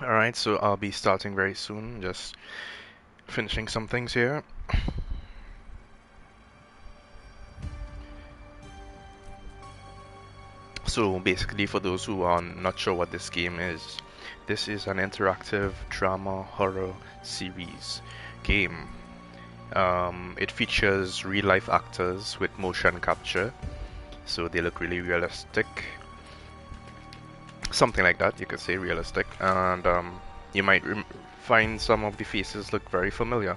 Alright, so I'll be starting very soon, just finishing some things here. So basically, for those who are not sure what this game is, this is an interactive drama horror series game. It features real life actors with motion capture, so they look really realistic. Something like that, you could say realistic, and you might find some of the faces look very familiar.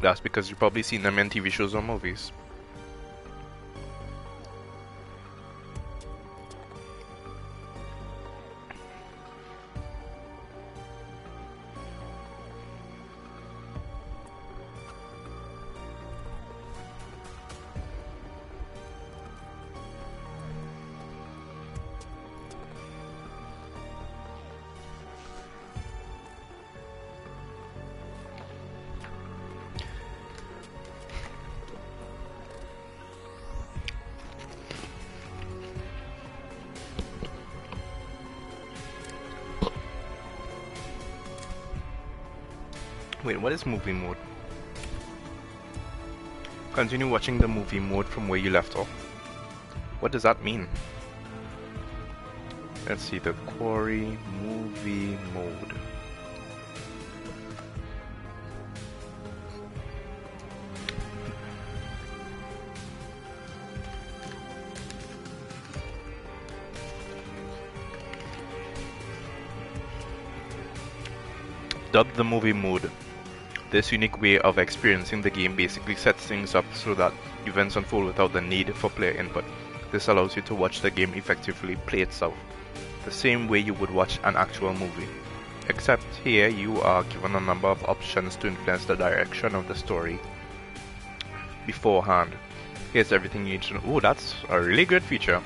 That's because you've probably seen them in TV shows or movies. Wait, what is movie mode? Continue watching the movie mode from where you left off. What does that mean? Let's see, the Quarry movie mode. Dubbed the movie mode. This unique way of experiencing the game basically sets things up so that events unfold without the need for player input. This allows you to watch the game effectively play itself, the same way you would watch an actual movie. Except here you are given a number of options to influence the direction of the story beforehand. Here's everything you need to know. Oh, that's a really good feature.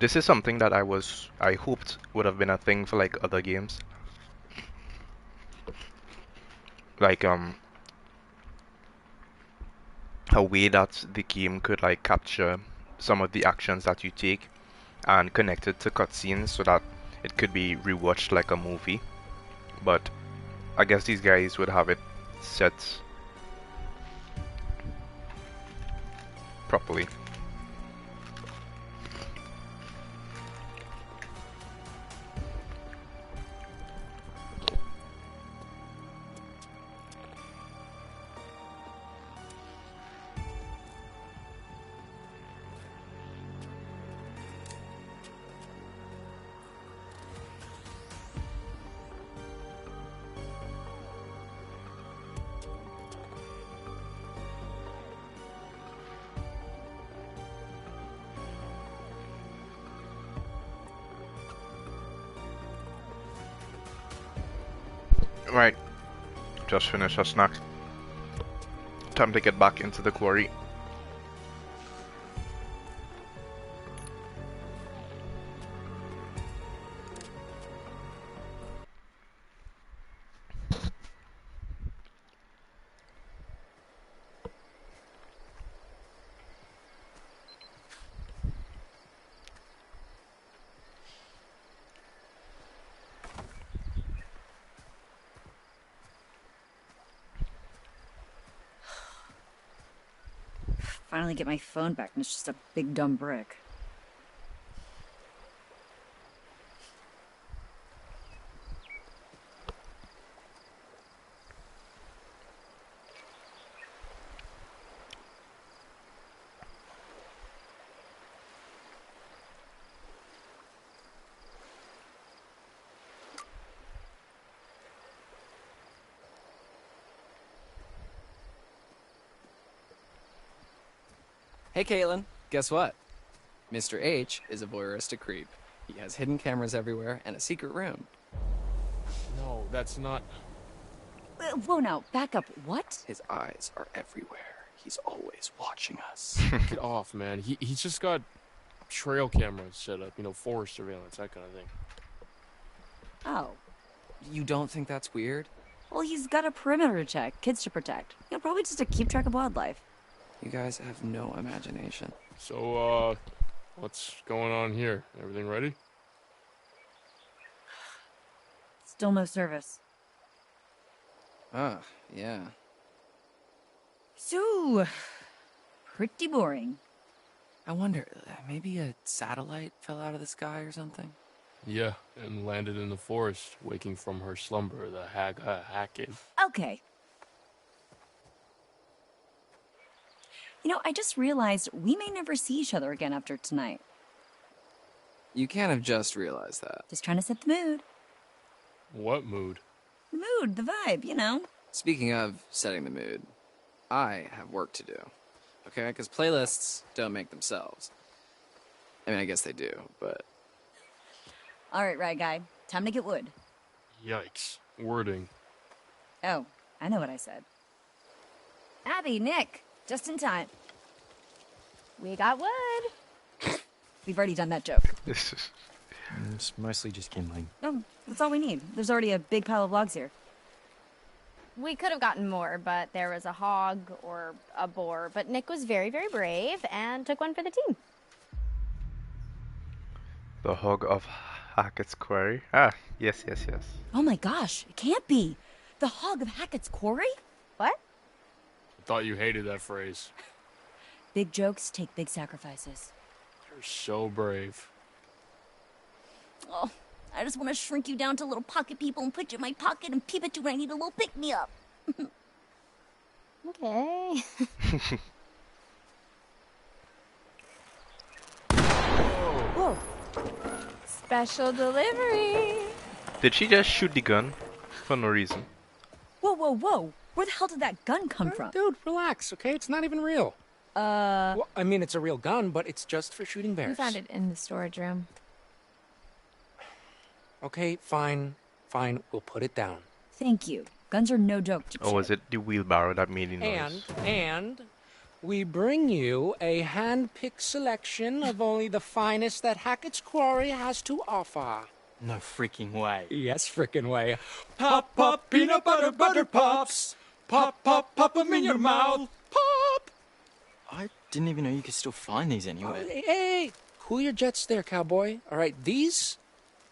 This is something that I hoped would have been a thing for like other games. Like a way that the game could like capture some of the actions that you take and connect it to cutscenes so that it could be rewatched like a movie. But I guess these guys would have it set properly. Right, just finished a snack. Time to get back into the quarry. Finally get my phone back and it's just a big dumb brick. Hey, Caitlin, guess what? Mr. H is a voyeuristic creep. He has hidden cameras everywhere and a secret room. No, that's not... Whoa, now, back up. What? His eyes are everywhere. He's always watching us. Get off, man. He's just got trail cameras set up, forest surveillance, that kind of thing. Oh. You don't think that's weird? Well, he's got a perimeter to check, kids to protect. Probably just to keep track of wildlife. You guys have no imagination. So, what's going on here? Everything ready? Still no service. Oh, yeah. So, pretty boring. I wonder, maybe a satellite fell out of the sky or something? Yeah, and landed in the forest, waking from her slumber, the hacking. Okay. You know, I just realized we may never see each other again after tonight. You can't have just realized that. Just trying to set the mood. What mood? The mood, the vibe, you know. Speaking of setting the mood, I have work to do. Okay, because playlists don't make themselves. I mean, I guess they do, but... All right, guy. Time to get wood. Yikes. Wording. Oh, I know what I said. Abby, Nick, just in time. We got wood. We've already done that joke. It's mostly just kindling. Oh, that's all we need. There's already a big pile of logs here. We could have gotten more, but there was a hog or a boar. But Nick was very, very brave and took one for the team. The hog of Hackett's Quarry. Ah, yes. Oh my gosh, it can't be. The hog of Hackett's Quarry? What? I thought you hated that phrase. Big jokes take big sacrifices. You're so brave. Oh, I just want to shrink you down to little pocket people and put you in my pocket and peep at you when I need a little pick-me-up. Okay. Whoa. Special delivery. Did she just shoot the gun? For no reason. Whoa. Where the hell did that gun come from? Dude, relax, okay? It's not even real. Well, I mean, it's a real gun, but it's just for shooting bears. We found it in the storage room. Okay, fine. We'll put it down. Thank you. Guns are no joke. Or was it the wheelbarrow that made the noise? And we bring you a hand-picked selection of only the finest that Hackett's Quarry has to offer. No freaking way. Yes, frickin' way. Pop, pop, peanut butter, butter pops. Pop, pop, pop 'em in your mouth. Pop! I didn't even know you could still find these anywhere. Hey, cool your jets there, cowboy. All right, these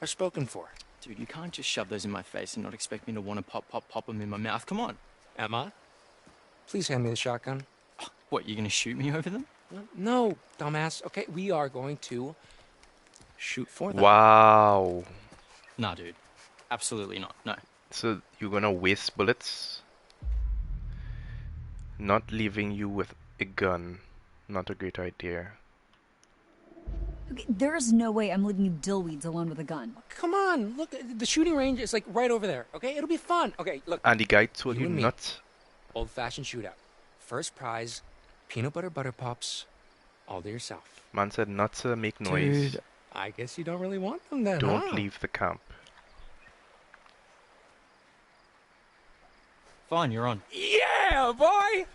are spoken for. Dude, you can't just shove those in my face and not expect me to want to pop them in my mouth. Come on. Emma, please hand me the shotgun. What, you're gonna shoot me over them? No, dumbass. Okay, we are going to shoot for them. Wow. Nah, dude. Absolutely not. No. So you're gonna waste bullets? Not leaving you with a gun. Not a great idea. Okay, there is no way I'm leaving you dillweeds alone with a gun. Come on, look, the shooting range is like right over there, okay? It'll be fun. Okay, look. And the guy told You you and me. not. Old-fashioned shootout. First prize, peanut butter butter pops, all to yourself. Man said not to make noise. Dude. I guess you don't really want them then, Don't huh? leave the camp. Fine, you're on. Yeah, boy!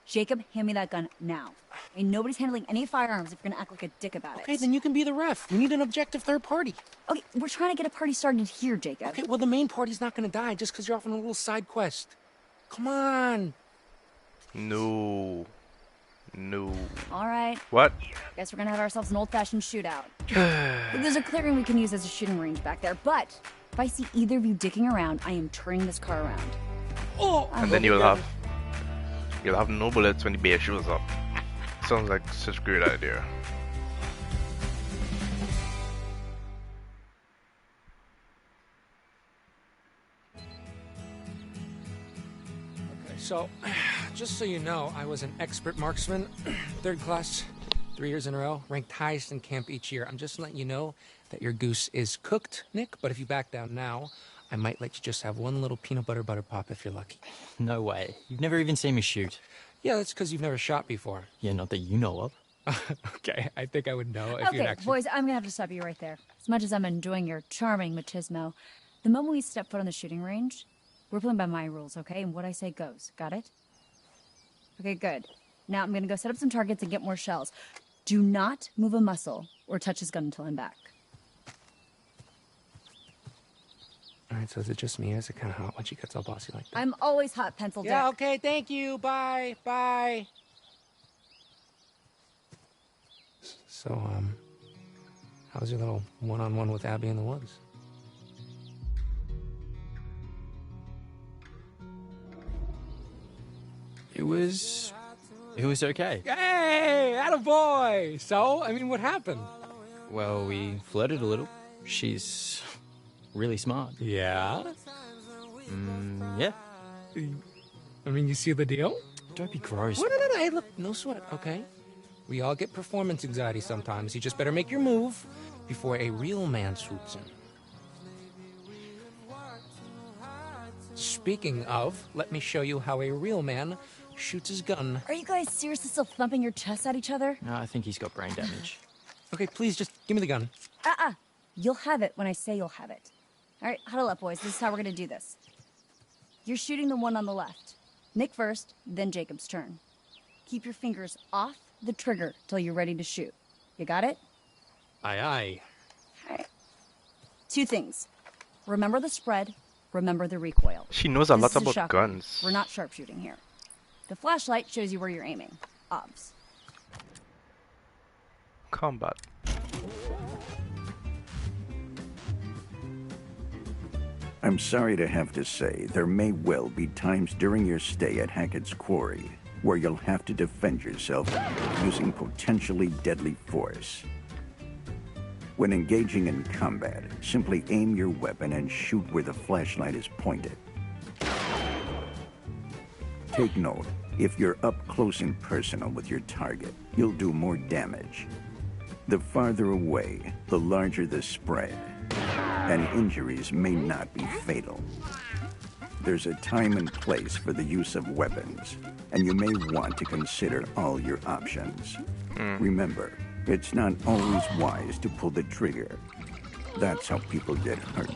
Jacob, hand me that gun now. I mean, nobody's handling any firearms if you're gonna act like a dick about Okay, it. then you can be the ref. We need an objective third party. Okay, we're trying to get a party started here, Jacob. Okay, well, the main party's not gonna die just because you're off on a little side quest. Come on. No. All right. What? Guess we're gonna have ourselves an old-fashioned shootout. There's a clearing we can use as a shooting range back there, but if I see either of you dicking around, I am turning this car around. Oh! And then you'll have no bullets when the bear shows up. Sounds like such a great idea. Okay, so, just so you know, I was an expert marksman, third class, 3 years in a row, ranked highest in camp each year. I'm just letting you know that your goose is cooked, Nick, but if you back down now, I might let you just have one little peanut butter butter pop if you're lucky. No way. You've never even seen me shoot. Yeah, that's because you've never shot before. Yeah, not that you know of. Okay, I think I would know if you'd Okay, actually... boys, I'm gonna have to stop you right there. As much as I'm enjoying your charming machismo, the moment we step foot on the shooting range, we're playing by my rules, okay? And what I say goes. Got it? Okay, good. Now I'm gonna go set up some targets and get more shells. Do not move a muscle or touch his gun until I'm back. All right, so is it just me or is it kind of hot when she gets all bossy like that? I'm always hot, pencil dick. Yeah, okay, thank you. Bye. So, how's your little one-on-one with Abby in the woods? It was okay. Hey, attaboy! So, I mean, what happened? Well, we flirted a little. She's really smart. Yeah? Yeah. I mean, you see the deal? Don't be gross. No. Hey, look, no sweat, okay? We all get performance anxiety sometimes. You just better make your move before a real man swoops in. Speaking of, let me show you how a real man shoots his gun. Are you guys seriously still thumping your chests at each other? No, I think he's got brain damage. Okay, please just give me the gun. You'll have it when I say you'll have it. All right, huddle up, boys. This is how we're gonna do this. You're shooting the one on the left. Nick first, then Jacob's turn. Keep your fingers off the trigger till you're ready to shoot. You got it? Aye, aye. All right. 2 things. Remember the spread, remember the recoil. She knows a This lot is a about shotgun. guns. We're not sharpshooting here. The flashlight shows you where you're aiming. Obs. Combat. I'm sorry to have to say, there may well be times during your stay at Hackett's Quarry where you'll have to defend yourself using potentially deadly force. When engaging in combat, simply aim your weapon and shoot where the flashlight is pointed. Take note, if you're up close and personal with your target, you'll do more damage. The farther away, the larger the spread, and injuries may not be fatal. There's a time and place for the use of weapons, and you may want to consider all your options. Remember, it's not always wise to pull the trigger. That's how people get hurt.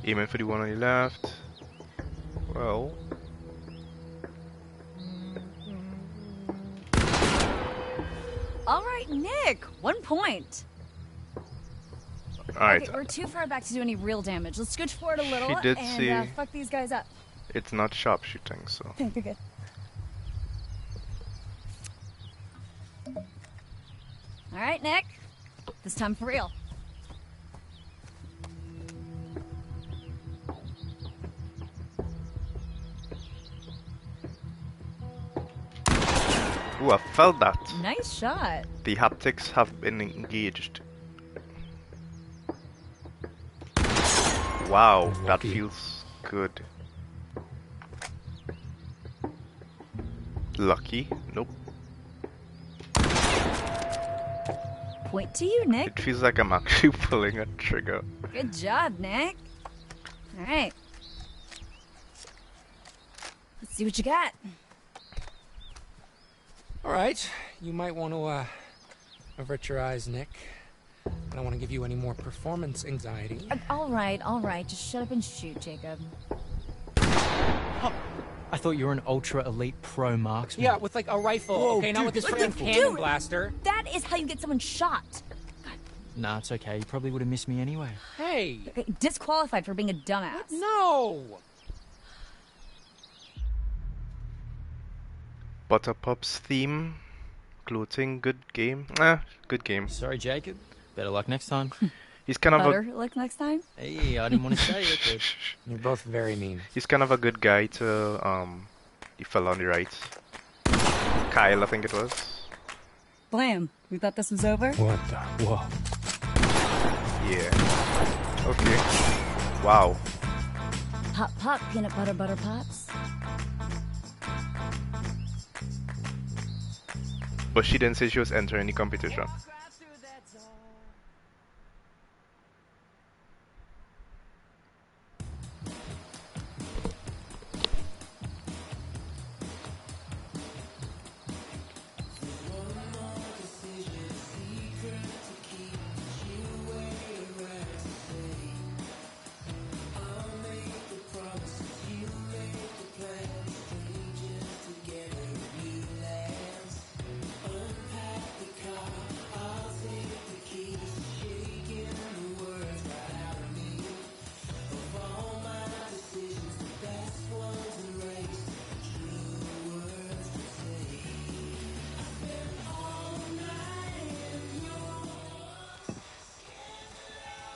Aiming for the one on your left. Well. All right, Nick. 1 point. Alright. Okay, we're too far back to do any real damage. Let's scooch forward a little did and see- fuck these guys up. It's not sharpshooting, so. You're good. All right, Nick. This time for real. Ooh, I felt that. Nice shot. The haptics have been engaged. Wow, that Lucky. feels good. Lucky? Nope. Point to you, Nick. It feels like I'm actually pulling a trigger. Good job, Nick. All right. Let's see what you got. All right, you might want to avert your eyes, Nick. I don't want to give you any more performance anxiety. All right. Just shut up and shoot, Jacob. I thought you were an ultra elite pro marksman. Yeah, with like a rifle. Whoa, okay, not dude, with this this freaking rifle. cannon Dude. blaster. That is how you get someone shot. Nah, it's okay. You probably would have missed me anyway. Hey, Okay, disqualified for being a dumbass. no. Butterpup's theme. Clothing, good game. Good game. Sorry, Jacob. Better luck next time. He's kind of Butter, like next time. Hey, I didn't want to say it, but You're both very mean. he's kind of a good guy to the fella on the right. Kyle, I think it was. Blam. We thought this was over. What the? Whoa. Yeah. Okay. Wow. Pop, pop, peanut butter, butter pops. But she didn't say she was entering the competition.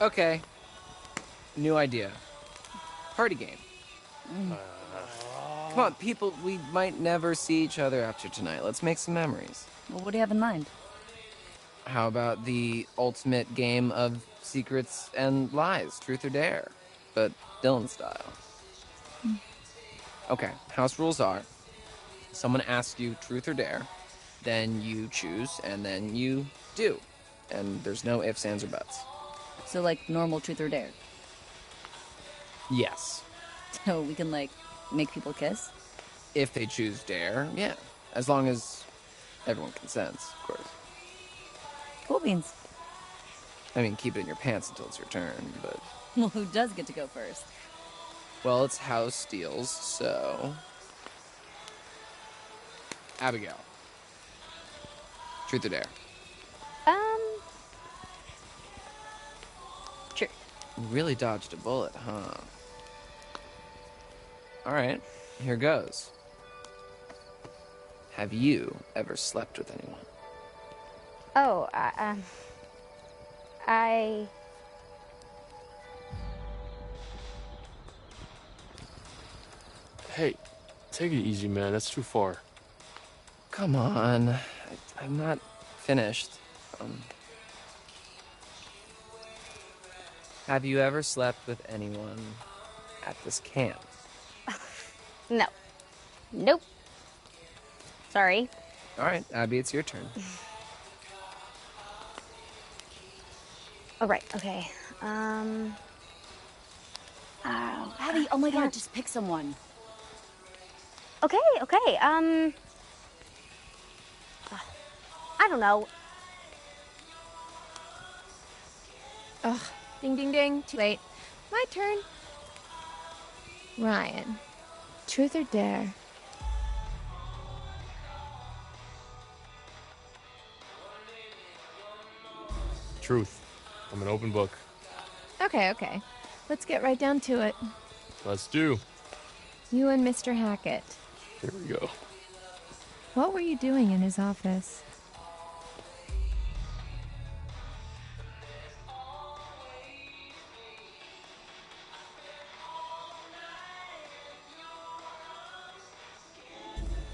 Okay. New idea. Party game. Come on, people, we might never see each other after tonight. Let's make some memories. Well, what do you have in mind? How about the ultimate game of secrets and lies, truth or dare, but Dylan style? Okay, house rules are, someone asks you truth or dare, then you choose, and then you do. And there's no ifs, ands, or buts. So, like, normal truth or dare. Yes. So we can, like, make people kiss? If they choose dare, yeah. As long as everyone consents, of course. Cool beans. I mean, keep it in your pants until it's your turn, but... Well, who does get to go first? Well, it's house steals, so... Abigail. Truth or dare? Truth. You really dodged a bullet, huh? Alright, here goes. Have you ever slept with anyone? Oh, I... Hey, take it easy, man. That's too far. Come on. I'm not finished. Have you ever slept with anyone at this camp? No. Nope. Sorry. Alright, Abby, it's your turn. Oh, right. Okay. Abby, oh my god, just pick someone. Okay, okay. I don't know. Ugh, ding ding ding, too late. My turn. Ryan, truth or dare? Truth. I'm an open book. Okay, okay. Let's get right down to it. Let's do. You and Mr. Hackett. Here we go. What were you doing in his office?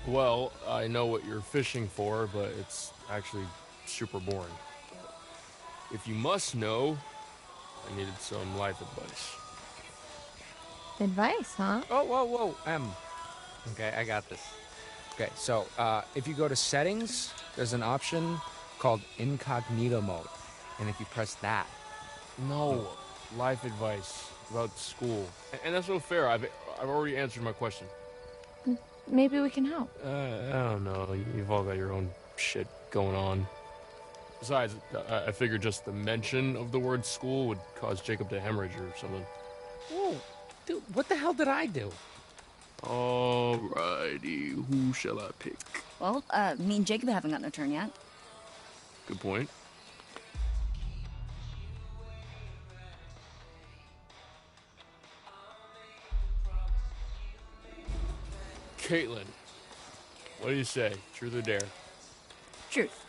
Well, I know what you're fishing for, but it's actually super boring. If you must know, I needed some life advice. Advice, huh? Oh, whoa, whoa. Okay, I got this. Okay, so if you go to settings, there's an option called incognito mode. And if you press that, No, life advice about school. And that's no fair. I've already answered my question. Maybe we can help. I don't know. You've all got your own shit going on. Besides, I figured just the mention of the word school would cause Jacob to hemorrhage or something. whoa, dude, what the hell did I do? Alrighty, who shall I pick? Well, me and Jacob haven't gotten a turn yet. Good point. Caitlin, what do you say? Truth or dare? Truth.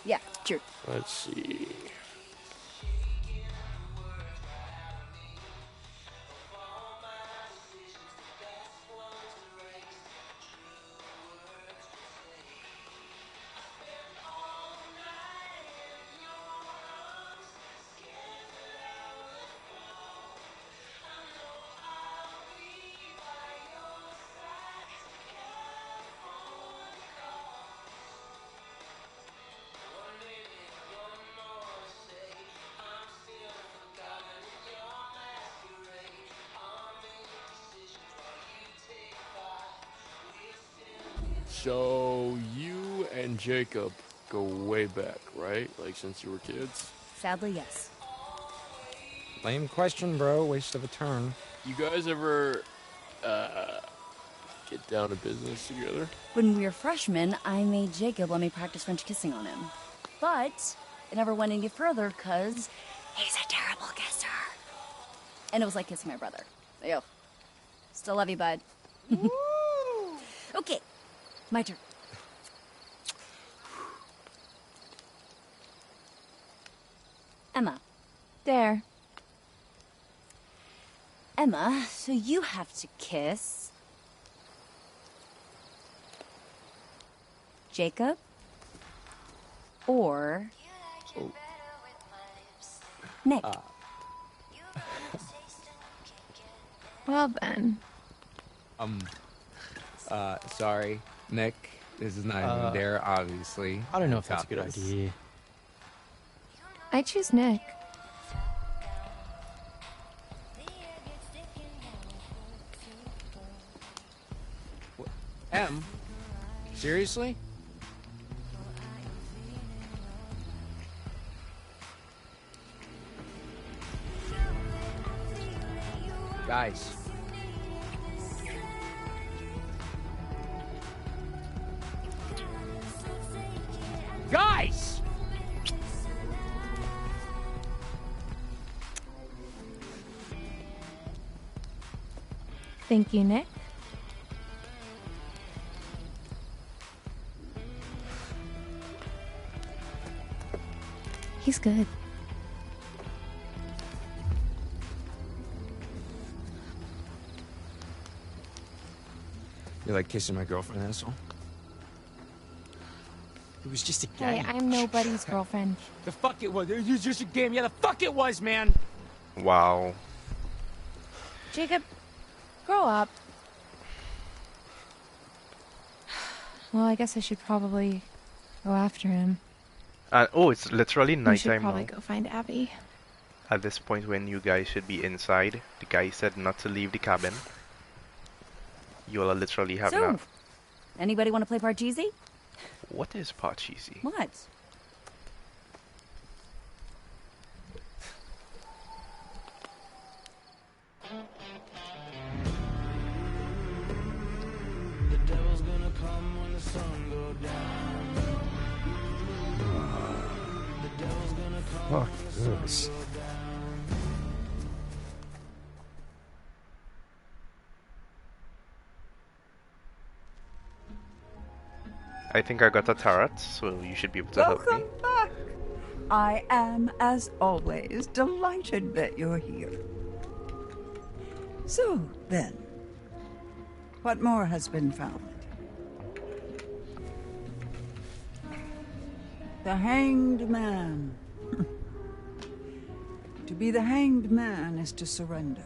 Yeah, truth. Let's see. So you and Jacob go way back, right? Like since you were kids? Sadly, yes. Lame question, bro. Waste of a turn. You guys ever get down to business together? When we were freshmen, I made Jacob let me practice French kissing on him. But it never went any further because he's a terrible kisser. And it was like kissing my brother. Yo. Still love you, bud. Okay, my turn. Emma. Dare. Emma, so you have to kiss Jacob or Nick. Well then. Sorry, Nick. This is not even there, obviously. I don't know if that's a Got good this. idea. I choose Nick. Em? Seriously? Guys. Guys! Thank you, Nick. He's good. You like kissing my girlfriend, asshole? It was just a Hey, game. I'm nobody's girlfriend. The fuck it was. It was just a game. Yeah, the fuck it was, man. Wow. Jacob, grow up. Well, I guess I should probably go after him. Oh, it's literally We should nighttime probably now. go find Abby. At this point when you guys should be inside, the guy said not to leave the cabin. You all are literally having So, anybody want to play Parcheesi? What is Parcheesi? What? Fuck this. I think I got a tarot, so you should be able to help me. Welcome back. I am, as always, delighted that you're here. So, then, what more has been found? The Hanged Man. To be the Hanged Man is to surrender,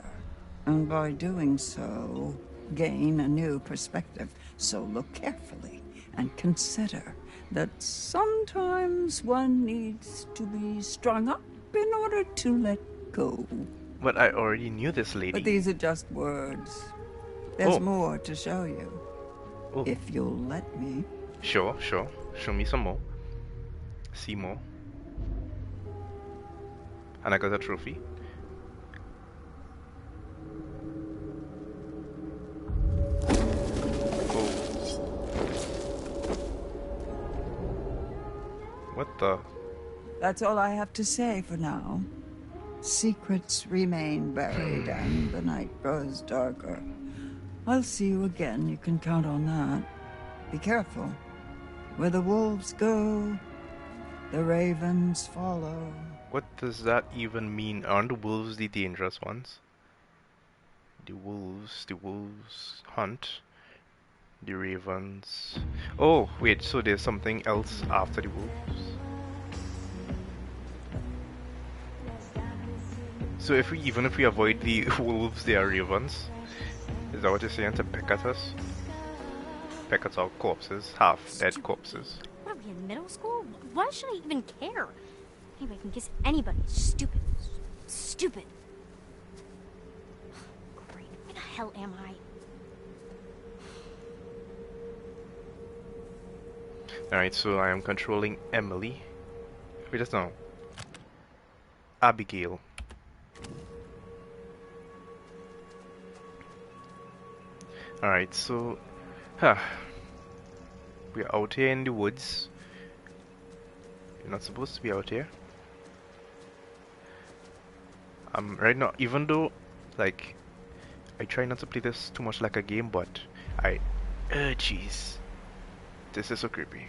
and by doing so, gain a new perspective. So look carefully and consider that sometimes one needs to be strung up in order to let go. But I already knew this lady. But these are just words. There's Oh. more to show you. Oh. If you'll let me. Sure. Show me some more. See more. And I got a trophy. Oh. What the? That's all I have to say for now. Secrets remain buried and the night grows darker. I'll see you again, you can count on that. Be careful. Where the wolves go, the ravens follow. What does that even mean? Aren't the wolves the dangerous ones? The wolves hunt. The ravens. Oh, wait, so there's something else after the wolves. So even if we avoid the wolves, they are ravens. Is that what you're saying? To peck at us? Peck at our corpses, half-dead corpses. What are we in middle school? Why should I even care? Anybody can kiss anybody. Stupid. Stupid. Great. Where the hell am I? Alright, so I am controlling Emily. Wait, just now. Abigail. Alright, so... We're out here in the woods. You're not supposed to be out here. Right now, even though, like, I try not to play this too much like a game, but jeez. This is so creepy.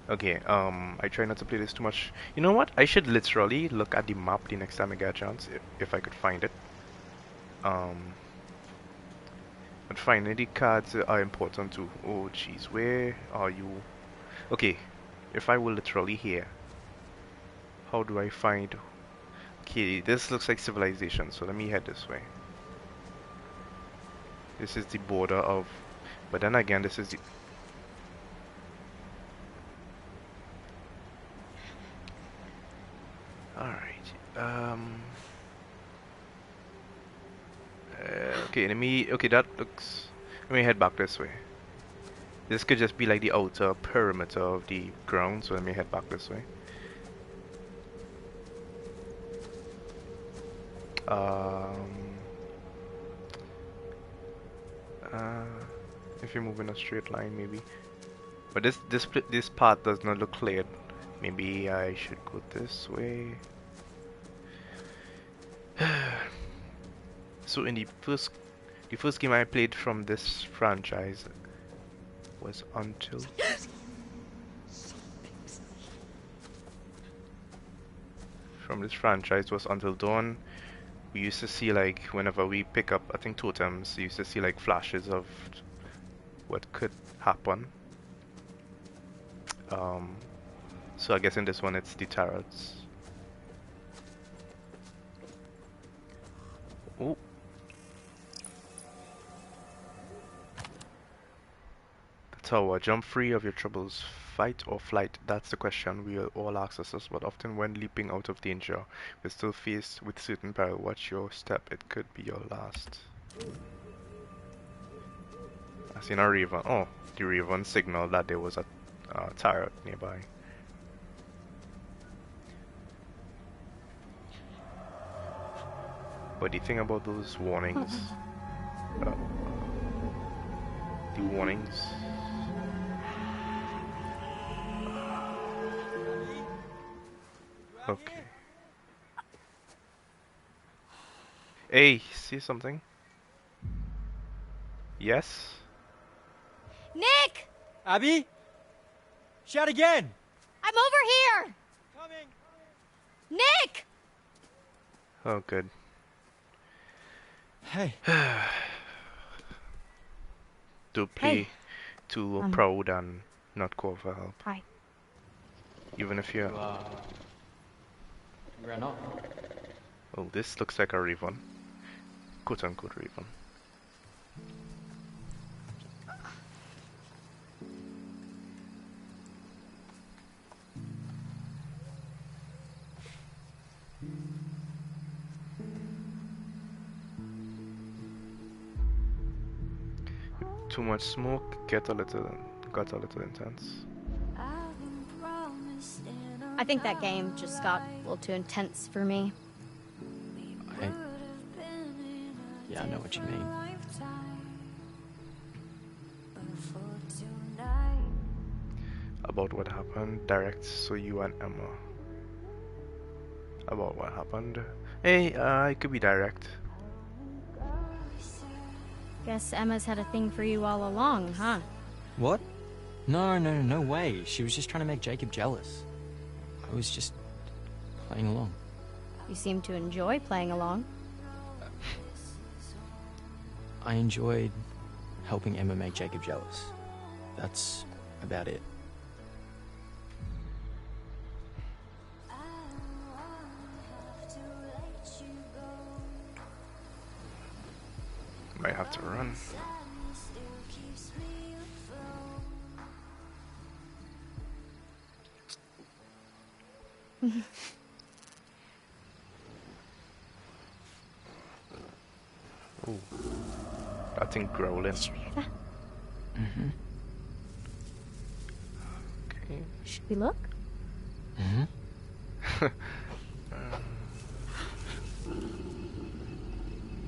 Okay, I try not to play this too much. You know what? I should literally look at the map the next time I get a chance, if I could find it. Um, but finally, cards are important too. Oh, jeez, where are you? Okay, if I were literally here, how do I find? Okay, this looks like civilization, so let me head this way. This is the border of, but then again, this is the. All right. Okay, let me. Okay, that looks. Let me head back this way. This could just be like the outer perimeter of the ground, so let me head back this way. If you move in a straight line, maybe. But this path does not look cleared. Maybe I should go this way. So in the first game I played from this franchise was until Until Dawn. We used to see, like, whenever we pick up, I think, totems, you used to see like flashes of what could happen. So I guess in this one it's the tarots. Oh. The tower. Jump free of your troubles. Fight or flight? That's the question we all ask ourselves, but often when leaping out of danger, we're still faced with certain peril. Watch your step, it could be your last. I seen a raven. Oh, the raven signaled that there was a tarot nearby. But the thing about those warnings, the warnings. Okay. Hey, see something? Yes? Nick! Abby? Shout again! I'm over here! Coming! Nick! Oh, good. Hey. To play too proud and not call for help. Hi. Even if you're... Ran off. Oh, this looks like a raven. Quote-unquote raven. Too much smoke, got a little intense. I think that game just got a little too intense for me. Yeah, I know what you mean. About what happened, direct, so you and Emma. About what happened? Hey, it could be direct. Guess Emma's had a thing for you all along, huh? What? No way. She was just trying to make Jacob jealous. I was just playing along. You seem to enjoy playing along. I enjoyed helping Emma make Jacob jealous. That's about it. Might have to run. Oh, that thing growling. Did you hear that? Mm-hmm. Okay. Should we look? Mm-hmm.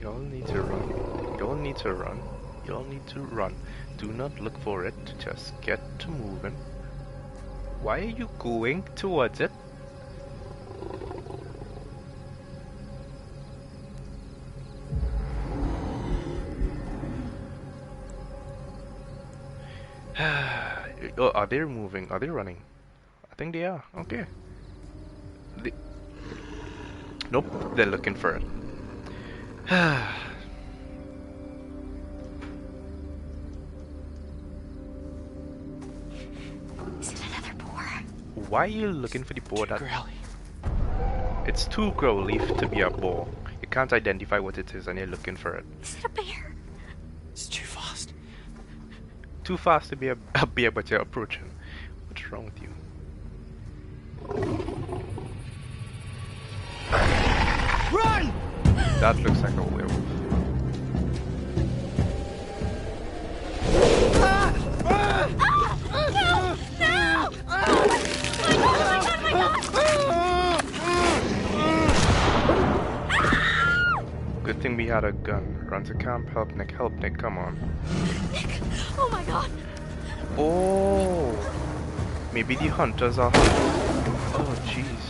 Y'all need to run. Y'all need to run. Y'all need to run. Do not look for it. Just get to moving. Why are you going towards it? Oh, are they moving? Are they running? I think they are. Okay. Nope, they're looking for it. Why are you looking for the boar? Too growly. It's too growly to be a boar. You can't identify what it is and you're looking for it. Is it a bear? It's too fast. Too fast to be a bear, but you're approaching. What's wrong with you? Run! That looks like a werewolf. Good thing we had a gun. Run to camp, help Nick, come on. Nick! Oh my god! Oh! Maybe the hunters are hunting. Oh jeez.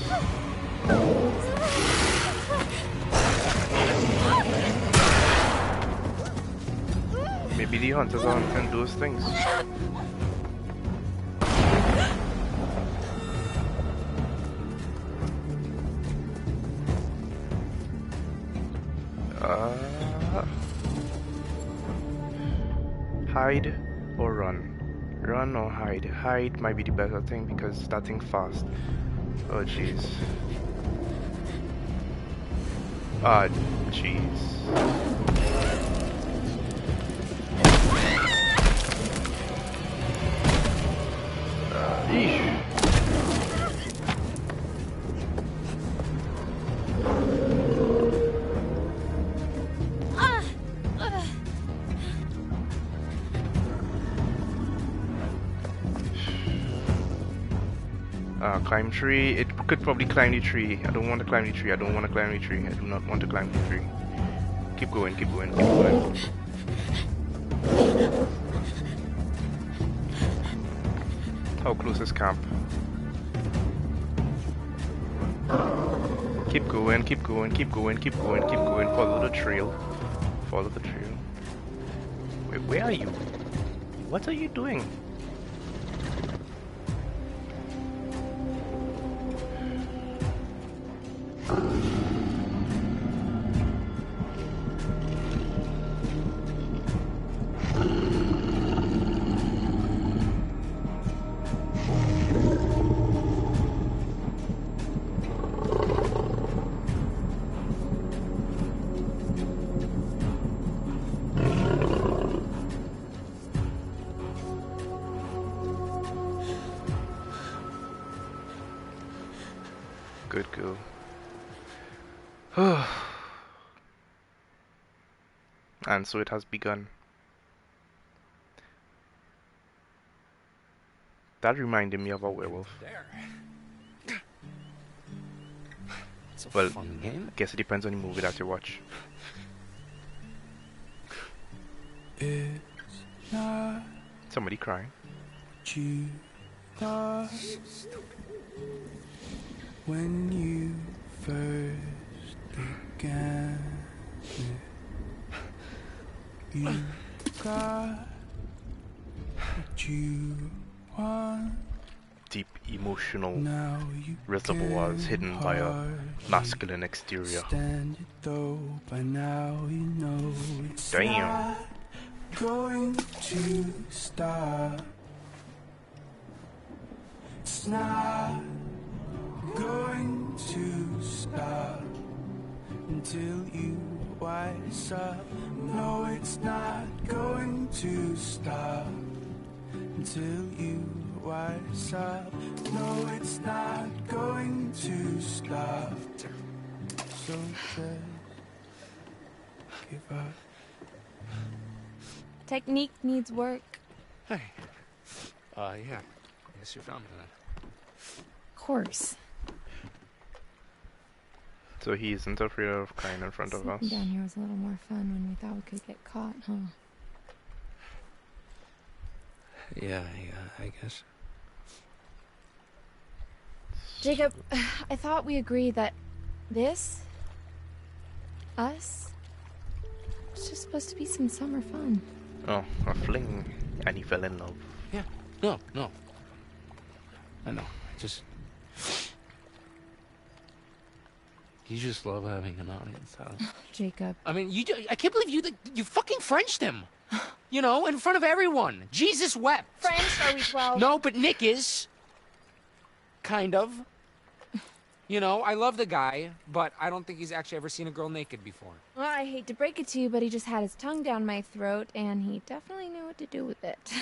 Maybe the hunters are hunting those things. Hide or run? Run or hide? Hide might be the better thing because it's starting fast. Oh jeez. Ah jeez. Eesh. Climb tree. It could probably climb the tree. I don't want to climb the tree. I don't want to climb the tree. I do not want to climb the tree. Keep going, keep going, keep going. How close is camp? Keep going, keep going, keep going, keep going, keep going. Follow the trail. Follow the trail. Wait, where are you? What are you doing? Good girl. And so it has begun. That reminded me of a werewolf. It's a Well, fun game. I guess it depends on the movie that you watch. It's not Somebody crying. you thought when you first began it. You got what you want. Deep emotional Now you reservoirs hidden by a masculine exterior. stand it though, by now you know it's Damn. not going to stop. It's not going to stop until you wise up. No, it's not going to stop until you wise up. No, it's not going to stop. So just give up. Technique needs work. Hey. Yeah. Guess you found that. Of course. So he isn't afraid of crying in front of us. Sneaking down here was a little more fun when we thought we could get caught, huh? Yeah, I guess. Jacob, I thought we agreed that this, us, it's just supposed to be some summer fun. Oh, a fling. And he fell in love. Yeah. No. I know. You just love having an audience, huh? Jacob. I mean, I can't believe you fucking Frenched him. You know, in front of everyone. Jesus wept. French? Are we 12? No, but Nick is. Kind of. You know, I love the guy, but I don't think he's actually ever seen a girl naked before. Well, I hate to break it to you, but he just had his tongue down my throat, and he definitely knew what to do with it.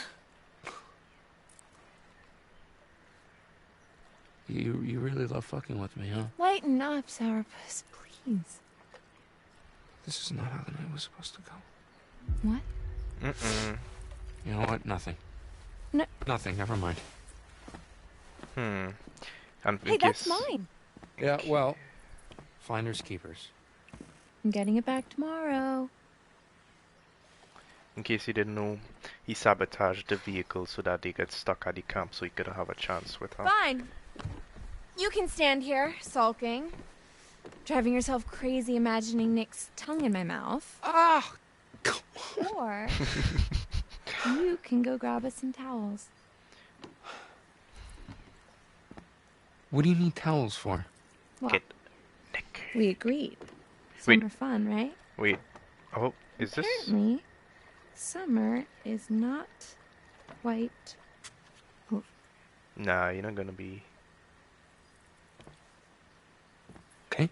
You really love fucking with me, huh? Lighten up, Sourpuss, please. This is not how the night was supposed to go. What? Mm-mm. You know what? Nothing. No. Nothing. Never mind. And Hey, that's mine. Yeah, well, finders keepers. I'm getting it back tomorrow. In case you didn't know, he sabotaged the vehicle so that they get stuck at the camp so he could have a chance with her. Fine. You can stand here, sulking, driving yourself crazy, imagining Nick's tongue in my mouth. Ah! Or you can go grab us some towels. What do you need towels for? Well, Get Nick. we agreed. Wait. Summer fun, right? Wait. Oh, is this? Apparently, summer is not quite over. Nah, you're not gonna be. Okay.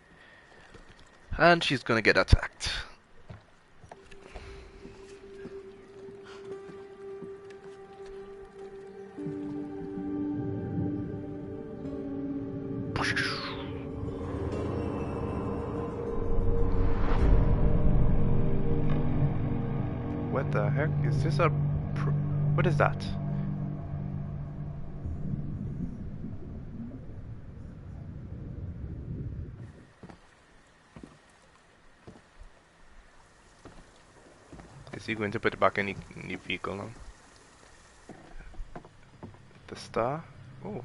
And she's gonna get attacked. What the heck? Is this a... What is that? Is he going to put it back in the vehicle now? The star? Oh.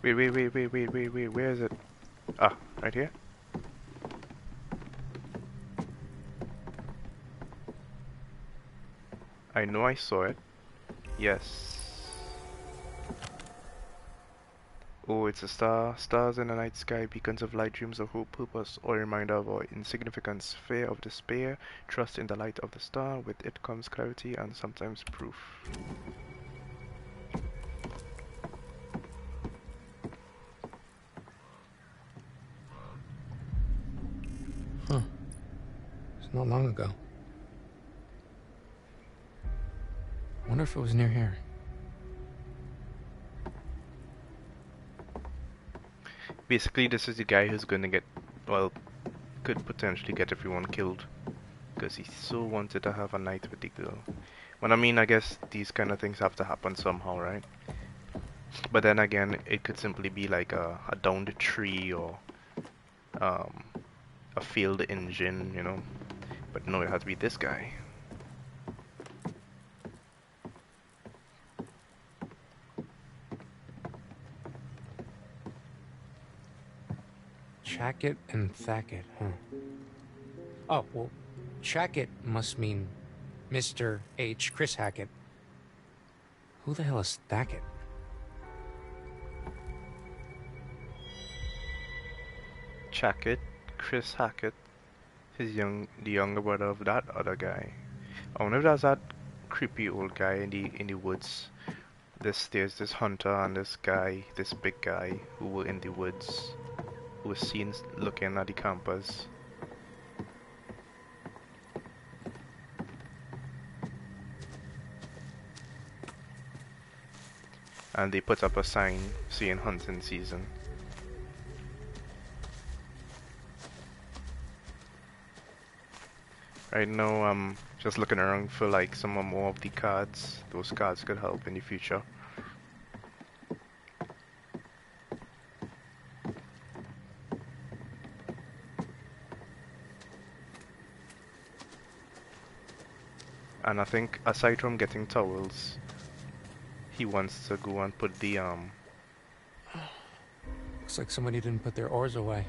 Wait, where is it? Ah, right here? I know I saw it. Yes. Oh, it's a star. Stars in the night sky, beacons of light, dreams of hope, purpose, or reminder of our insignificance, fear of despair, trust in the light of the star. With it comes clarity and sometimes proof. Huh. It's not long ago. Wonder if it was near here. Basically, this is the guy who's gonna get, well, could potentially get everyone killed. Because he so wanted to have a night with the girl. Well, I mean, I guess these kind of things have to happen somehow, right? But then again, it could simply be like a downed tree or a failed engine, you know? But no, it has to be this guy. Chackett and Thackett, huh? Oh, well, Chackett must mean Mr. H. Chris Hackett. Who the hell is Thackett? Chackett, Chris Hackett, the younger brother of that other guy. I wonder if that's that creepy old guy in the woods. There's this hunter and this guy, this big guy who were in the woods, who was seen looking at the campers. And they put up a sign saying hunting season. Right now I'm just looking around for like some more of the cards. Those cards could help in the future. And I think aside from getting towels, he wants to go and put the Looks like somebody didn't put their oars away.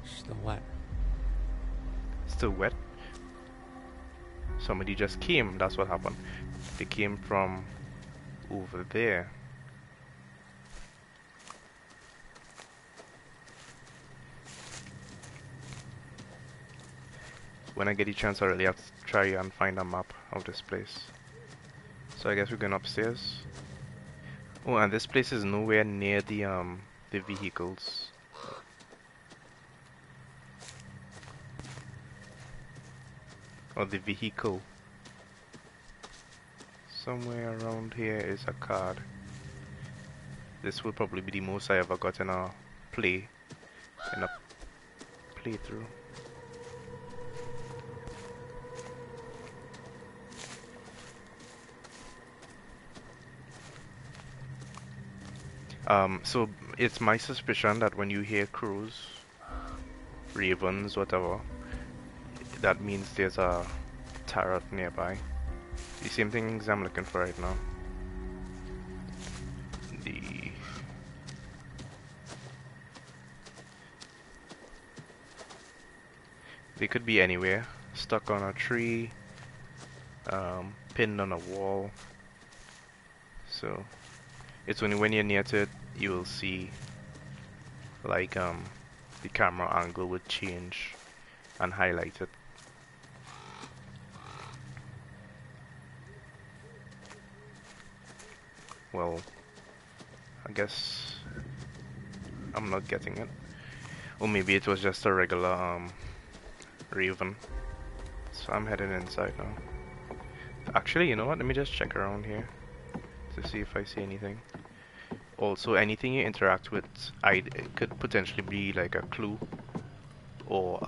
Still wet. Still wet. Somebody just came, that's what happened. They came from over there. When I get the chance, I really have to try and find a map of this place. So I guess we're going upstairs. Oh, and this place is nowhere near the vehicles. Or the vehicle. Somewhere around here is a card. This will probably be the most I ever got in a playthrough. So it's my suspicion that when you hear crows, ravens, whatever, that means there's a turret nearby. The same things I'm looking for right now. They could be anywhere, stuck on a tree, pinned on a wall. So it's only when you're near to it you will see like the camera angle would change and highlight it. Well, I guess I'm not getting it. Or maybe it was just a regular raven. So I'm heading inside now. Actually, you know what? Let me just check around here to see if I see anything. Also, anything you interact with, it could potentially be like a clue or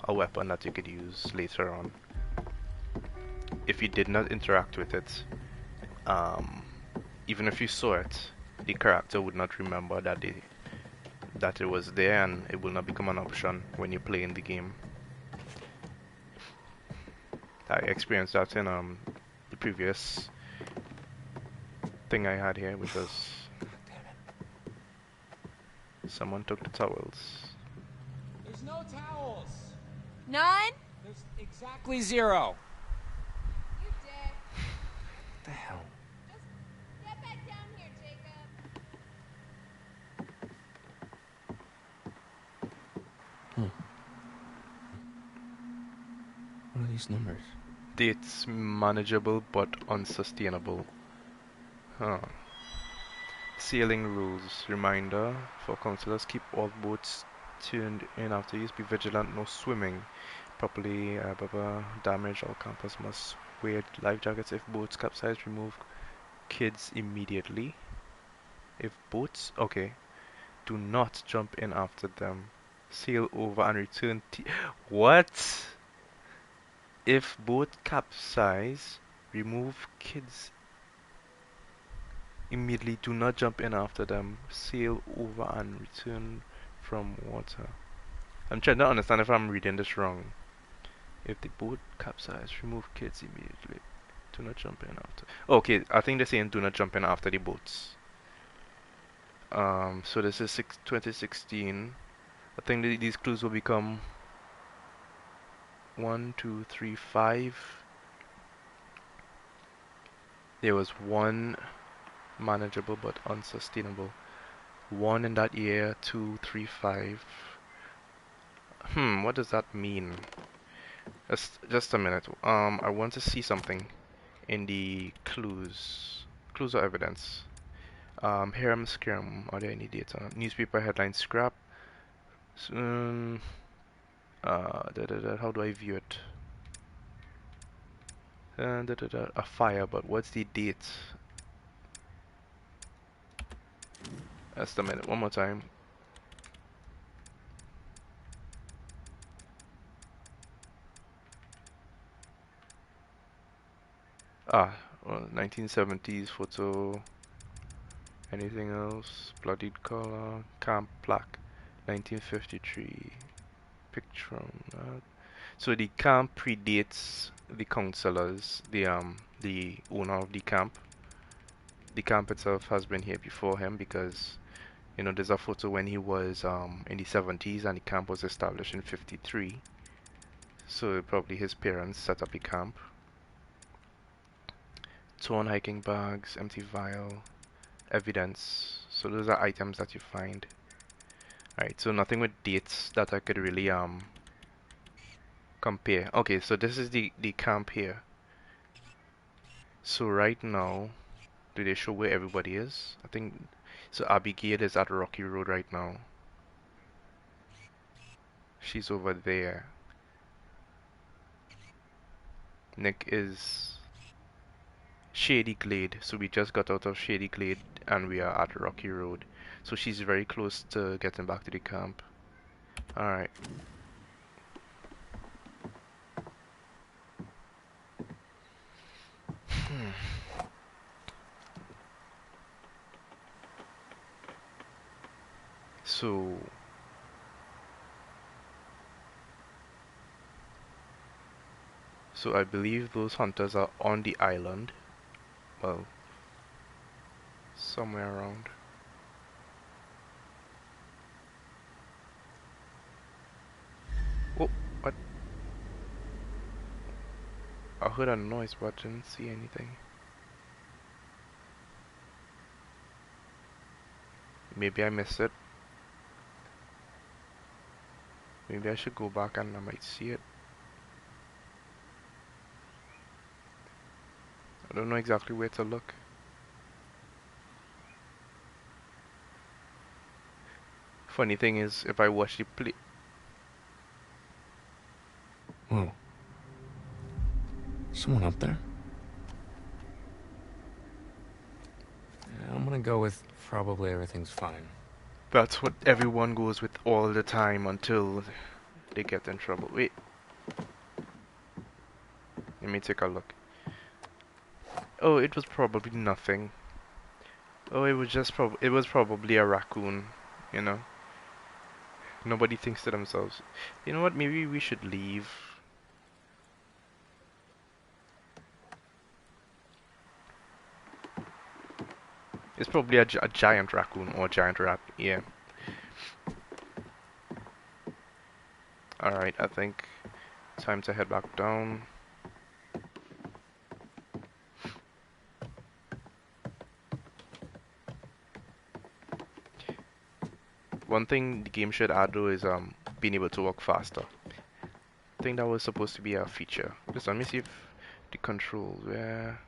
a weapon that you could use later on. If you did not interact with it, even if you saw it, the character would not remember that it was there, and it will not become an option when you play in the game. I experienced that in the previous thing I had here, which was someone took the towels. There's no towels. None? There's exactly 0. You dick. What the hell? Just get back down here, Jacob. What are these numbers? Dates manageable but unsustainable. Huh. Sailing rules. Reminder for counselors: keep all boats tuned in after use. Be vigilant. No swimming. Properly damage. All campers must wear life jackets. If boats capsize, remove kids immediately. If boats, okay, do not jump in after them. Sail over and return. What? If boat capsize, remove kids immediately. Do not jump in after them. Sail over and return from water. I'm trying to understand if I'm reading this wrong. If the boat capsize, remove kids immediately. Do not jump in after. Okay, I think they're saying do not jump in after the boats. So this is 2016. I think these clues will become 1, 2, 3, 5. There was 1 manageable but unsustainable. 1 in that year, 2, 3, 5. What does that mean? Just a minute. I want to see something in the clues. Clues or evidence. Harem scrum. Are there any data? Newspaper headline scrap. How do I view it? A fire, but what's the date? Just a minute. One more time. Well, 1970s photo. Anything else? Bloodied color. Camp plaque. 1953. Picture on that. So the camp predates the counselors, the owner of the camp. The camp itself has been here before him because, you know, there's a photo when he was in the 70s and the camp was established in 53. So probably his parents set up the camp. Torn hiking bags, empty vial, evidence. So those are items that you find. Alright, so nothing with dates that I could really compare. Okay, so this is the camp here. So right now Do they show where everybody is? I think so. Abigail is at Rocky Road right now. She's over there. Nick is Shady Glade. So we just got out of Shady Glade and we are at Rocky Road. So she's very close to getting back to the camp. Alright. So I believe those hunters are on the island. Well, somewhere around. Oh, what? I heard a noise but didn't see anything. Maybe I missed it. Maybe I should go back and I might see it. I don't know exactly where to look. Funny thing is, if I watch the play... Whoa. Someone up there? Yeah, I'm gonna go with probably everything's fine. That's what everyone goes with all the time until they get in trouble. Wait. Let me take a look. Oh, it was probably nothing. Oh, it was just it was probably a raccoon, you know. Nobody thinks to themselves, you know what, maybe we should leave. It's probably a giant raccoon or a giant rat, yeah. Alright, I think time to head back down. One thing the game should add though is being able to walk faster. I think that was supposed to be a feature. Just let me see if the controls were...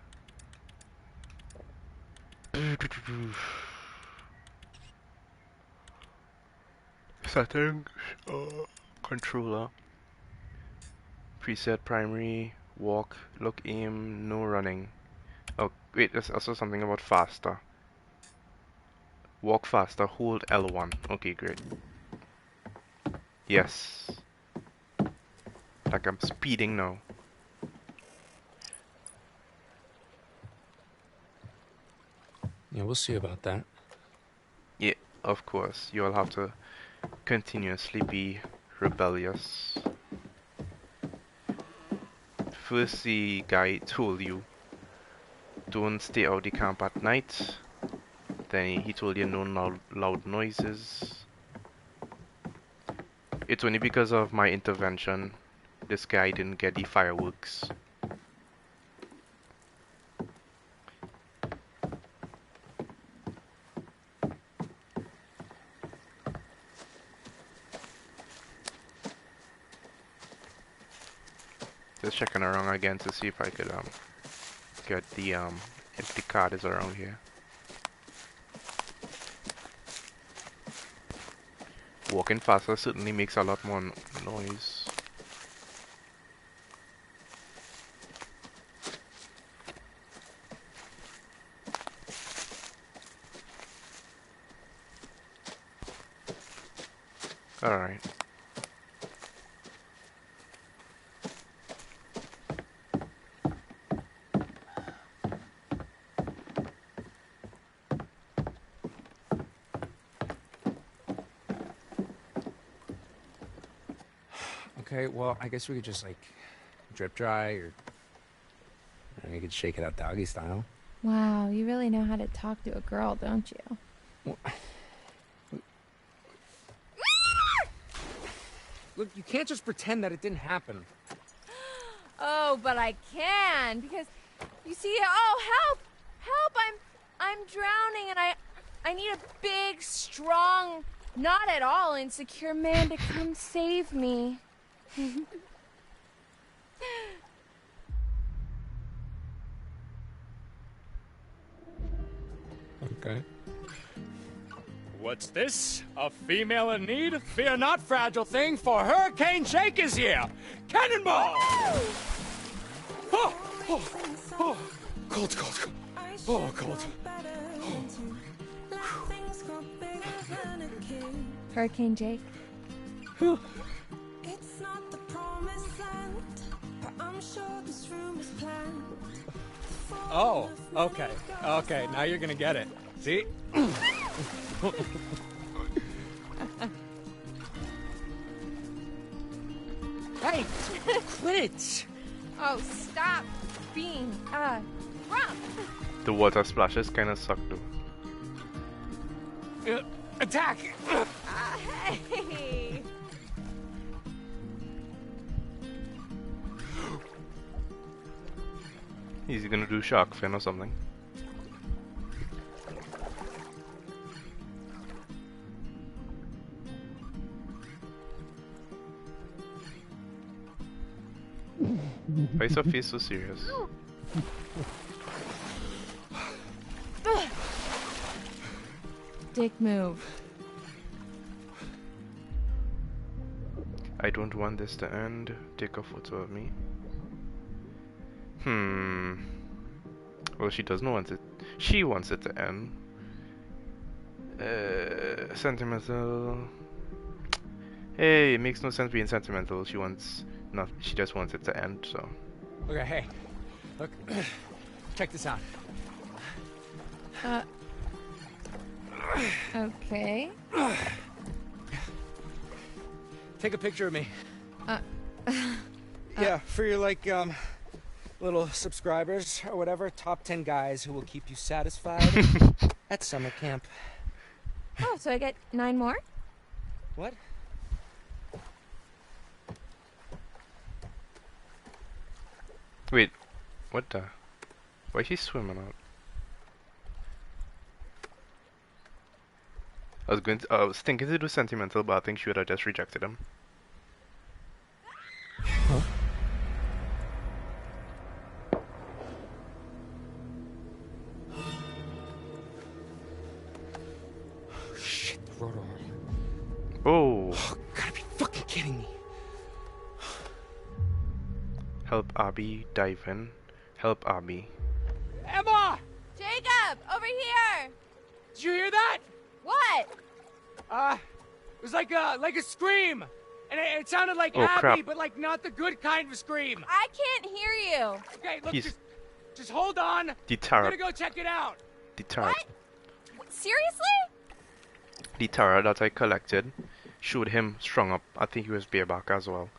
Settings, controller, preset primary, walk, look, aim, no running. Oh wait, there's also something about faster. Walk faster, hold L1. Okay, great. Yes. Like I'm speeding now. Yeah, we'll see about that. Yeah, of course. You'll have to continuously be rebellious. First, the guy told you don't stay out the camp at night. Then he told you no loud noises. It's only because of my intervention this guy didn't get the fireworks. Just checking around again to see if I could get the if the card is around here. Walking faster certainly makes a lot more noise. Alright. Okay, well, I guess we could just, like, drip dry, or you could shake it out doggy style. Wow, you really know how to talk to a girl, don't you? Well, look, you can't just pretend that it didn't happen. Oh, but I can, because you see, oh, help! Help! I'm drowning, and I need a big, strong, not at all insecure man to come save me. Okay. What's this? A female in need? Fear not, fragile thing, for Hurricane Jake is here! Cannonball! Oh, oh, oh. Cold, cold, cold. Oh, cold. Hurricane Jake. It's not the promised land, but I'm sure this room is planned. Oh, okay. Okay, now you're gonna get it. See? Hey, quit it! Oh, stop being rough. The water splashes kind of suck though. Attack! Hey. Is he gonna do shark fin or something? Why is her face so serious? Dick move. I don't want this to end. Take a photo of me. Well, she doesn't want it. She wants it to end. Sentimental. Hey, it makes no sense being sentimental. She wants not. She just wants it to end. So. Okay, hey. Look. Check this out. Okay. Take a picture of me. Yeah, for your, like, little subscribers or whatever. Top 10 guys who will keep you satisfied at summer camp. Oh, so I get 9 more? What? Wait, what the? Why is she swimming out? I was thinking to do sentimental, but I think she would have just rejected him. Huh? Shit, the rotor. Oh. Gotta be fucking kidding me. Help Abby dive in. Help Abby. Emma! Jacob, over here! Did you hear that? What? It was like a scream, and it sounded like Oh, Abby, crap. but like not the good kind of scream. I can't hear you. Okay, look, He's just hold on. I'm deterred. gonna go check it out. Deterred. Seriously? The Tara that I collected showed him strung up. I think he was bareback as well,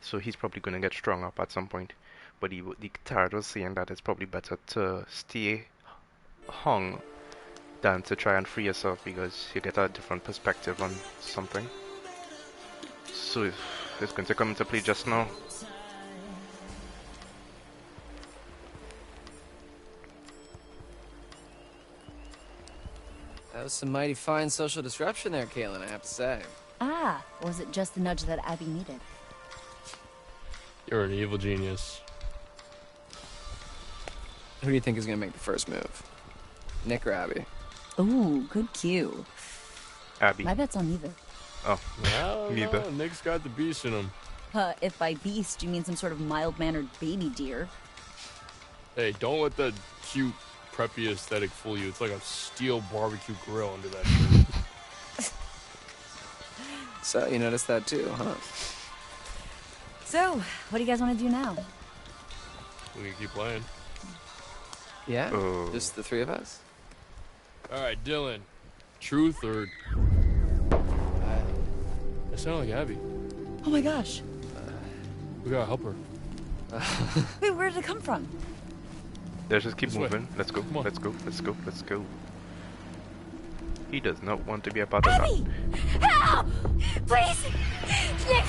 so he's probably gonna get strung up at some point. But the Tara was saying that it's probably better to stay hung than to try and free yourself, because you get a different perspective on something. So it's going to come into play just now. That was some mighty fine social disruption there, Caitlin, I have to say. Ah, was it just the nudge that Abby needed? You're an evil genius. Who do you think is going to make the first move? Nick or Abby? Ooh, good cue. Abby. My bet's on neither. Oh, No, neither. no, Nick's got the beast in him. If by beast you mean some sort of mild-mannered baby deer. Hey, don't let that cute, preppy aesthetic fool you. It's like a steel barbecue grill under that shirt. So, you noticed that too, huh? So, what do you guys want to do now? We can keep playing. Yeah? Oh. Just the three of us? Alright, Dylan. Truth or... That sounded like Abby. Oh my gosh. We gotta help her. Wait, where did it come from? Let's just keep This way. moving. Let's go. Come on. Let's go. Let's go. Let's go. He does not want to be a part of Abby! Help! Please! Nick!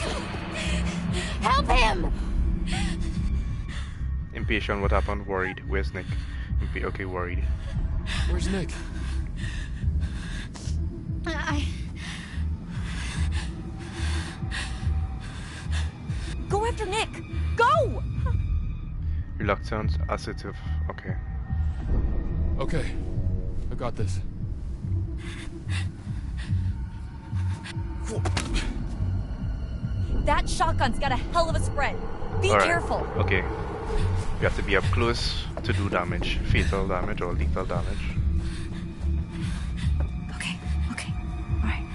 Help him! that. Impatient. What happened? Worried. Where's Nick? Okay, worried. Where's Nick? Go after Nick! Go! Reluctant, assertive. Okay. Okay. I got this. That shotgun's got a hell of a spread. Be Alright, careful. okay. You have to be up close to do damage. Fatal damage or lethal damage. Okay, okay. Alright.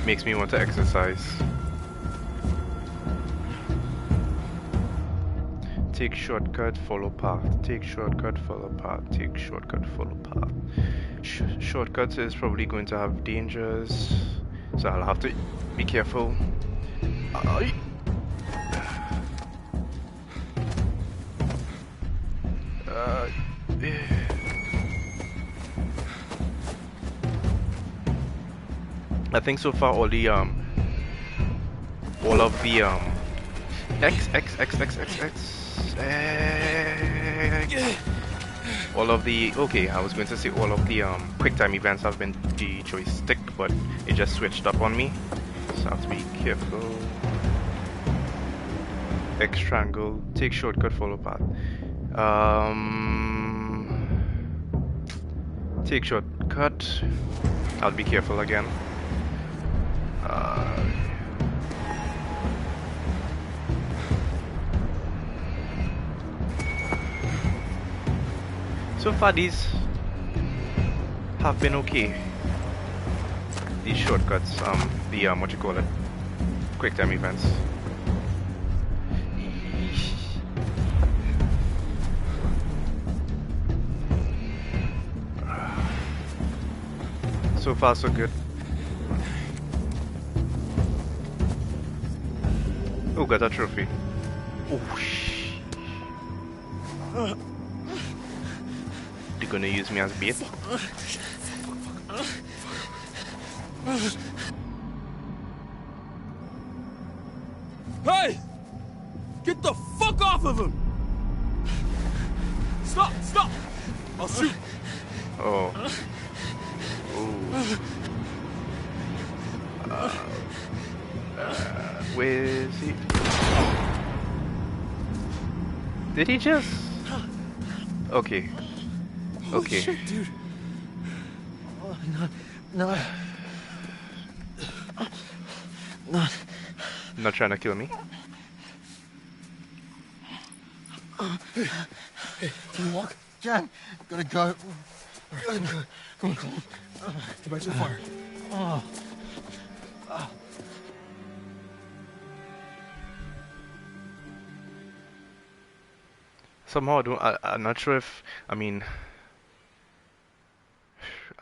Makes me want to exercise. Take shortcut, follow path. Take shortcut, follow path. Take shortcut, follow path. Shortcuts is probably going to have dangers, so I'll have to be careful. Aye. I think so far all of the all of the I was going to say all of the quick time events have been de-joystick, but it just switched up on me, so I have to be careful. X triangle, take shortcut, follow path. Take shortcut. I'll be careful again. So far these have been okay. These shortcuts, the what you call it, quick time events. So far so good. Oh, got a trophy. Oh, they're gonna use me as bait. Hey! Get the fuck off of him! Stop! Stop! I'll shoot! Oh. Where is he? Did he just? Okay. Okay. Shit, dude. Not trying to kill me. Hey, can you walk? John, gotta go. Come on. Get back to the fire. Somehow I'm not sure if, I mean,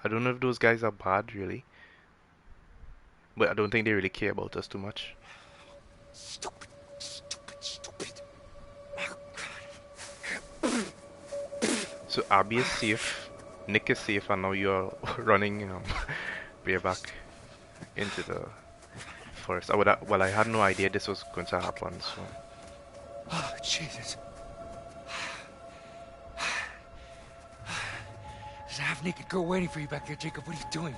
I don't know if those guys are bad really, but I don't think they really care about us too much. Stupid. So Abby is safe, Nick is safe, and now you're running bareback into the forest. Well, I had no idea this was going to happen, so. Oh, Jesus. There's a half-naked girl waiting for you back there, Jacob. What are you doing?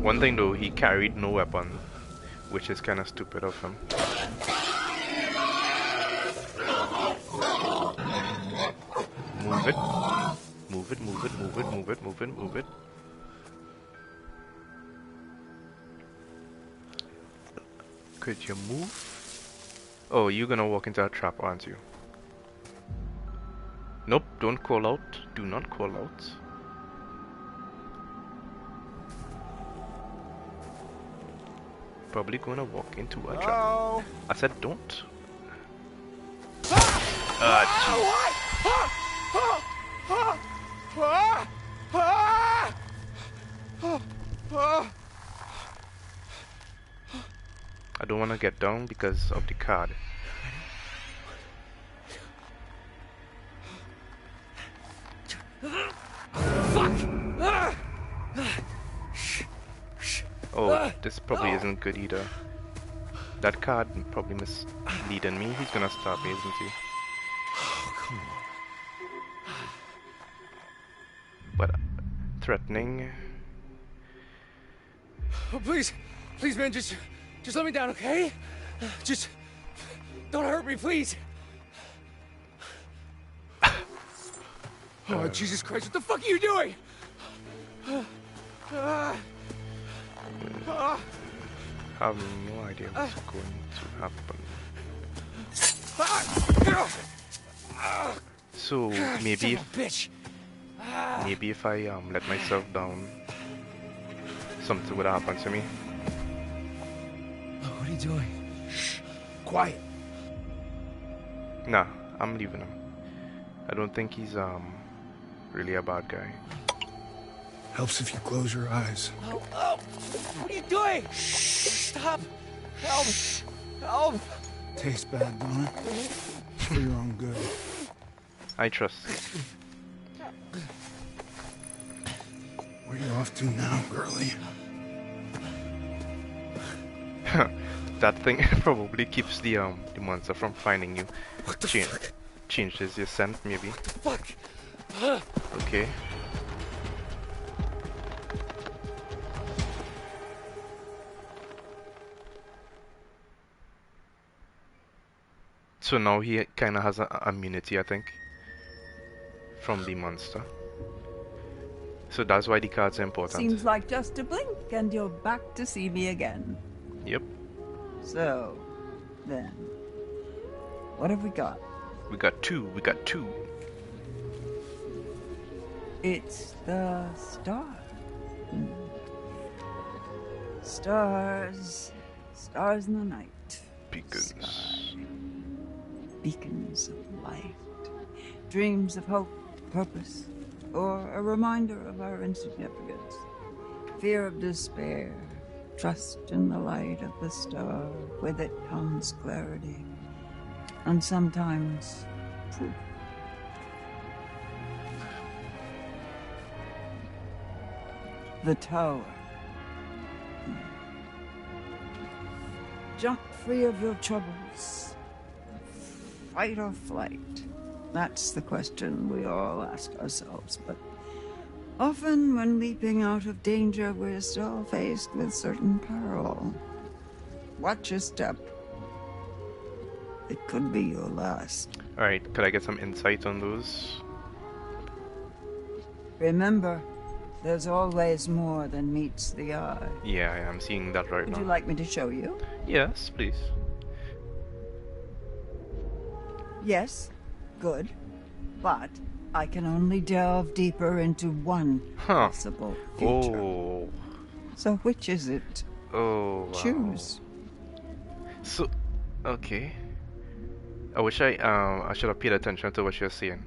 One thing though, he carried no weapon, which is kind of stupid of him. Move it. Move it, move it, move it, move it, move it, move it. Could you move? Oh, you're gonna walk into a trap, aren't you? Nope, don't call out. Do not call out. Probably gonna walk into a trap. I said don't. I don't want to get down because of the card. Oh, this probably isn't good either. That card probably misleading me. He's gonna stop me, isn't he? Oh, come on. But threatening. Oh, please, man, just let me down, okay? Just don't hurt me, please. Oh, Jesus Christ, what the fuck are you doing? I have no idea what's going to happen. So maybe if I let myself down, something would happen to me. What are you doing? Shh. Quiet. Nah, I'm leaving him. I don't think he's really a bad guy. Helps if you close your eyes. Oh, what are you doing? Shh, stop. Help. Tastes bad, don't it? For your own good. I trust. Where you off to now, girlie? That thing probably keeps the monster from finding you. What the fuck? Changes your scent, maybe. What the fuck? Okay. So now he kind of has an immunity, I think, from the monster. So that's why the cards are important. Seems like just a blink and you're back to see me again. Yep. So, then, what have we got? We got two. It's the star. Stars in the night. Beacons. Sky. Beacons of light. Dreams of hope, purpose, or a reminder of our insignificance. Fear of despair. Trust in the light of the star. With it comes clarity. And sometimes proof. The tower. Jump free of your troubles. Fight or flight? That's the question we all ask ourselves, but often when leaping out of danger, we're still faced with certain peril. Watch your step. It could be your last. Alright, could I get some insight on those? Remember, there's always more than meets the eye. Yeah, I'm seeing that right now. Would you like me to show you? Yes, please. Yes, good. But I can only delve deeper into one possible future. Oh. So which is it? Oh, wow. Choose. So, okay. I wish I should have paid attention to what you're saying.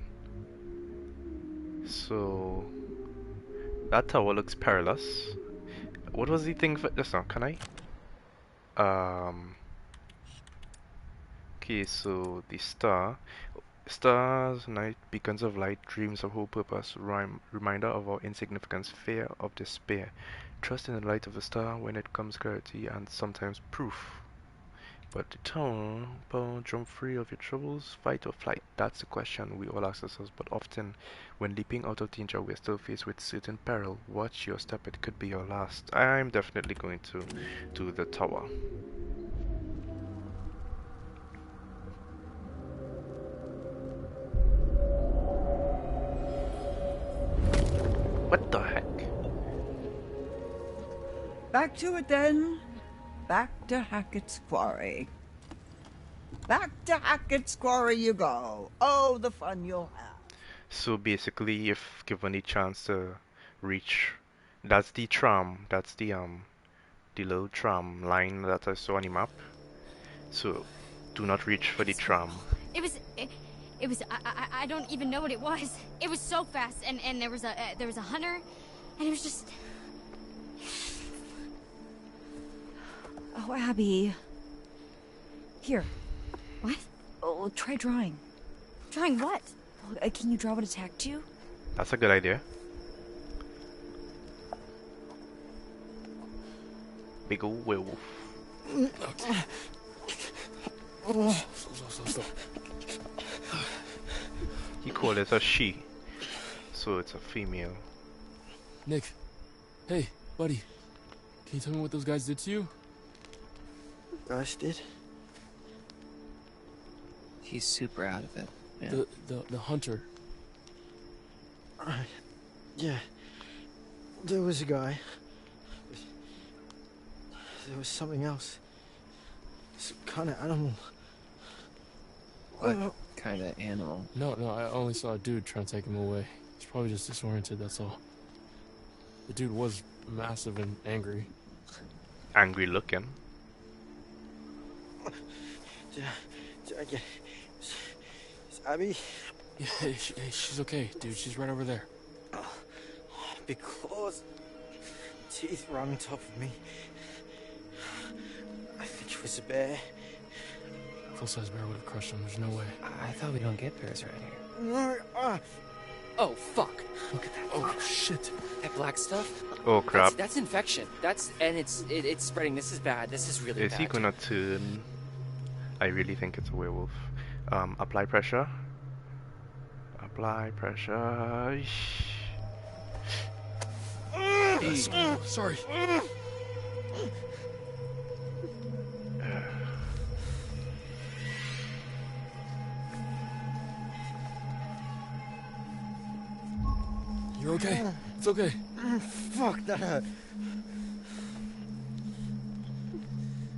So, that tower looks perilous. What was the thing for this now? Can I? Okay, so the star. Stars, night, beacons of light, dreams of hope, purpose, reminder of our insignificance, fear of despair. Trust in the light of the star when it comes clarity and sometimes proof. But the town, jump free of your troubles, fight or flight. That's the question we all ask ourselves, but often when leaping out of danger we're still faced with certain peril. Watch your step, it could be your last. I'm definitely going to do the tower. What the heck? Back to it then. Back to Hackett's Quarry. Back to Hackett's Quarry you go. Oh, the fun you'll have. So basically, if given the chance to reach, that's the tram, that's the little tram line that I saw on the map. So do not reach for the tram. It was I don't even know what it was. It was so fast, and there was a hunter, and it was just. Oh, Abby. Here. What? Oh, try drawing. Drawing what? Can you draw what attacked you? That's a good idea. Big old werewolf. Okay. Stop. He called it a she, so it's a female. Nick, hey, buddy, can you tell me what those guys did to you? Guys did? He's super out of it. Yeah. The hunter. Yeah. There was a guy. There was something else. Some kind of animal. What kind of animal? No, I only saw a dude trying to take him away. He's probably just disoriented, that's all. The dude was massive and angry. Angry looking. Is Abby? Yeah, hey, she's okay, dude. She's right over there. Because teeth were on top of me. I think it was a bear. Full-size bear would have crushed him. There's no way. I thought we don't get bears around here. No, Oh, fuck. Look at that. Oh, shit. That black stuff? Oh crap. That's infection. It's spreading. This is bad. This is really Is bad. he gonna turn? I really think it's a werewolf. Apply pressure. Apply pressure. Sorry. You're okay. It's okay. Fuck, that hurt.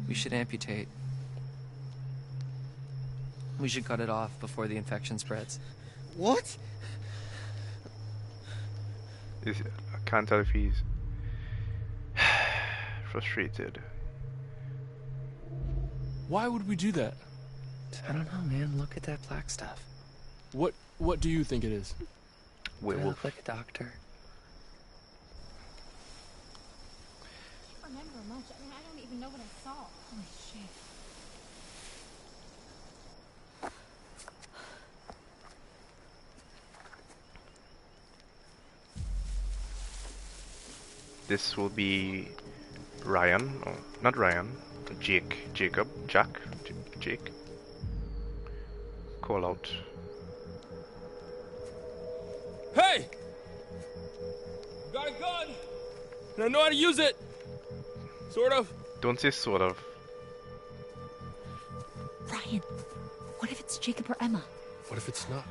We should amputate. We should cut it off before the infection spreads. What? I can't tell if he's frustrated. Why would we do that? I don't know, man. Look at that black stuff. What do you think it is? Do I Werewolf. look like a doctor? I don't remember much. I don't even know what I saw. Oh, shit. This will be Ryan. Oh, not Ryan. Jake. Jacob. Jack. Jake. Call out. Hey! Got a gun! And I know how to use it! Sort of. Don't say sort of. Ryan, what if it's Jacob or Emma? What if it's not?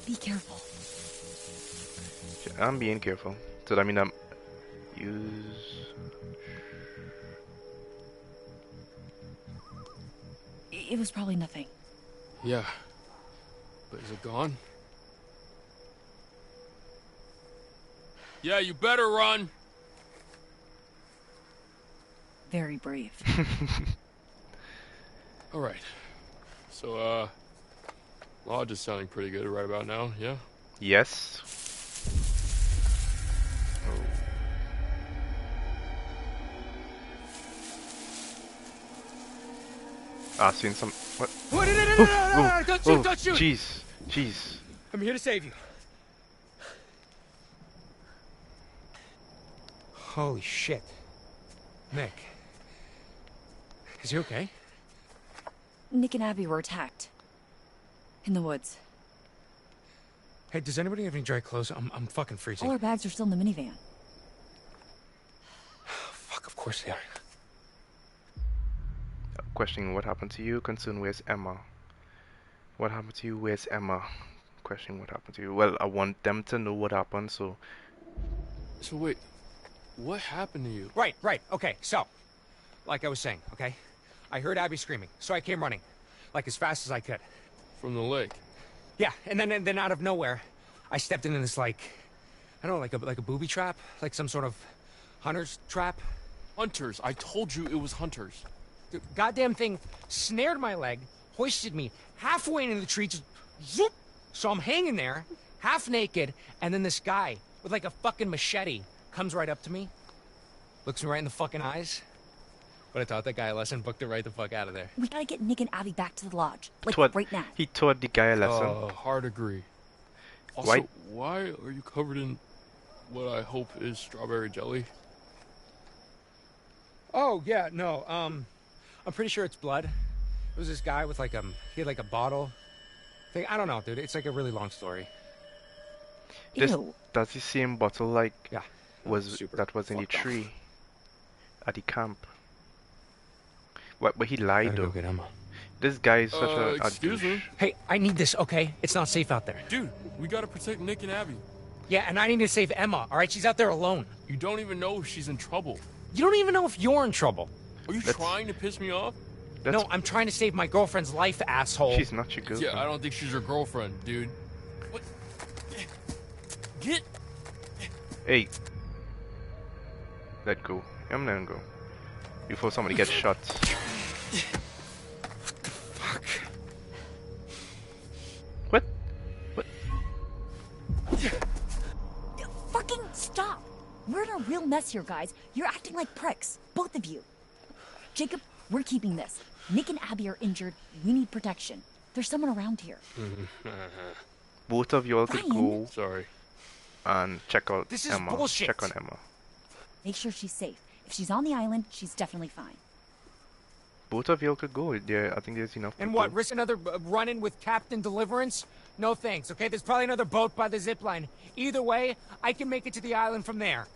Be careful. I'm being careful. So that means use. It was probably nothing. Yeah. But is it gone? Yeah, you better run! Very brave. Alright. So, Lodge is sounding pretty good right about now, yeah? Yes. Oh. Seen some. What? Oh, no, don't shoot, don't shoot! Jeez. I'm here to save you. Holy shit. Nick. Is he okay? Nick and Abby were attacked. In the woods. Hey, does anybody have any dry clothes? I'm fucking freezing. All our bags are still in the minivan. Fuck, of course they are. Questioning what happened to you. Concern where's Emma? What happened to you? Where's Emma? Questioning what happened to you. Well, I want them to know what happened, so. So wait, what happened to you? Right, okay, so, like I was saying, okay? I heard Abby screaming, so I came running, like as fast as I could. From the lake? Yeah, and then out of nowhere, I stepped into this, like, I don't know, like a booby trap? Like some sort of hunter's trap? Hunters, I told you it was hunters. The goddamn thing snared my leg, hoisted me halfway into the tree, just zoop! So I'm hanging there, half naked, and then this guy with like a fucking machete comes right up to me, looks me right in the fucking eyes. But I taught that guy a lesson, booked it right the fuck out of there. We gotta get Nick and Abby back to the lodge. Like, Taught- right now. He taught the guy a lesson. Hard agree. Also, why are you covered in what I hope is strawberry jelly? Oh, yeah, no, I'm pretty sure it's blood. It was this guy with like he had like a bottle thing. I don't know, dude. It's like a really long story. That's the same bottle like was in the tree at the camp. But he lied though. Go get Emma. This guy is such a excuse me? Hey, I need this, okay? It's not safe out there. Dude, we gotta protect Nick and Abby. Yeah, and I need to save Emma, all right? She's out there alone. You don't even know if she's in trouble. You don't even know if you're in trouble. Are you trying to piss me off? No, I'm trying to save my girlfriend's life, asshole. She's not your girlfriend. Yeah, I don't think she's your girlfriend, dude. What? Get... Hey. Let go. I'm letting go. Before somebody gets shot. Fuck. What? Fucking stop! We're in a real mess here, guys. You're acting like pricks. Both of you. Jacob, we're keeping this. Nick and Abby are injured. We need protection. There's someone around here. Both of you all could go. Sorry. And check out This is Emma. bullshit. Check on Emma. Make sure she's safe. If she's on the island, she's definitely fine. Both of you all could go. I think there's enough. And people. what, risk another run-in with Captain Deliverance? No thanks, okay? There's probably another boat by the zip line. Either way, I can make it to the island from there.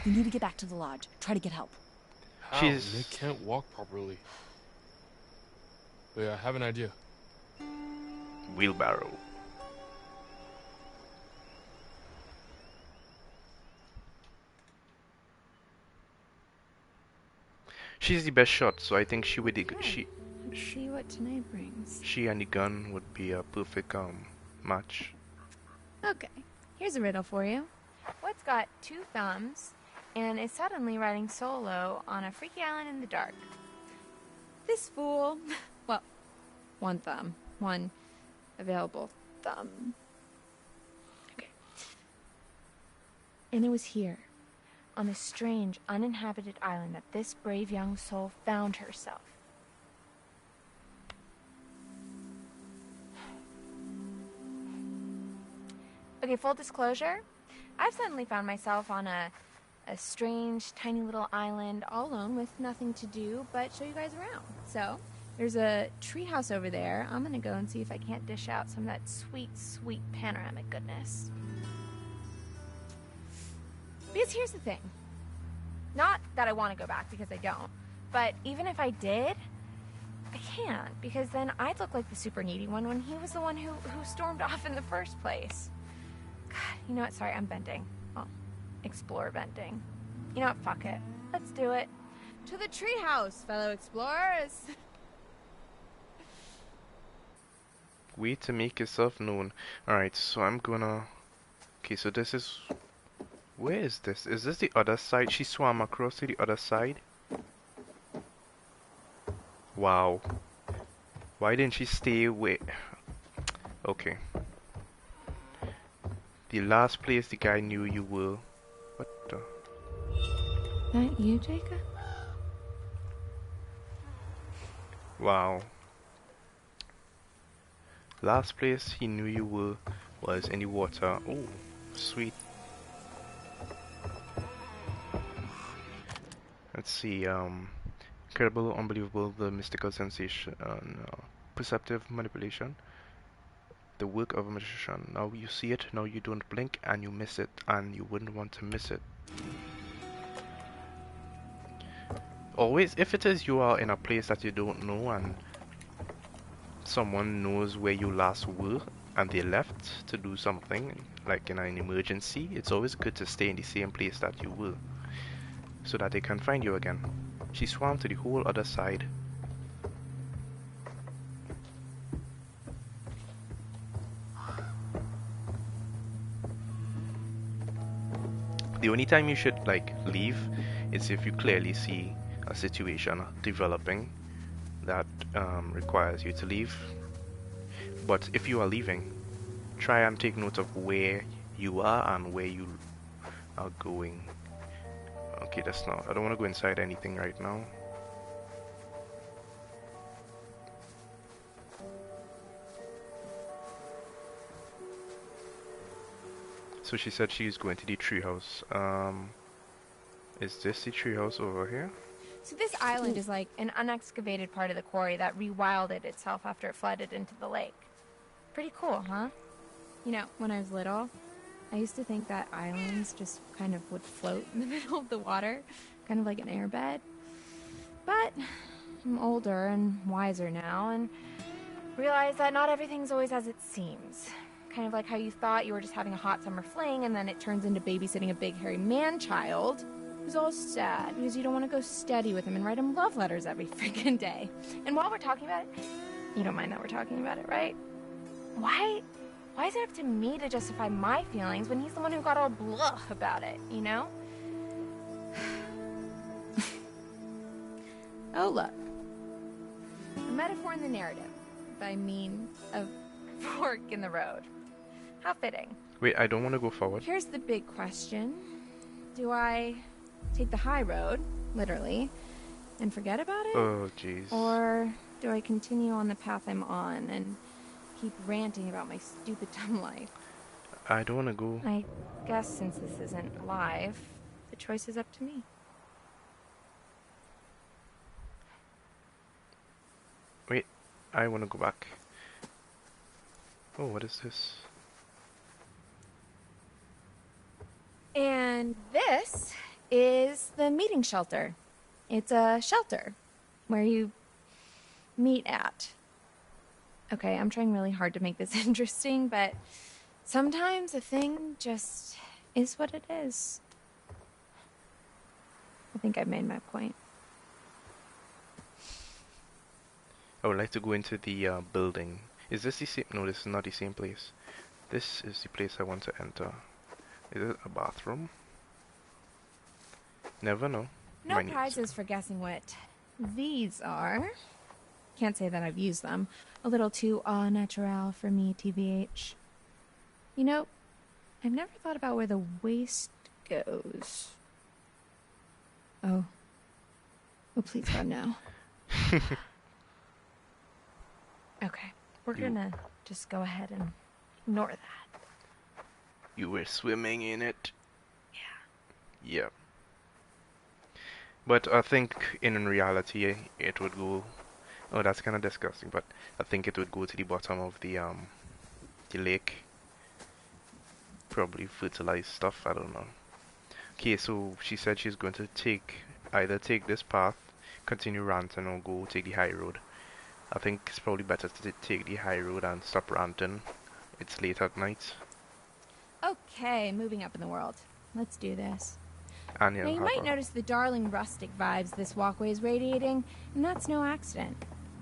We need to get back to the lodge. Try to get help. How? Nick can't walk properly. But yeah, I have an idea. Wheelbarrow. She's the best shot, so I think she would. Let's see what tonight brings. She and the gun would be a perfect match. Okay, here's a riddle for you. What's got 2 thumbs and is suddenly riding solo on a freaky island in the dark? This fool. Well, 1 thumb. 1 available thumb. Okay. And it was here, on this strange, uninhabited island, that this brave young soul found herself. Okay, full disclosure, I've suddenly found myself on a strange, tiny little island all alone with nothing to do but show you guys around. So, there's a treehouse over there. I'm gonna go and see if I can't dish out some of that sweet, sweet panoramic goodness. Because here's the thing. Not that I want to go back, because I don't. But even if I did, I can't, because then I'd look like the super needy one when he was the one who stormed off in the first place. God, you know what? Sorry, I'm venting. Well, explore venting. You know what? Fuck it. Let's do it. To the treehouse, fellow explorers. Way to make yourself known. Alright, so I'm gonna... Okay, so this is... Where is this? Is this the other side? She swam across to the other side? Wow. Why didn't she stay away? Okay. The last place the guy knew you were. What the? That you, Jacob? Wow. Last place he knew you were was in the water. Oh, sweet. Let's see, incredible, unbelievable, the mystical sensation, perceptive manipulation, the work of a magician. Now you see it, now you don't blink, and you miss it, and you wouldn't want to miss it. Always, if it is you are in a place that you don't know, and someone knows where you last were, and they left to do something, like in an emergency, it's always good to stay in the same place that you were, so that they can find you again. She swam to the whole other side. The only time you should leave is if you clearly see a situation developing that requires you to leave. But if you are leaving, try and take note of where you are and where you are going. Okay, that's not. I don't want to go inside anything right now. So she said she's going to the treehouse. Is this the treehouse over here? So this island is like an unexcavated part of the quarry that rewilded itself after it flooded into the lake. Pretty cool, huh? You know, when I was little, I used to think that islands just kind of would float in the middle of the water, kind of like an airbed. But I'm older and wiser now and realize that not everything's always as it seems. Kind of like how you thought you were just having a hot summer fling and then it turns into babysitting a big hairy man-child who's all sad because you don't want to go steady with him and write him love letters every freaking day. And while we're talking about it, you don't mind that we're talking about it, right? Why is it up to me to justify my feelings when he's the one who got all blah about it, you know? Oh, look. A metaphor in the narrative. By mean of fork in the road. How fitting. Wait, I don't want to go forward. Here's the big question. Do I take the high road, literally, and forget about it? Oh, jeez. Or do I continue on the path I'm on and keep ranting about my stupid dumb life? I don't want to go. I guess since this isn't live, the choice is up to me. Wait, I want to go back. Oh, what is this? And this is the meeting shelter. It's a shelter where you meet at. Okay, I'm trying really hard to make this interesting, but sometimes a thing just is what it is. I think I've made my point. I would like to go into the building. Is this the same? No, this is not the same place. This is the place I want to enter. Is it a bathroom? Never know. No prizes for guessing what these are. Can't say that I've used them. A little too au naturel for me, TVH. You know, I've never thought about where the waist goes. Oh. Oh, please, God, no. Okay, we're gonna just go ahead and ignore that. You were swimming in it? Yeah. Yeah. But I think in reality it would go... Oh, that's kind of disgusting, but I think it would go to the bottom of the lake. Probably fertilized stuff, I don't know. Okay, so she said she's going to either take this path, continue ranting, or go take the high road. I think it's probably better to take the high road and stop ranting. It's late at night. Okay, moving up in the world. Let's do this. And Now, you might notice the darling rustic vibes this walkway is radiating, and that's no accident.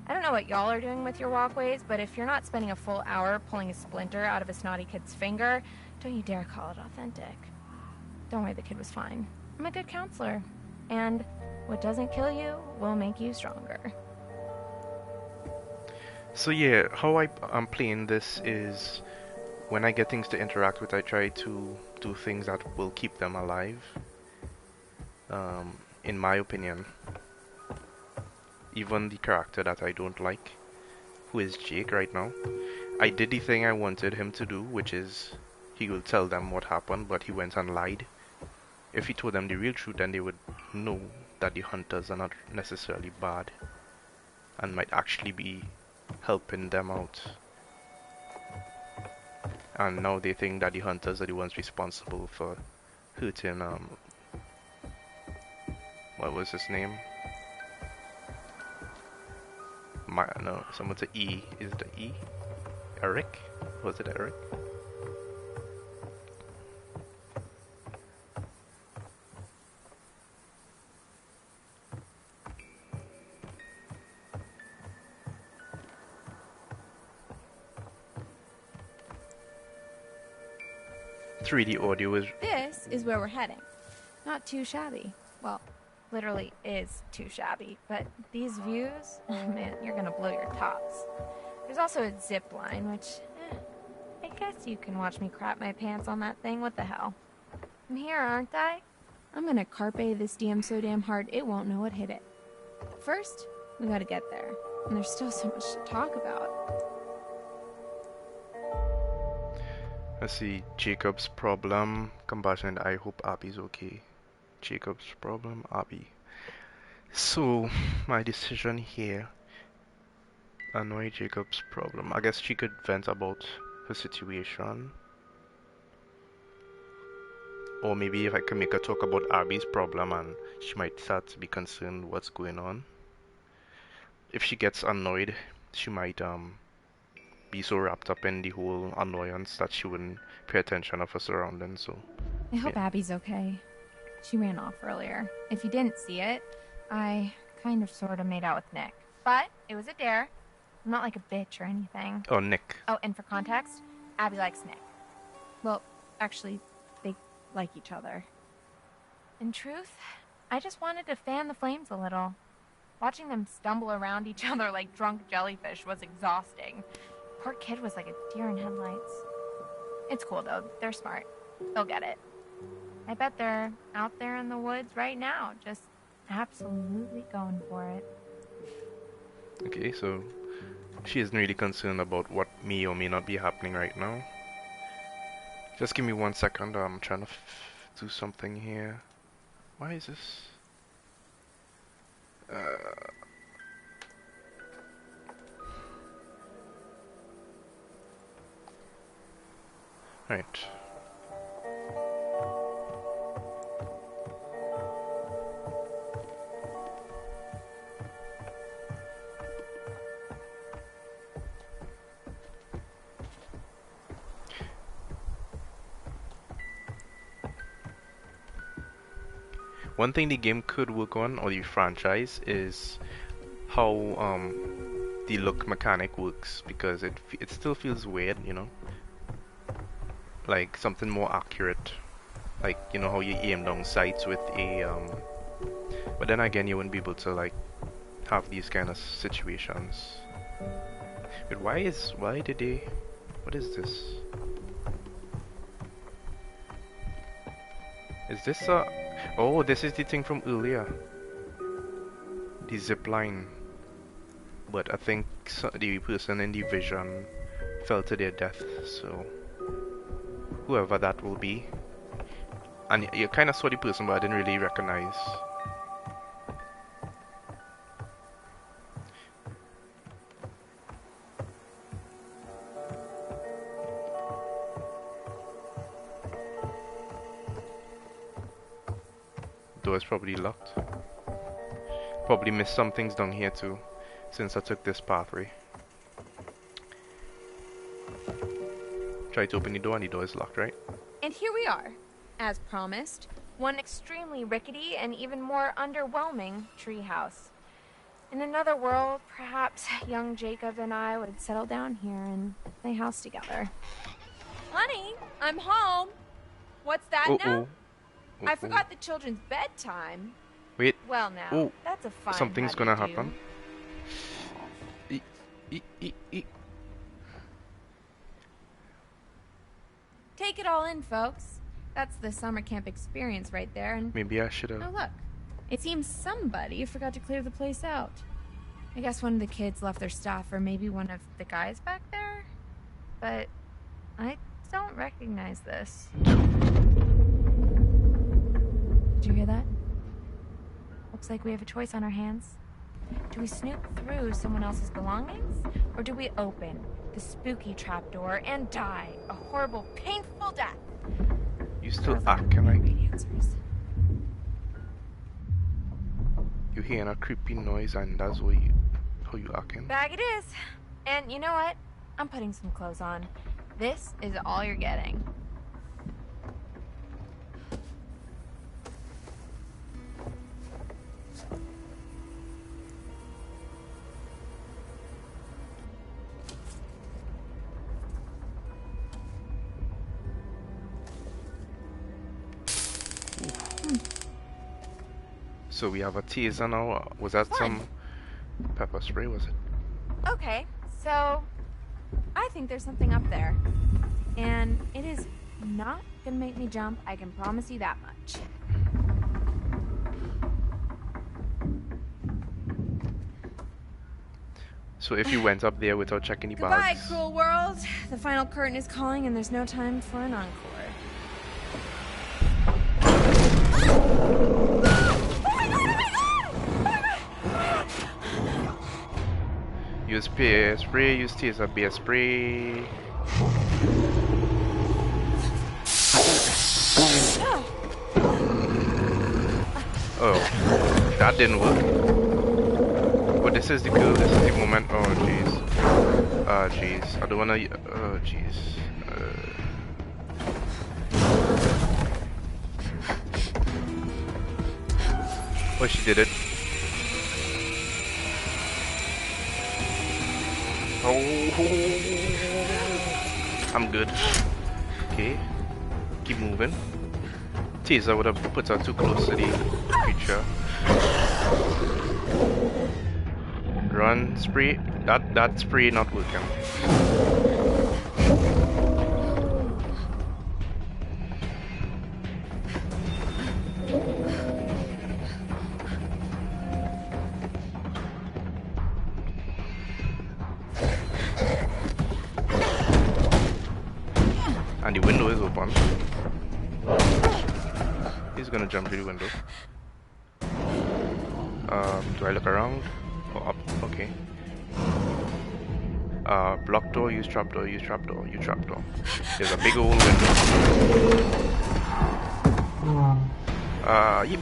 I don't know what y'all are doing with your walkways, but if you're not spending a full hour pulling a splinter out of a snotty kid's finger, don't you dare call it authentic. Don't worry, the kid was fine. I'm a good counselor, and what doesn't kill you will make you stronger. So yeah, how I'm playing this is when I get things to interact with, I try to do things that will keep them alive. In my opinion. Even the character that I don't like, who is Jake right now, I did the thing I wanted him to do, which is he will tell them what happened, but he went and lied. If he told them the real truth, then they would know that the hunters are not necessarily bad and might actually be helping them out. And now they think that the hunters are the ones responsible for hurting what was his name? No, someone said E. Is it E? Eric? Was it Eric? .3D audio is... This is where we're heading. Not too shabby. Well, literally is too shabby, but these views, man, you're gonna blow your tops. There's also a zip line, which, I guess you can watch me crap my pants on that thing. What the hell? I'm here, aren't I? I'm gonna carpe this DM so damn hard it won't know what hit it. First, we gotta get there, and there's still so much to talk about. Let's see. Jacob's problem. Compassion. I hope Abby's okay. Jacob's problem. Abby. So, my decision here. Annoy Jacob's problem. I guess she could vent about her situation. Or maybe if I can make her talk about Abby's problem and she might start to be concerned what's going on. If she gets annoyed, she might be so wrapped up in the whole annoyance that she wouldn't pay attention of her surroundings. So I hope yeah. Abby's okay. She ran off earlier. If you didn't see it, I kind of sort of made out with Nick. But it was a dare. I'm not like a bitch or anything. Oh, Nick. Oh, and for context, Abby likes Nick. Well, actually, they like each other. In truth, I just wanted to fan the flames a little. Watching them stumble around each other like drunk jellyfish was exhausting. Poor kid was like a deer in headlights. It's cool though, they're smart. They'll get it. I bet they're out there in the woods right now, just absolutely going for it. Okay, so she isn't really concerned about what may or may not be happening right now. Just give me 1 second. I'm trying to do something here. Why is this? Right. One thing the game could work on, or the franchise, is how the look mechanic works, because it still feels weird, you know, like something more accurate, like you know how you aim down sights with a but then again you wouldn't be able to like have these kind of situations. But why did they? What is this? Is this a? Oh, this is the thing from earlier. The zip line. But I think the person in the vision fell to their death, so whoever that will be. And you kind of saw the person, but I didn't really recognize. Door is probably locked. Probably missed some things down here too, since I took this pathway. Try to open the door and the door is locked, right? And here we are, as promised, one extremely rickety and even more underwhelming treehouse. In another world, perhaps young Jacob and I would settle down here and play house together. Honey, I'm home. What's that now? I forgot the children's bedtime. Wait. Well now, that's a fine something's gonna happen. Take it all in, folks. That's the summer camp experience right there, and maybe I should have. Oh look, it seems somebody forgot to clear the place out. I guess one of the kids left their stuff, or maybe one of the guys back there. But I don't recognize this. Did you hear that? Looks like we have a choice on our hands. Do we snoop through someone else's belongings? Or do we open the spooky trapdoor and die a horrible, painful death? You still acting like... You hearing a creepy noise and that's how you acting? Bag it is. And you know what? I'm putting some clothes on. This is all you're getting. So we have a taser now. Was that some pepper spray, was it? Okay, so I think there's something up there. And it is not gonna make me jump, I can promise you that much. So if you went up there without checking the Goodbye, bags, cruel world. The final curtain is calling, and there's no time for an encore. use bear spray, use taser bear spray. Oh, that didn't work. But this is the girl, this is the moment. Oh jeez. Jeez. I don't wanna. Oh jeez. Oh, she did it. Oh, I'm good. Okay, keep moving. Taser would have put her too close to the creature. Run, spray. That spray not working. And the window is open. He's gonna jump through the window. Do I look around? Oh, up. Okay. Block door, use trap door, use trap door, use trap door. There's a big old window. Yep.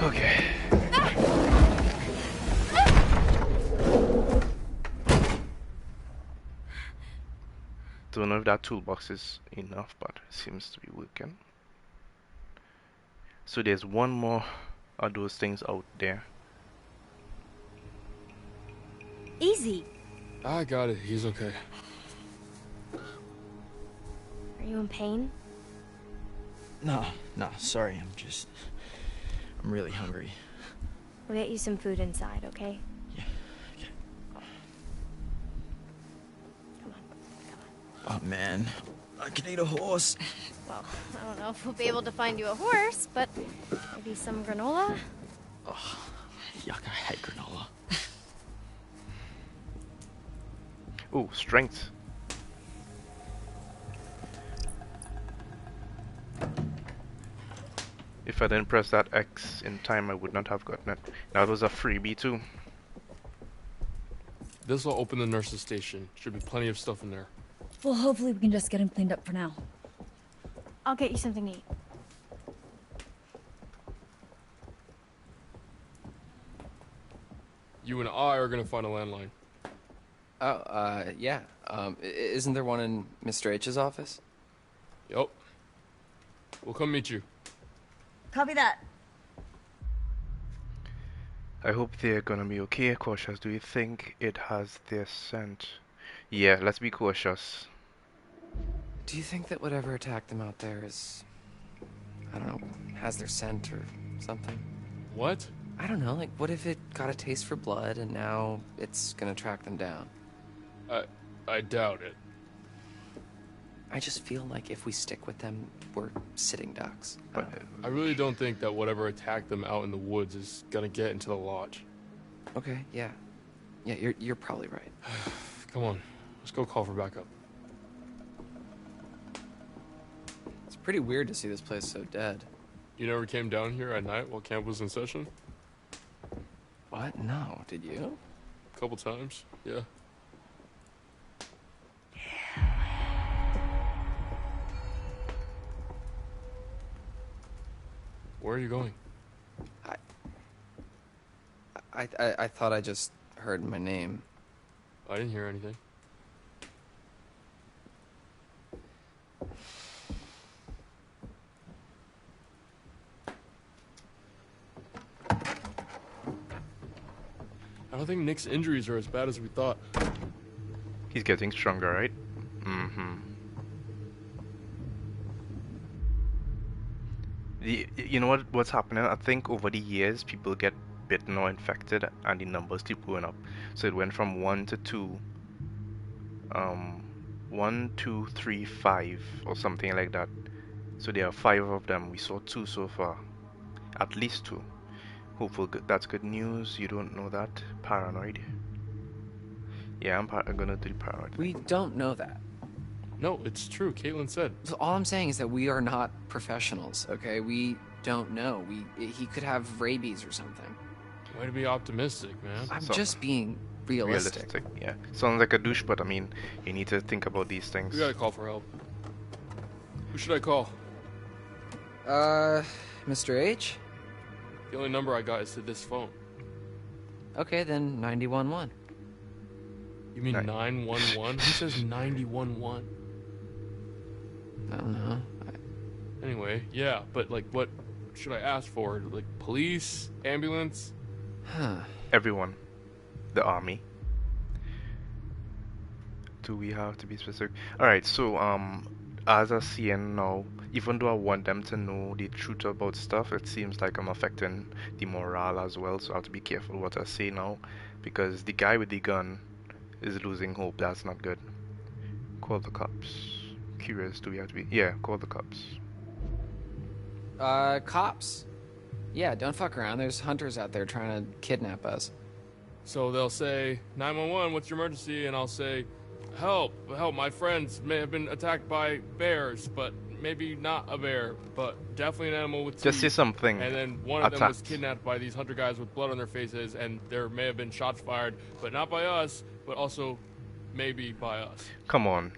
Okay. Don't know if that toolbox is enough, but it seems to be working. So there's one more of those things out there. Easy. I got it. He's okay. Are you in pain? No, sorry. I'm really hungry. We'll get you some food inside, okay? Yeah, okay. Oh man, I can eat a horse. Well, I don't know if we'll be able to find you a horse, but maybe some granola? Oh, yuck, I hate granola. Oh, strength. If I didn't press that X in time, I would not have gotten it. That was a freebie too. This will open the nurse's station. Should be plenty of stuff in there. Well, hopefully we can just get him cleaned up for now. I'll get you something to eat. You and I are gonna find a landline. Oh, yeah. Isn't there one in Mr. H's office? Yup. We'll come meet you. Copy that. I hope they're gonna be okay. Cautious. Do you think it has their scent? Yeah, let's be cautious. Do you think that whatever attacked them out there is, I don't know, has their scent or something? What? I don't know, like, what if it got a taste for blood and now it's gonna track them down? I doubt it. I just feel like if we stick with them, we're sitting ducks. But I really don't think that whatever attacked them out in the woods is gonna get into the lodge. Okay, yeah. Yeah, you're probably right. Come on, let's go call for backup. It's pretty weird to see this place so dead. You never came down here at night while camp was in session? What? No, did you? A couple times, yeah. Where are you going? I thought I just heard my name. I didn't hear anything. I don't think Nick's injuries are as bad as we thought. he's getting stronger, right? Mm-hmm. You know what's happening? I think over the years people get bitten or infected and the numbers keep going up. So it went from 1 to 2 1, 2, 3, 5, or something like that. So there are 5 of them. We saw 2 so far. At least 2. Hopeful that's good news. You don't know that. Paranoid. Yeah, I'm gonna do paranoid. We don't know that. No, it's true. Caitlin said. So all I'm saying is that we are not professionals, okay? We don't know. He could have rabies or something. Way to be optimistic, man. I'm just being realistic. Yeah. Sounds like a douche, but I mean, you need to think about these things. We gotta call for help. Who should I call? Mr. H? The only number I got is to this phone. Okay, then 911. You mean 911? Who says 911? I don't know. Anyway, yeah, but like, what should I ask for? Like, police? Ambulance? Everyone. The army. Do we have to be specific? Alright, so, as a CN now, even though I want them to know the truth about stuff, it seems like I'm affecting the morale as well, so I have to be careful what I say now, because the guy with the gun is losing hope. That's not good. Call the cops. Curious, do we have to be? Yeah, call the cops. Cops. Yeah, don't fuck around. There's hunters out there trying to kidnap us. So they'll say, 911, what's your emergency? And I'll say, help, my friends may have been attacked by bears, but maybe not a bear, but definitely an animal with teeth. Just say something. And then one of them was kidnapped by these hunter guys with blood on their faces, and there may have been shots fired, but not by us, but also maybe by us. Come on.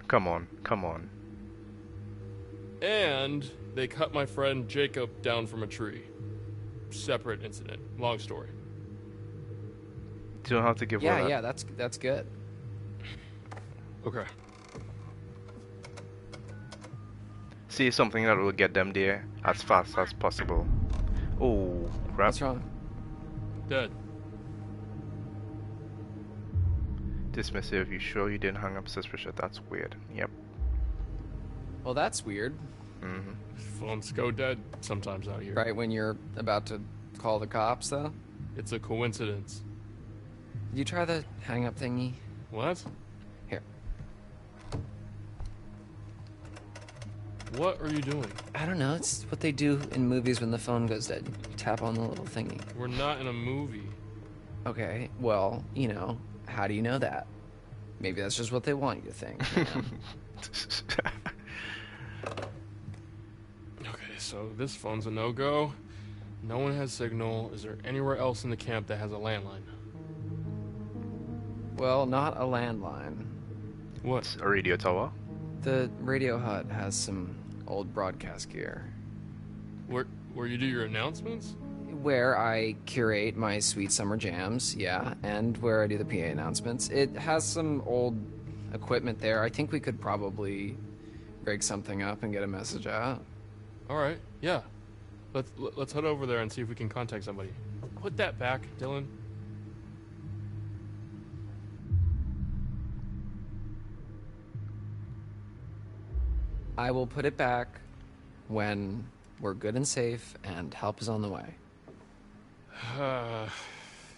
And they cut my friend Jacob down from a tree. Separate incident. Long story. You don't have to give all that. Yeah, that's good. Okay. Say something that will get them there as fast as possible. Oh, crap. What's wrong? Dead. Dismissive. You sure you didn't hang up suspicious? That's weird. Yep. Well, that's weird. Phones go dead sometimes out here. Right when you're about to call the cops, though? It's a coincidence. Did you try the hang-up thingy? What? Here. What are you doing? I don't know. It's what they do in movies when the phone goes dead. You tap on the little thingy. We're not in a movie. Okay, well, you know, how do you know that? Maybe that's just what they want you to think. You know? Okay, so this phone's a no-go. No one has signal. Is there anywhere else in the camp that has a landline? Well, not a landline. What? A radio tower? The radio hut has some old broadcast gear. Where you do your announcements? Where I curate my sweet summer jams, yeah, and where I do the PA announcements. It has some old equipment there. I think we could probably rig something up and get a message out. All right, yeah. Let's head over there and see if we can contact somebody. Put that back, Dylan. I will put it back when we're good and safe and help is on the way.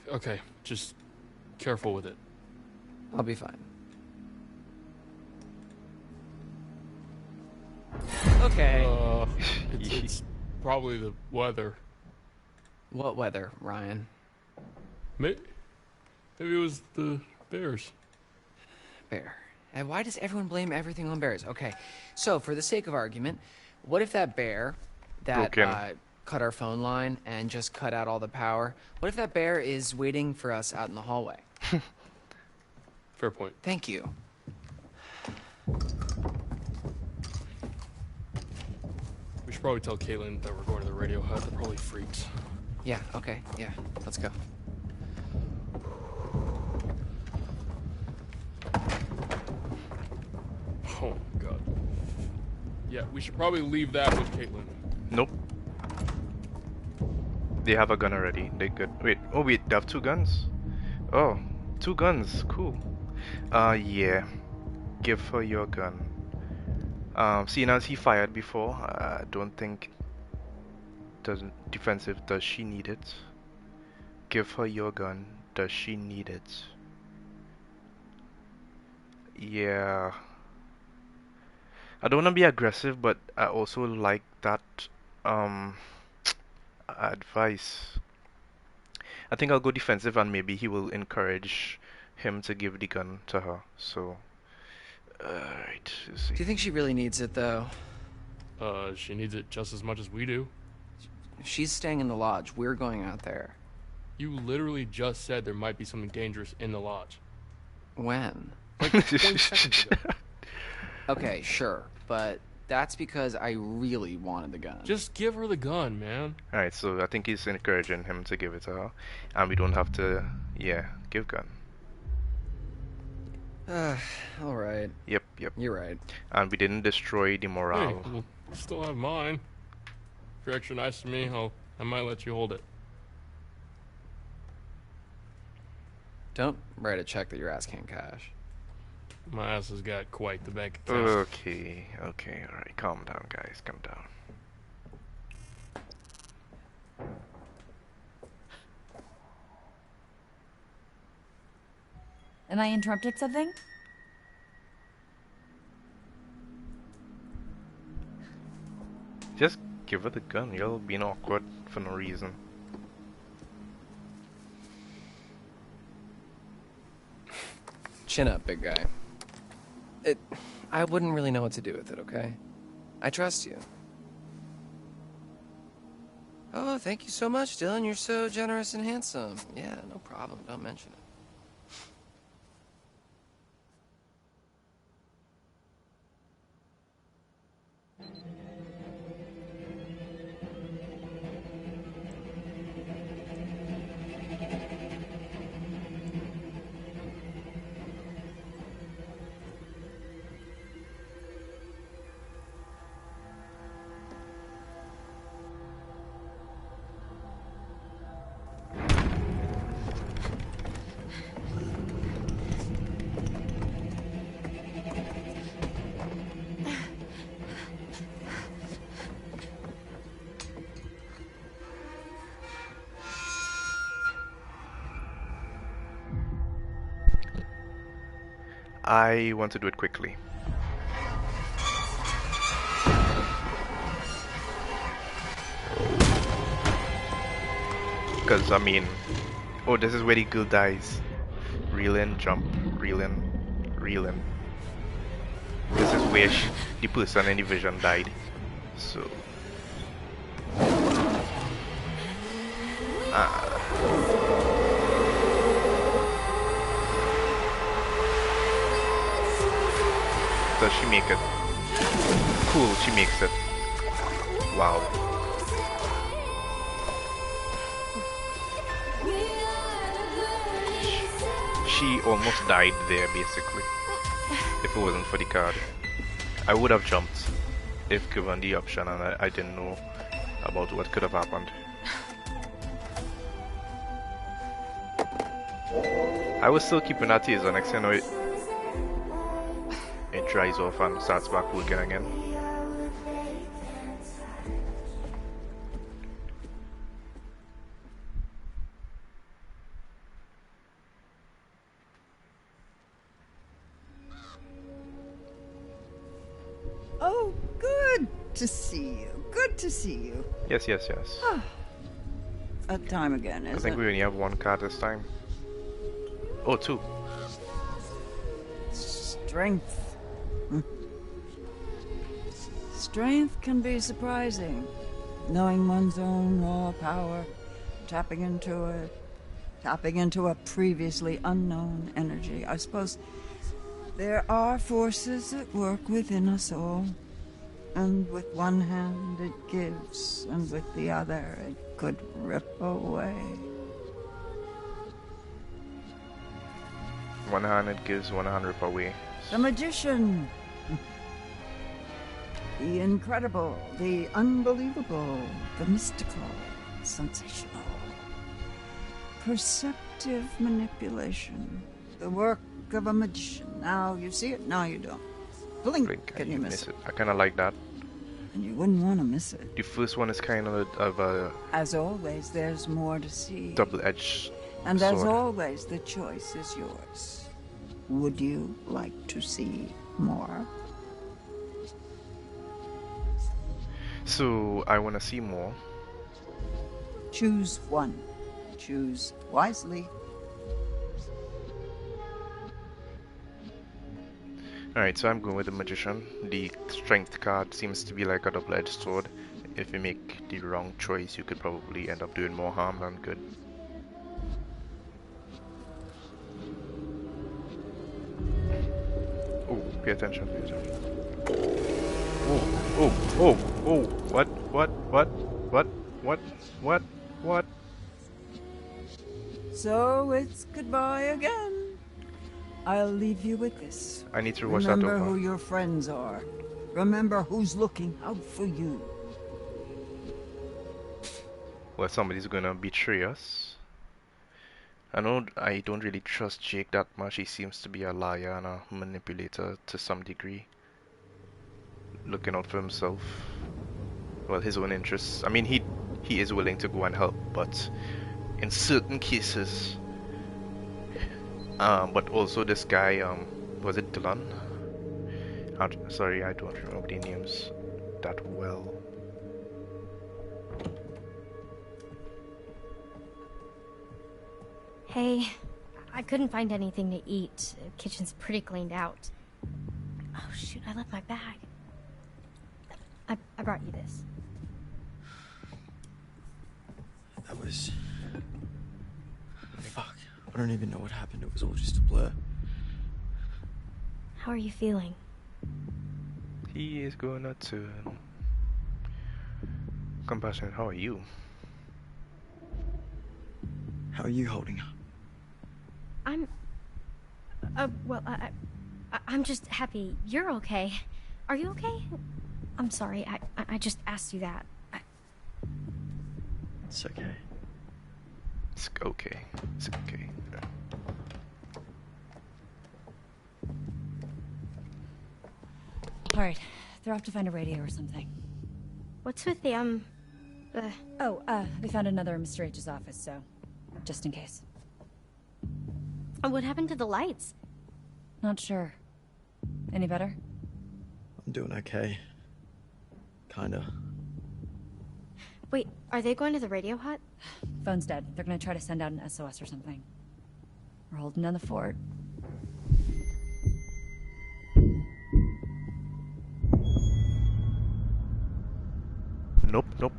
Okay, just careful with it. I'll be fine. Okay. It's probably the weather. What weather, Ryan? Maybe it was the bears. Bear. And why does everyone blame everything on bears? Okay, so for the sake of argument, what if that bear that cut our phone line and just cut out all the power, what if that bear is waiting for us out in the hallway? Fair point. Thank you. We should probably tell Caitlin that we're going to the radio hut. They're probably freaked. Yeah, okay, yeah, let's go. Oh, God. Yeah, we should probably leave that with Caitlin. Nope. They have a gun already. They good. Wait. Oh, wait. They have 2 guns? Oh, 2 guns. Cool. Yeah. Give her your gun. Seeing as he fired before, I don't think... Defensive. Does she need it? Give her your gun. Does she need it? Yeah. I don't want to be aggressive, but I also like that um advice. I think I'll go defensive and maybe he will encourage him to give the gun to her. So, right, let's see. Do you think she really needs it, though? She needs it just as much as we do. She's staying in the lodge. We're going out there. You literally just said there might be something dangerous in the lodge. When? Like 20 seconds ago. Okay, sure, but that's because I really wanted the gun. Just give her the gun, man. Alright, so I think he's encouraging him to give it to her. And we don't have to, yeah, give gun. Alright. Yep. You're right. And we didn't destroy the morale. Hey, we'll still have mine. If you're extra nice to me, I might let you hold it. Don't write a check that your ass can't cash. My ass has got quite the bank account. Okay, alright, calm down, guys, calm down. Am I interrupting something? Just give her the gun, you're being awkward for no reason. Chin up, big guy. I wouldn't really know what to do with it, okay? I trust you. Oh, thank you so much, Dylan. You're so generous and handsome. Yeah, no problem. Don't mention it. I want to do it quickly. Because, I mean... Oh, this is where the girl dies. Reel in, jump, reel in, reel in. This is where the person in the vision died. So... Does she make it? Cool, she makes it. Wow. She almost died there, basically. If it wasn't for the card. I would have jumped if given the option and I didn't know about what could have happened. I was still keeping that taser, next thing you know it dries off and starts back working again. Oh, good to see you. Good to see you. Yes. That time again, isn't it? I think we only have one card this time. Oh, two. Strength. Strength can be surprising. Knowing one's own raw power, tapping into a previously unknown energy. I suppose there are forces at work within us all. And with one hand it gives, and with the other it could rip away. One hand it gives, one hand rip away. The magician. The incredible, the unbelievable, the mystical, sensational. Perceptive manipulation. The work of a magician. Now you see it, now you don't. Blink, can you miss it? I kind of like that. And you wouldn't want to miss it. The first one is kind of a... As always, there's more to see. Double-edged And sword. as always, the choice is yours. Would you like to see more? So I want to see more. Choose one. Choose wisely. Alright, so I'm going with the Magician. The strength card seems to be like a double-edged sword. If you make the wrong choice, you could probably end up doing more harm than good. Oh, pay attention, pay attention. Oh, what? So it's goodbye again. I'll leave you with this. I need to watch that Remember over. who your friends are. Remember who's looking out for you. Well, somebody's gonna betray us. I don't really trust Jake that much. He seems to be a liar and a manipulator to some degree. Looking out for himself. Well, his own interests. I mean, he is willing to go and help, but in certain cases. But also this guy, was it Dylan? Sorry, I don't remember the names that well. Hey, I couldn't find anything to eat. The kitchen's pretty cleaned out. Oh shoot, I left my bag. I brought you this. That was... Fuck. I don't even know what happened. It was all just a blur. How are you feeling? He is gonna turn. Compassion, how are you? How are you holding up? I'm... well, I'm just happy you're okay. Are you okay? I'm sorry, I just asked you that. It's okay. It's okay. It's okay. Yeah. Alright, they're off to find a radio or something. What's with the, we found another in Mr. H's office, so... just in case. What happened to the lights? Not sure. Any better? I'm doing okay. Kinda. Wait, are they going to the radio hut? Phone's dead. They're gonna try to send out an SOS or something. We're holding down the fort.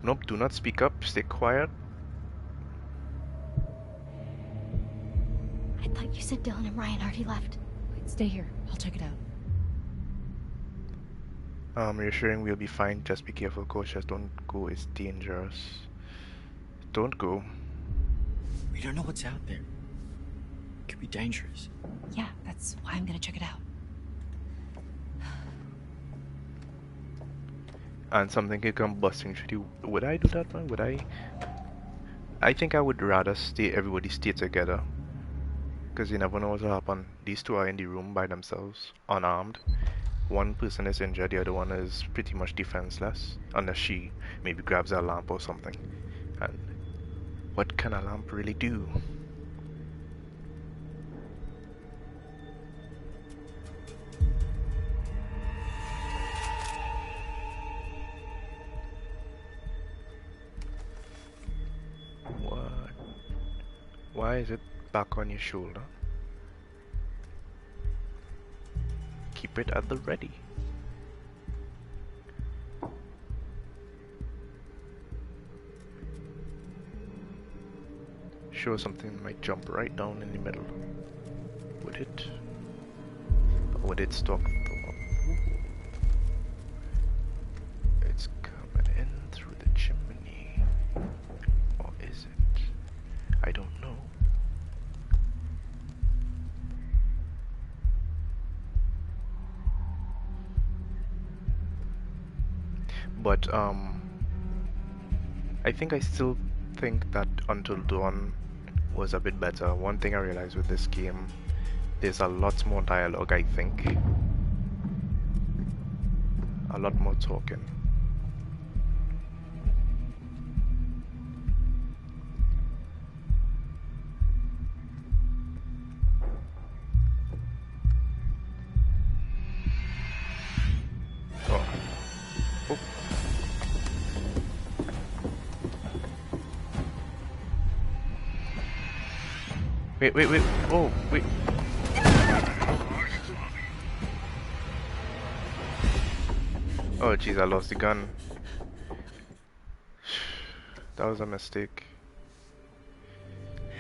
Nope. Do not speak up. Stay quiet. I thought you said Dylan and Ryan already left. Wait, stay here. I'll check it out. Reassuring we'll be fine. Just be careful, cautious. Don't go. It's dangerous. Don't go. We don't know what's out there. It could be dangerous. Yeah, that's why I'm gonna check it out. And something could come busting through. Would I do that, man? Would I? I think I would rather everybody stay together. Because you never know what will happen. These two are in the room by themselves, unarmed. One person is injured, the other one is pretty much defenseless. Unless she maybe grabs a lamp or something. And what can a lamp really do? What? Why is it back on your shoulder? Keep it at the ready. Sure, something might jump right down in the middle. Would it? Or would it stop? It's coming in through the chimney. Or is it? I don't know. But I still think that Until Dawn was a bit better. One thing I realized with this game, there's a lot more dialogue, I think. A lot more talking. Wait. Oh, wait. Oh, jeez, I lost the gun. That was a mistake.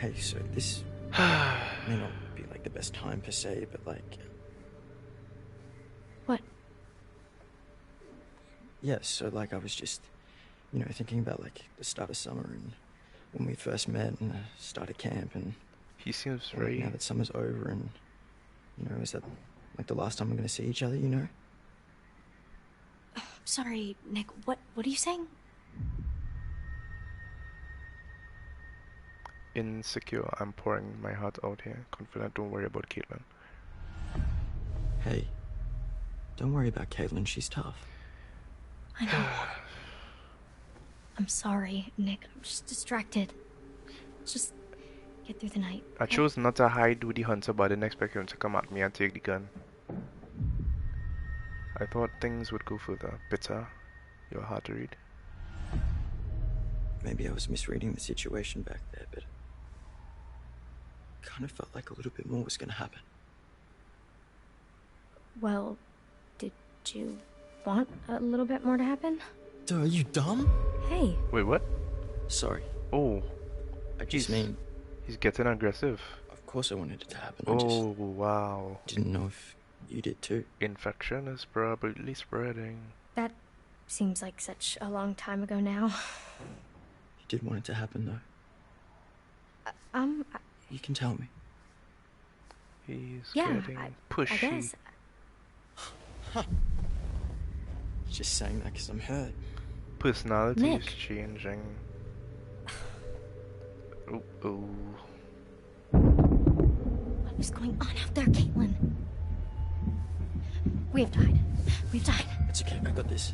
Hey, so this may not be like the best time per se, but like... What? Yeah, so like I was just, you know, thinking about like the start of summer and when we first met and the start of camp and... He seems like, very... now that summer's over and, you know, is that like the last time we're gonna see each other, you know? Sorry, Nick, what are you saying? Insecure. I'm pouring my heart out here. Confident, don't worry about Caitlin. Hey, don't worry about Caitlin, she's tough. I know. I'm sorry, Nick. I'm just distracted. Let's just get through the night. I chose not to hide with the hunter, but I didn't expect him to come at me and take the gun. I thought things would go further. Bitter. You're hard to read. Maybe I was misreading the situation back there, but... kind of felt like a little bit more was gonna happen. Well, did you want a little bit more to happen? Duh, are you dumb? Hey. Wait, what? Sorry. Oh. I just mean... He's getting aggressive. Of course I wanted it to happen. Oh, wow. Didn't know if you did too. Infection is probably spreading. That seems like such a long time ago now. You did want it to happen though. You can tell me. He's getting pushy. I guess. Just saying that because I'm hurt. Personality is changing. Oh. What is going on out there, Caitlin? We have to hide. It's okay, I got this.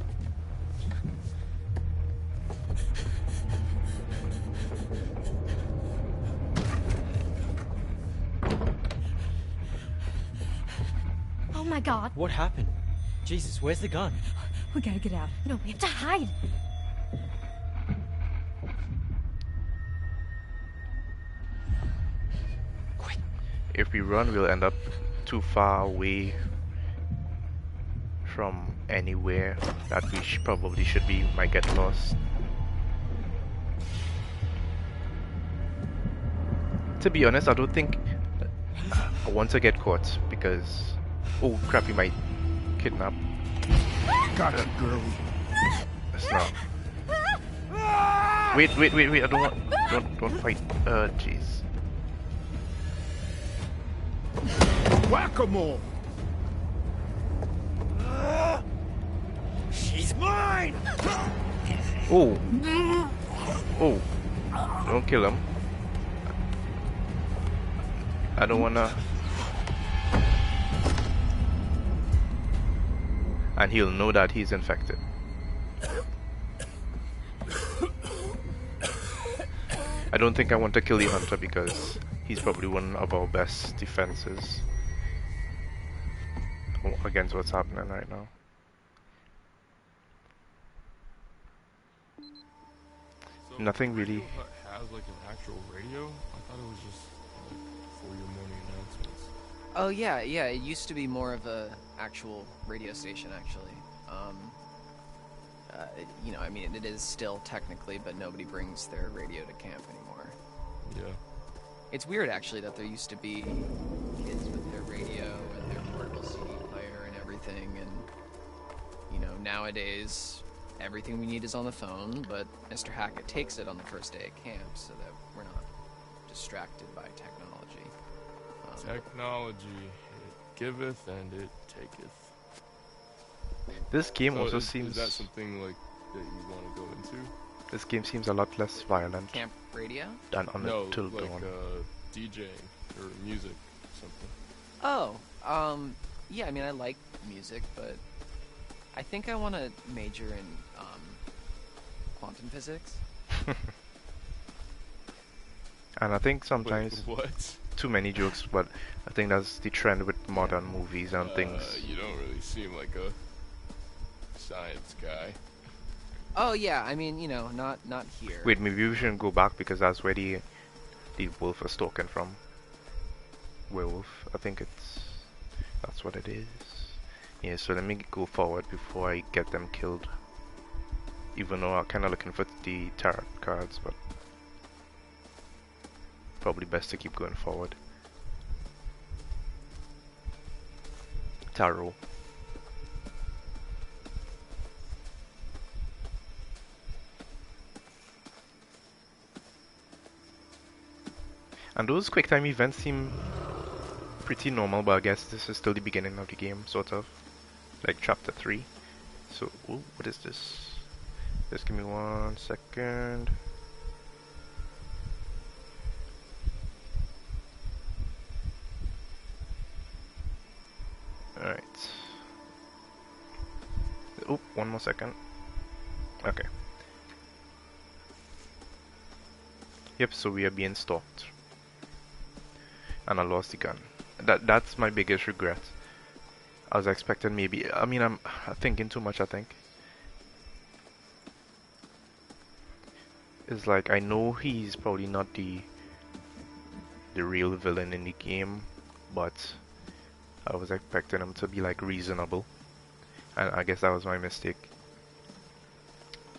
Oh my god. What happened? Jesus, where's the gun? We gotta get out. No, we have to hide. Quick. If we run, we'll end up too far away from anywhere that we probably should be. We might get lost. To be honest, I don't think I want to get caught because... Oh crap, he might kidnap. Gotcha, girlie. It's not. Wait, I don't want... Don't fight. Jeez. Whack-a-mole! She's mine! Oh! Oh! Don't kill him. I don't wanna... And he'll know that he's infected. I don't think I want to kill the hunter because he's probably one of our best defenses against what's happening right now. So Nothing really. Has like an actual radio? I thought it was just like for your morning announcements. Oh yeah, it used to be more of a actual radio station actually. You know, I mean, it is still technically, but nobody brings their radio to camp anymore. Yeah. It's weird actually that there used to be kids with their radio and their portable CD player and everything, and you know, nowadays everything we need is on the phone, but Mr. Hackett takes it on the first day at camp so that we're not distracted by technology. Technology, it giveth and it taketh. This game so also is seems... Is that something like that you want to go into? This game seems a lot less violent. Camp radio? Than on no, Till like Dawn. DJing or music or something. Oh, yeah, I mean, I like music, but I think I want to major in quantum physics. And I think sometimes... Wait, what? Too many jokes, but I think that's the trend with modern movies and things. You don't really seem like a science guy. Oh yeah, I mean, you know, not here. Wait, maybe we shouldn't go back because that's where the wolf is talking from. werewolf. I think that's what it is. Yeah, so let me go forward before I get them killed. Even though I'm kind of looking for the tarot cards, but probably best to keep going forward. Tarot. And those quick time events seem pretty normal, but I guess this is still the beginning of the game, sort of. Like chapter 3. So, ooh, what is this? Just give me 1 second. Alright. Oh, 1 more second. Okay. Yep, so we are being stalked. And I lost the gun. That's my biggest regret. I was expecting maybe, I mean, I'm thinking too much, I think. It's like, I know he's probably not the real villain in the game, but I was expecting him to be like reasonable. And I guess that was my mistake.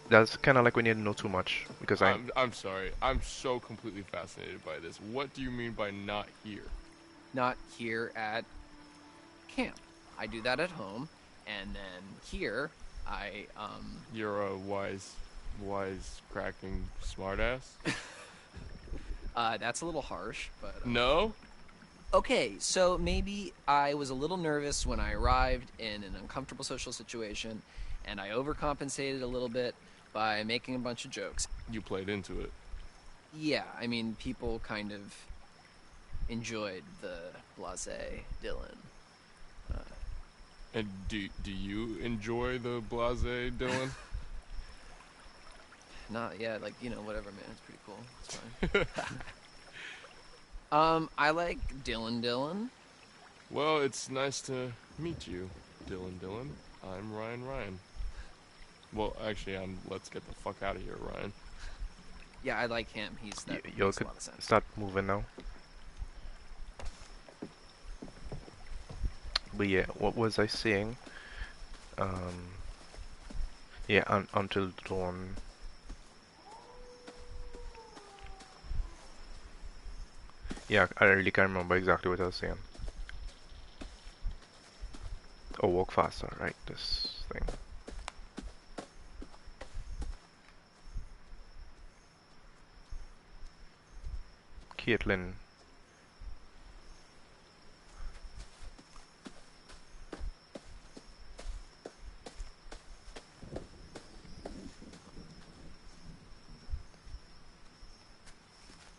That's kind of like when you know too much, because I'm sorry. I'm so completely fascinated by this. What do you mean by not here? Not here at camp. I do that at home, and then here, You're a wise cracking smartass? That's a little harsh, but... No? Okay, so maybe I was a little nervous when I arrived in an uncomfortable social situation, and I overcompensated a little bit by making a bunch of jokes. You played into it. Yeah, I mean, people kind of enjoyed the blasé Dylan. And do you enjoy the blasé Dylan? Not yet, like, you know, whatever, man. It's pretty cool. It's fine. I like Dylan. Well, it's nice to meet you, Dylan. I'm Ryan. Well, actually, let's get the fuck out of here, Ryan. Yeah, I like him. That you makes a could lot of sense. start moving now. But yeah, what was I saying? Yeah, until dawn. Yeah, I really can't remember exactly what I was saying. Oh, walk faster, right? This thing. Caitlin.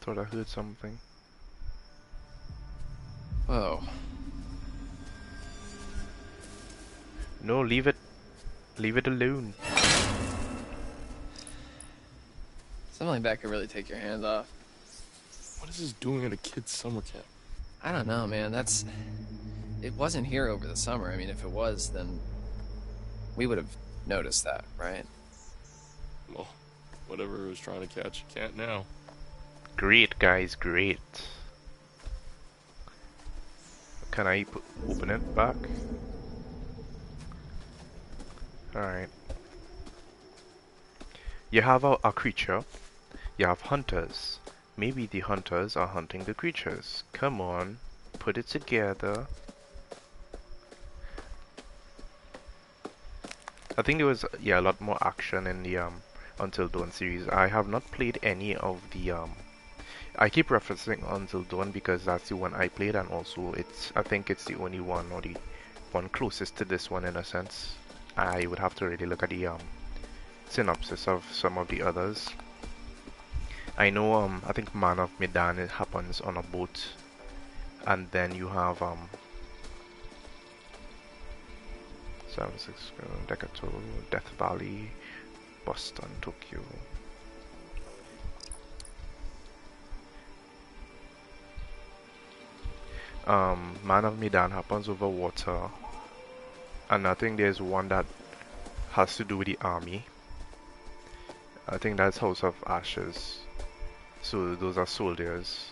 Thought I heard something. Oh. No, leave it. Leave it alone. Something like that could really take your hands off. What is this doing at a kid's summer camp? I don't know, man. It wasn't here over the summer. I mean, if it was, then we would have noticed that, right? Well, whatever it was trying to catch, you can't now. Great, guys, great. Can I open it back? Alright. You have a creature. You have hunters. Maybe the hunters are hunting the creatures. Come on, put it together. I think there was a lot more action in the Until Dawn series. I have not played any of the I keep referencing Until Dawn because that's the one I played, and also I think it's the only one, or the one closest to this one in a sense. I would have to really look at the synopsis of some of the others. I know I think Man of Medan, it happens on a boat, and then you have 7-6 Decatur, Death Valley, Boston, Tokyo. Man of Medan happens over water, and I think there's one that has to do with the army. I think that's House of Ashes. So those are soldiers.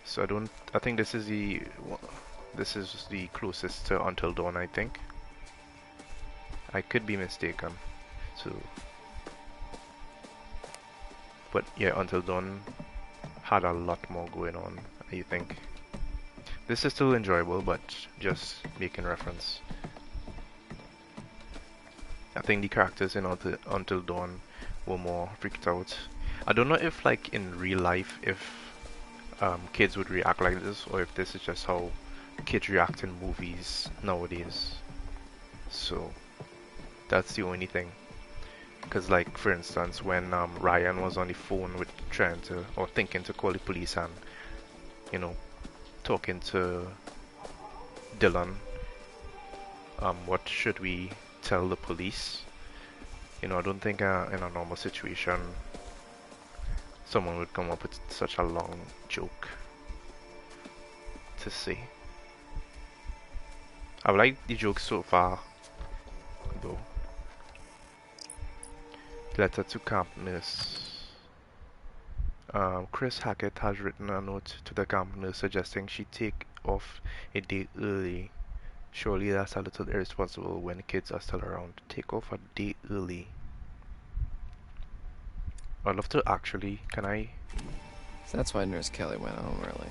So I think this is the closest to Until Dawn, I think. I could be mistaken. So, but yeah, Until Dawn had a lot more going on, I think. This is still enjoyable, but just making reference. I think the characters in Until Dawn were more freaked out. I don't know if, like, in real life, if kids would react like this, or if this is just how kids react in movies nowadays. So, that's the only thing. Because, like, for instance, when Ryan was on the phone with trying to, or thinking to call the police and, you know, talking to Dylan, what should we tell the police? You know, I don't think in a normal situation someone would come up with such a long joke to say. I've liked the joke so far, though. Letter to camp nurse. Chris Hackett has written a note to the camp nurse suggesting she take off a day early. Surely that's a little irresponsible when kids are still around. Take off a day early. I'd love to actually, can I? So that's why Nurse Kelly went home early.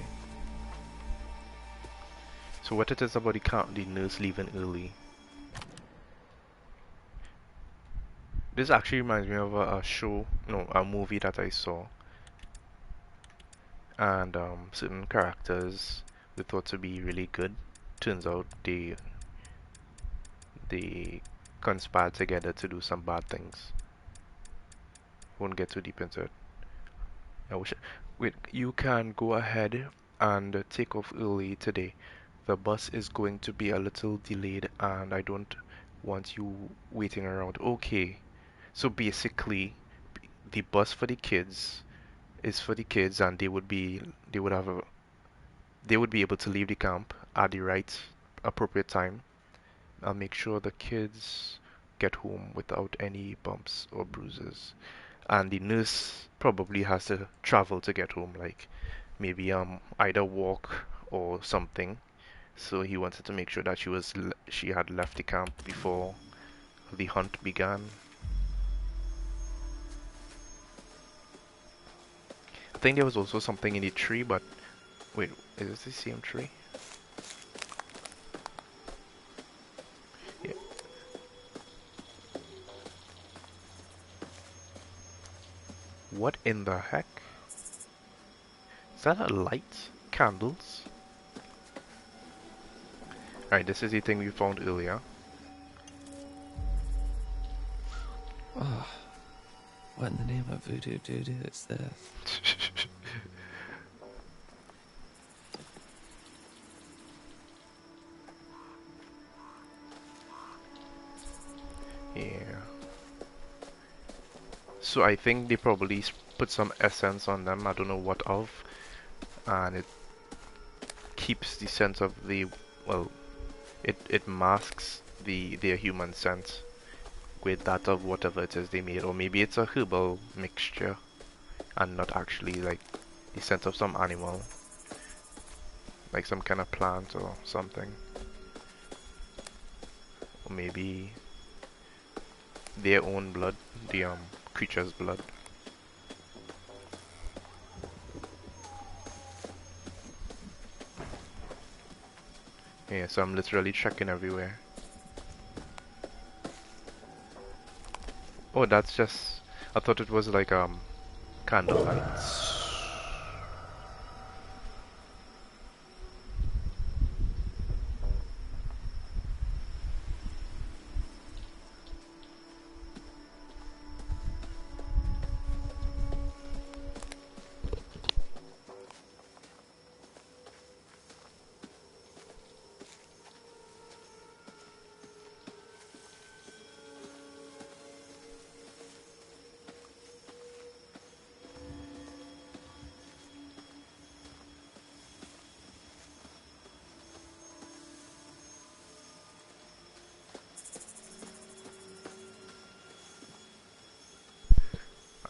So what it is about the nurse leaving early? This actually reminds me of a movie that I saw. And certain characters we thought to be really good. Turns out they conspired together to do some bad things. Won't get too deep into it. Wait, you can go ahead and take off early today. The bus is going to be a little delayed and I don't want you waiting around. Okay. So basically the bus for the kids is for the kids and they would be able to leave the camp at the right appropriate time. I'll make sure the kids get home without any bumps or bruises. And the nurse probably has to travel to get home, like maybe either walk or something. So he wanted to make sure that she had left the camp before the hunt began. I think there was also something in the tree, but wait, is this the same tree? Yeah. What in the heck? Is that a light? Candles? Alright, this is the thing we found earlier. Oh, what in the name of voodoo doo-doo is this? Yeah. So I think they probably put some essence on them, I don't know what of, and it keeps the sense of the, well, it masks their human scent with that of whatever it is they made, or maybe it's a herbal mixture and not actually like the scent of some animal, like some kind of plant or something, or maybe their own blood, the creature's blood. Yeah, so I'm literally checking everywhere. Oh, that's just, I thought it was like candlelight.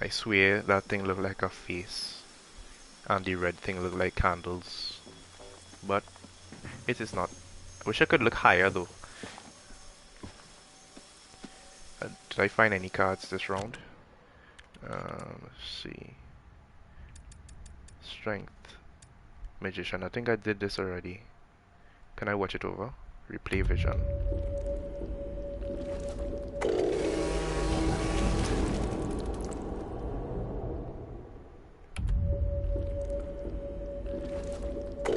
I swear that thing looked like a face. And the red thing look like candles. But it is not. I wish I could look higher though. Did I find any cards this round? Let's see. Strength. Magician. I think I did this already. Can I watch it over? Replay vision.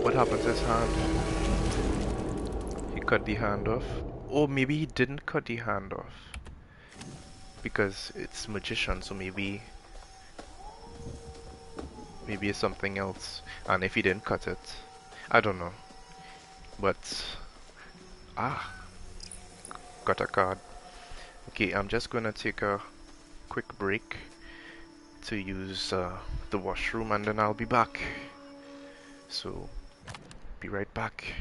What happened to his hand? He cut the hand off. Oh, maybe he didn't cut the hand off. Because it's magician, so maybe it's something else. And if he didn't cut it, I don't know. But got a card. Okay, I'm just gonna take a quick break to use the washroom, and then I'll be back. So be right back.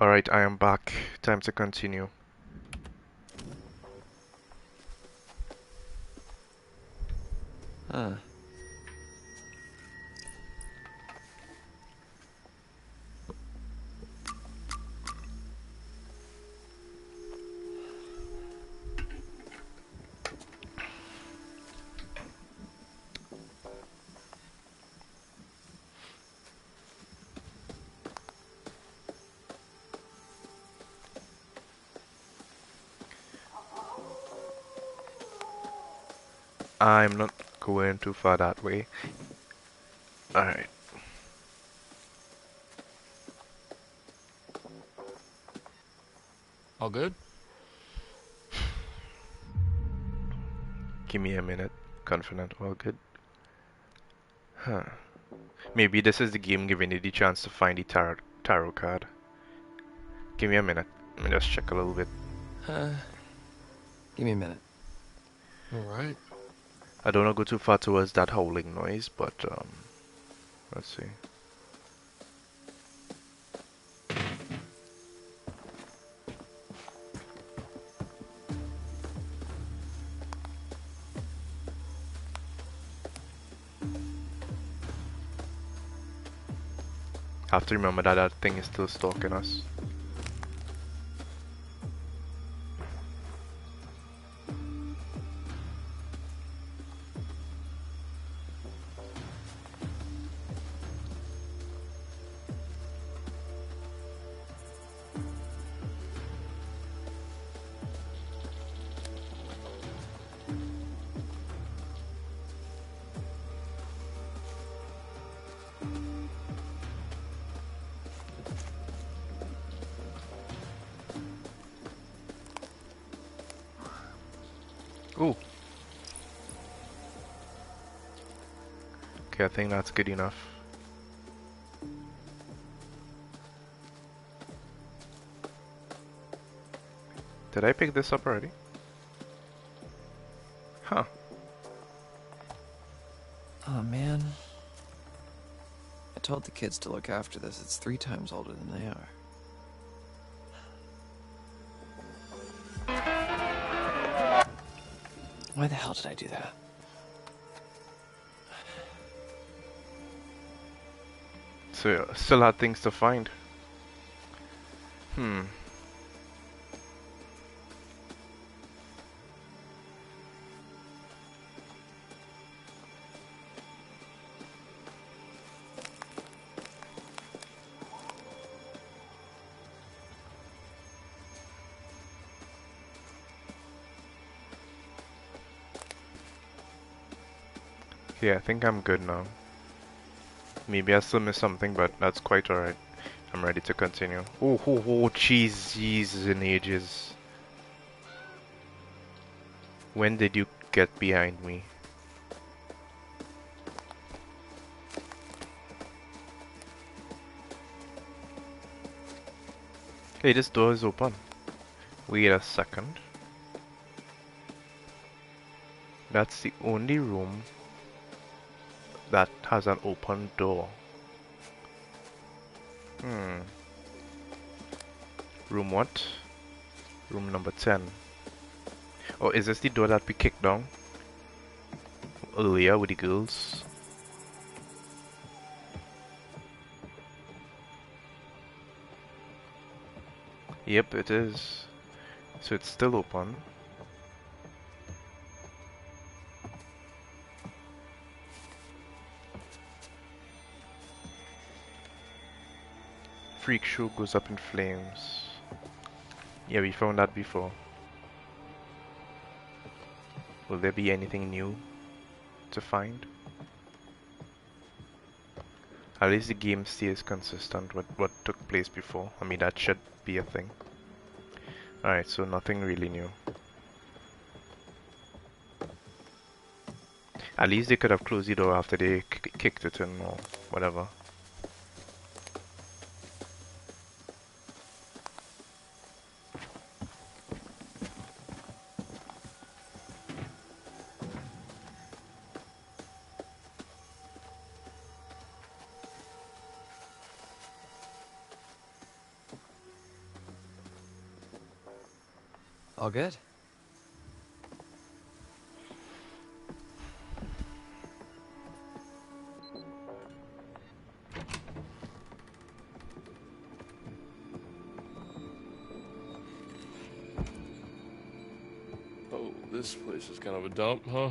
Alright, I am back. Time to continue. Huh. I'm not going too far that way. Alright. All good? Give me a minute. Confident, all good. Huh. Maybe this is the game giving you the chance to find the tarot card. Give me a minute. Let me just check a little bit. Give me a minute. Alright. I don't want to go too far towards that howling noise, but let's see. Have to remember that that thing is still stalking us. Ooh. Okay, I think that's good enough. Did I pick this up already? Huh. Oh, man. I told the kids to look after this. It's 3 times older than they are. Why the hell did I do that? So, still had things to find. Yeah, I think I'm good now. Maybe I still missed something, but that's quite alright. I'm ready to continue. Oh, jeez, Jesus and ages. When did you get behind me? Hey, this door is open. Wait a second. That's the only room that has an open door. Room what? Room number 10. Oh, is this the door that we kicked down earlier with the girls? Yep, it is. So it's still open. Freak show goes up in flames. Yeah, we found that before. Will there be anything new to find? At least the game stays consistent with what took place before. I mean, that should be a thing. Alright, so nothing really new. At least they could have closed the door after they kicked it in or whatever. All good. Oh, this place is kind of a dump, huh?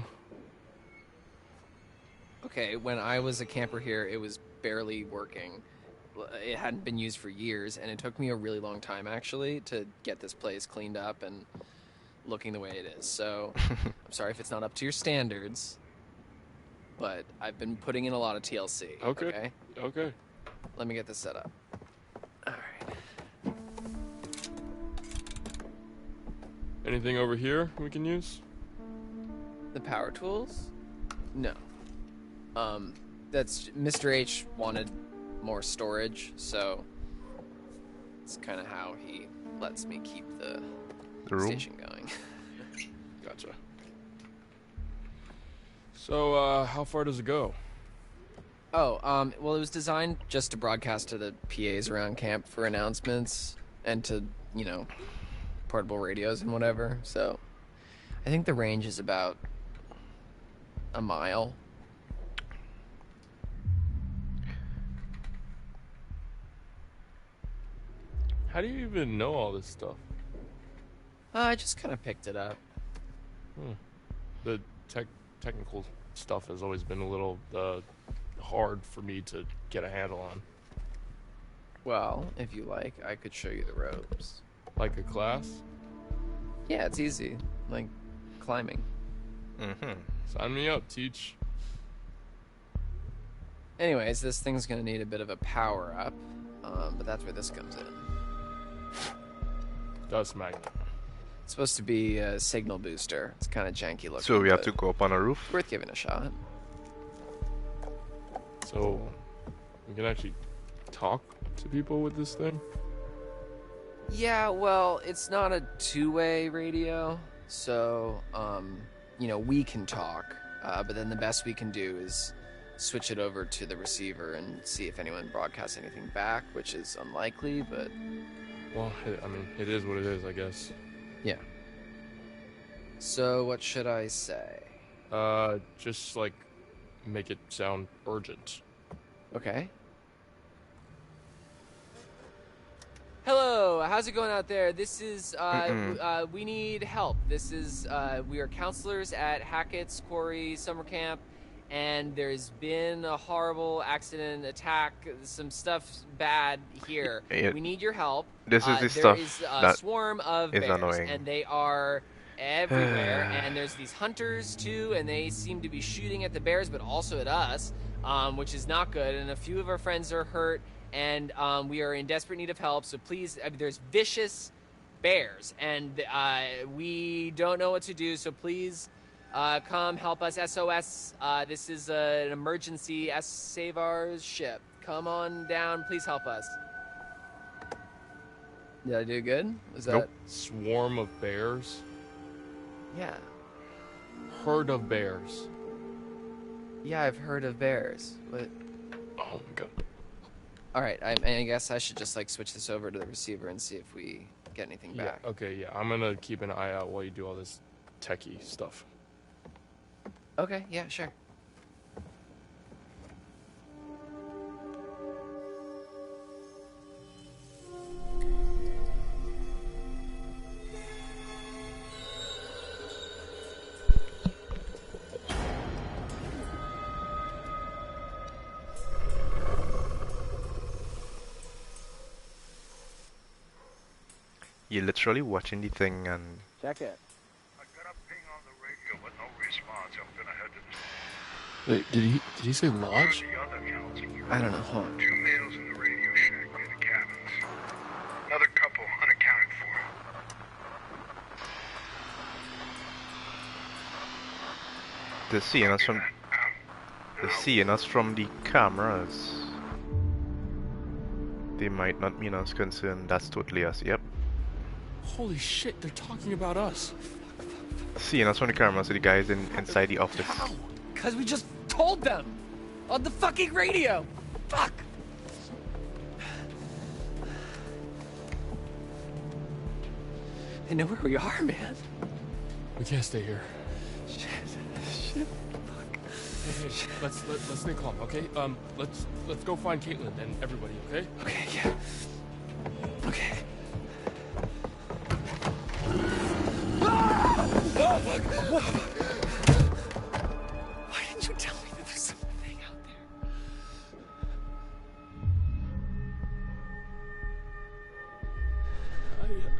Okay, when I was a camper here, it was barely working. It hadn't been used for years, and it took me a really long time, actually, to get this place cleaned up and looking the way it is. So, I'm sorry if it's not up to your standards, but I've been putting in a lot of TLC. Okay. Okay. Let me get this set up. All right. Anything over here we can use? The power tools? No. That's Mr. H wanted more storage, so it's kind of how he lets me keep the room station going. Gotcha. So, how far does it go? Oh, well, it was designed just to broadcast to the PAs around camp for announcements and to, you know, portable radios and whatever. So, I think the range is about a mile. How do you even know all this stuff? I just kind of picked it up. The technical stuff has always been a little hard for me to get a handle on. Well, if you like, I could show you the ropes. Like a class? Yeah, it's easy. Like climbing. Sign me up, teach. Anyways, this thing's gonna need a bit of a power up, but that's where this comes in. Dust magnet. It's supposed to be a signal booster. It's kind of janky looking. So we have to go up on a roof? Worth giving a shot. So, we can actually talk to people with this thing? Yeah, well, it's not a two-way radio, so, you know, we can talk, but then the best we can do is switch it over to the receiver and see if anyone broadcasts anything back, which is unlikely, but... Well, I mean, it is what it is, I guess. Yeah. So, what should I say? Just, like, make it sound urgent. Okay. Hello, how's it going out there? This is, we need help. This is, we are counselors at Hackett's Quarry Summer Camp, and there's been a horrible accident, attack, some stuff bad here. We need your help. This is the stuff there is that a swarm of is bears, annoying. and they are everywhere, and there's these hunters, too, and they seem to be shooting at the bears, but also at us, which is not good, and a few of our friends are hurt, and we are in desperate need of help, so please, there's vicious bears, and we don't know what to do, so please come help us. SOS, this is an emergency. Save our ship. Come on down, please help us. Did I do good? Was that... Nope. Swarm of bears? Yeah. Herd of bears. Yeah, I've heard of bears. What? Oh my god. Alright, I guess I should just, like, switch this over to the receiver and see if we get anything back. Okay, yeah. I'm gonna keep an eye out while you do all this techie stuff. Okay, yeah, sure. You're literally watching the thing and... Check it. I got a ping on the radio, but no response. I'm gonna head to... Wait, did he say lodge? I don't know, hold on. 2 males in the radio shack near the cabins. Another couple unaccounted for. They're seeing us from... They're seeing us from the cameras. They might not mean us concerned. That's totally us, yep. Holy shit, they're talking about us. Seeing us from the cameras, so the guys inside the office. How? Because we just told them on the fucking radio. Fuck. They know where we are, man. We can't stay here. Shit. Fuck. Hey, let's stay calm, okay? Let's go find Caitlin and everybody, okay? Okay, yeah. Okay. Oh, fuck. Why didn't you tell me that there's something out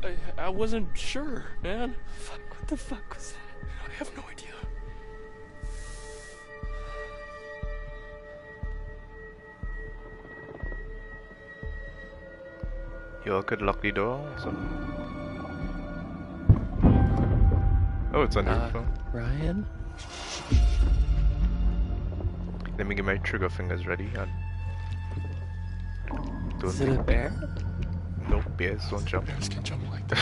there? I wasn't sure, man. Fuck, what the fuck was that? I have no idea. You all could lock the door. So. Oh, it's on your phone. Ryan? Let me get my trigger fingers ready. Is it a bear? Nope, bears don't jump. Bears can jump like that.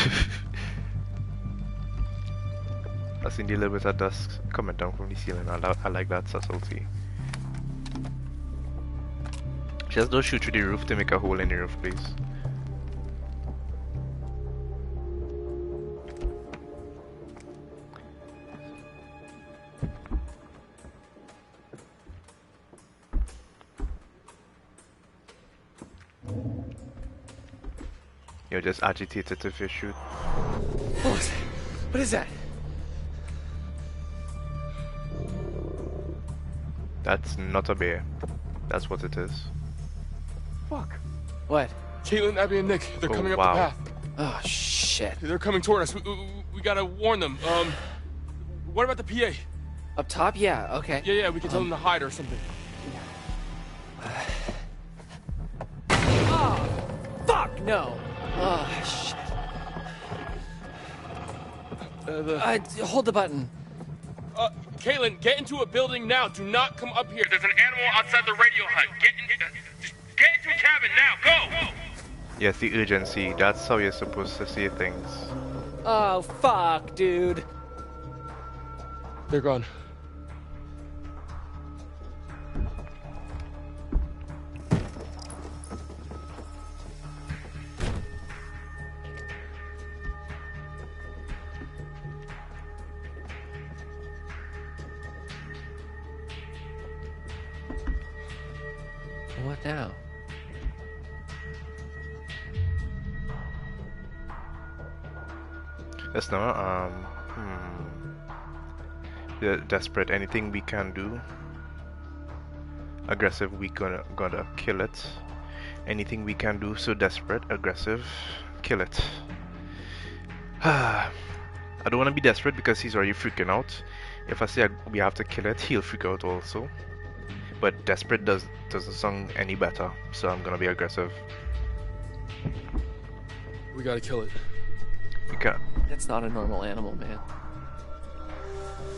I seen the little bit of dust coming down from the ceiling. I like that subtlety. Just don't shoot through the roof to make a hole in the roof, please. You're just agitated if you shoot. What is that? That's not a bear. That's what it is. Fuck. What? Caitlin, Abby, and Nick, they're coming up the path. Oh, shit. They're coming toward us. We gotta warn them. What about the PA? Up top? Yeah, okay. Yeah, we can tell them to hide or something. Oh, fuck, no. Oh, shit. Hold the button. Caitlin, get into a building now. Do not come up here. There's an animal outside the radio hut. Just get into a cabin now. Go! Yes, the urgency. That's how you're supposed to see things. Oh, fuck, dude. They're gone. What now? Yes, no, We're desperate. Anything we can do. Aggressive, we gonna kill it. Anything we can do, so desperate, aggressive, kill it. I don't want to be desperate because he's already freaking out. If I say we have to kill it, he'll freak out also. But desperate doesn't sound any better, so I'm gonna be aggressive. We gotta kill it. We can't. That's not a normal animal, man.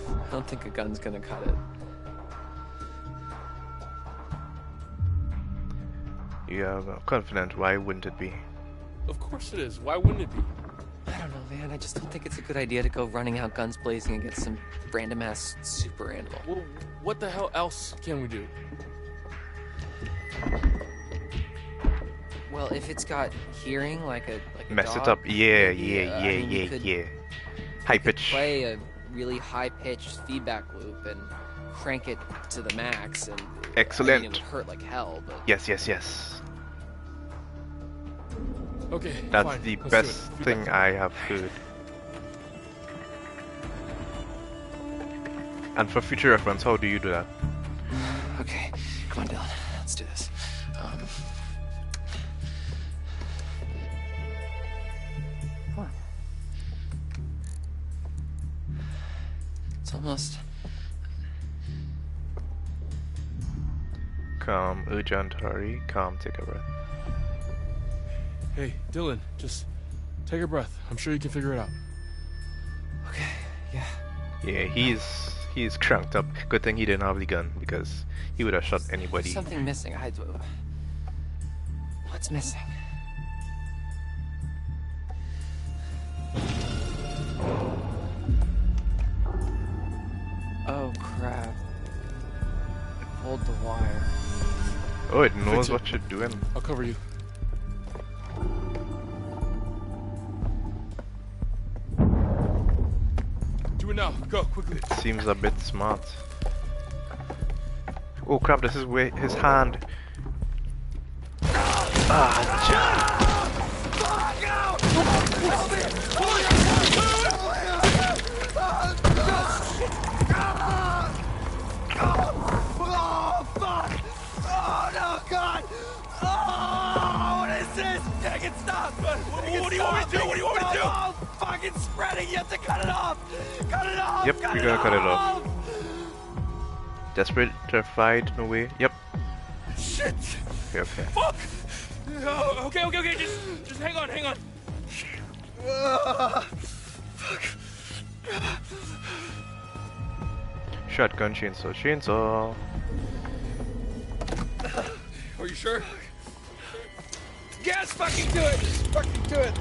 I don't think a gun's gonna cut it. Yeah, I'm confident. Why wouldn't it be? Of course it is. Why wouldn't it be? I don't know, man. I just don't think it's a good idea to go running out guns blazing against some random-ass super animal. Well, what the hell else can we do? Well, if it's got hearing like a Mess dog, it up. Yeah. High you could pitch. play a really high-pitched feedback loop and crank it to the max, and Excellent. I mean, it would hurt like hell, but Yes. Okay, That's fine. the Let's best do it. thing I have heard. And for future reference, how do you do that? Okay, come on, Dylan. Let's do this. Come on. It's almost... Calm, urgent, hurry, calm, take a breath. Hey, Dylan, just take a breath. I'm sure you can figure it out. Okay, yeah. Yeah, he's cranked up. Good thing he didn't have the gun, because he would have shot anybody. There's something missing. What's missing? Oh crap. Hold the wire. Oh, it knows Fix it. what you're doing. I'll cover you. Go quickly. It seems a bit smart. Oh crap! This is where his hand. Oh, fuck! Oh, no, God! Oh, what is this? Dang it, stop! What do you want me to do? What do you want me to do? Oh, fucking spreading! You have to cut it off! Cut it off! Yep, we're gonna cut it off. Desperate, terrified, no way. Yep. Shit! Okay. Fuck! Oh, okay. Just hang on. Shotgun, chainsaw. Are you sure? Yes, fucking do it! Just fucking do it!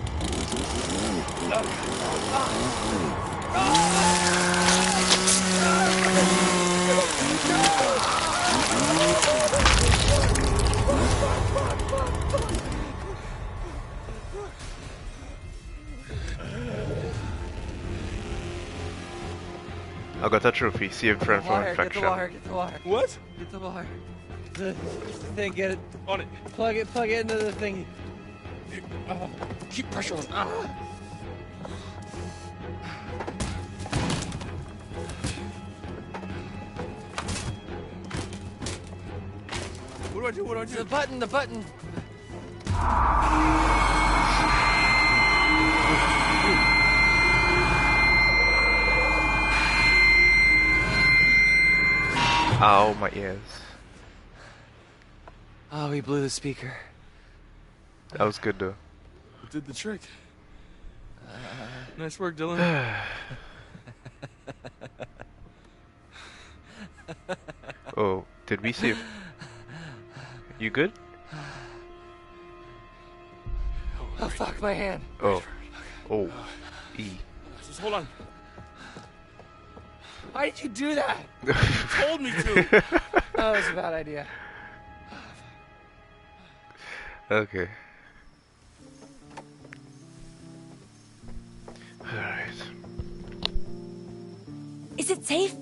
I got a trophy. Saved friend from infection. Get the wire. What? Get the wire. The thing, get it. On it. Plug it into the thing. Keep pressure on. What do I do? The button. Ow, my ears. Oh, he blew the speaker. That was good though. It did the trick. Nice work, Dylan. Oh, did we save? You good? Oh, fuck, my hand. Oh. Oh. E. Just hold on. Why did you do that? You told me to. That was a bad idea. Okay. Alright. Is it safe?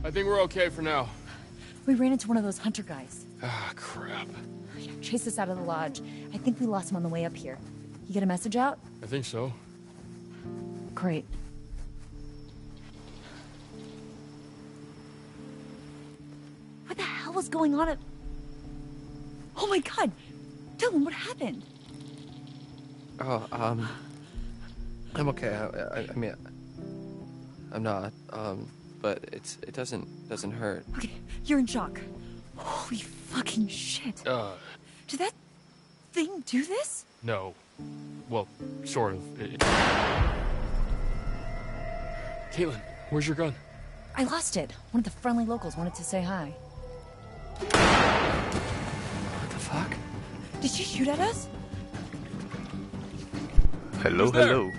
I think we're okay for now. We ran into one of those hunter guys. Ah, crap. Yeah, chased us out of the lodge. I think we lost him on the way up here. You get a message out? I think so. Great. What the hell was going on at... Oh my god! Dylan, what happened? Oh, I'm okay. I mean, I'm not. But it doesn't hurt. Okay, you're in shock. Holy fucking shit. Did that thing do this? No. Well, sort of. Caitlin, where's your gun? I lost it. One of the friendly locals wanted to say hi. What the fuck? Did she shoot at us? Hello.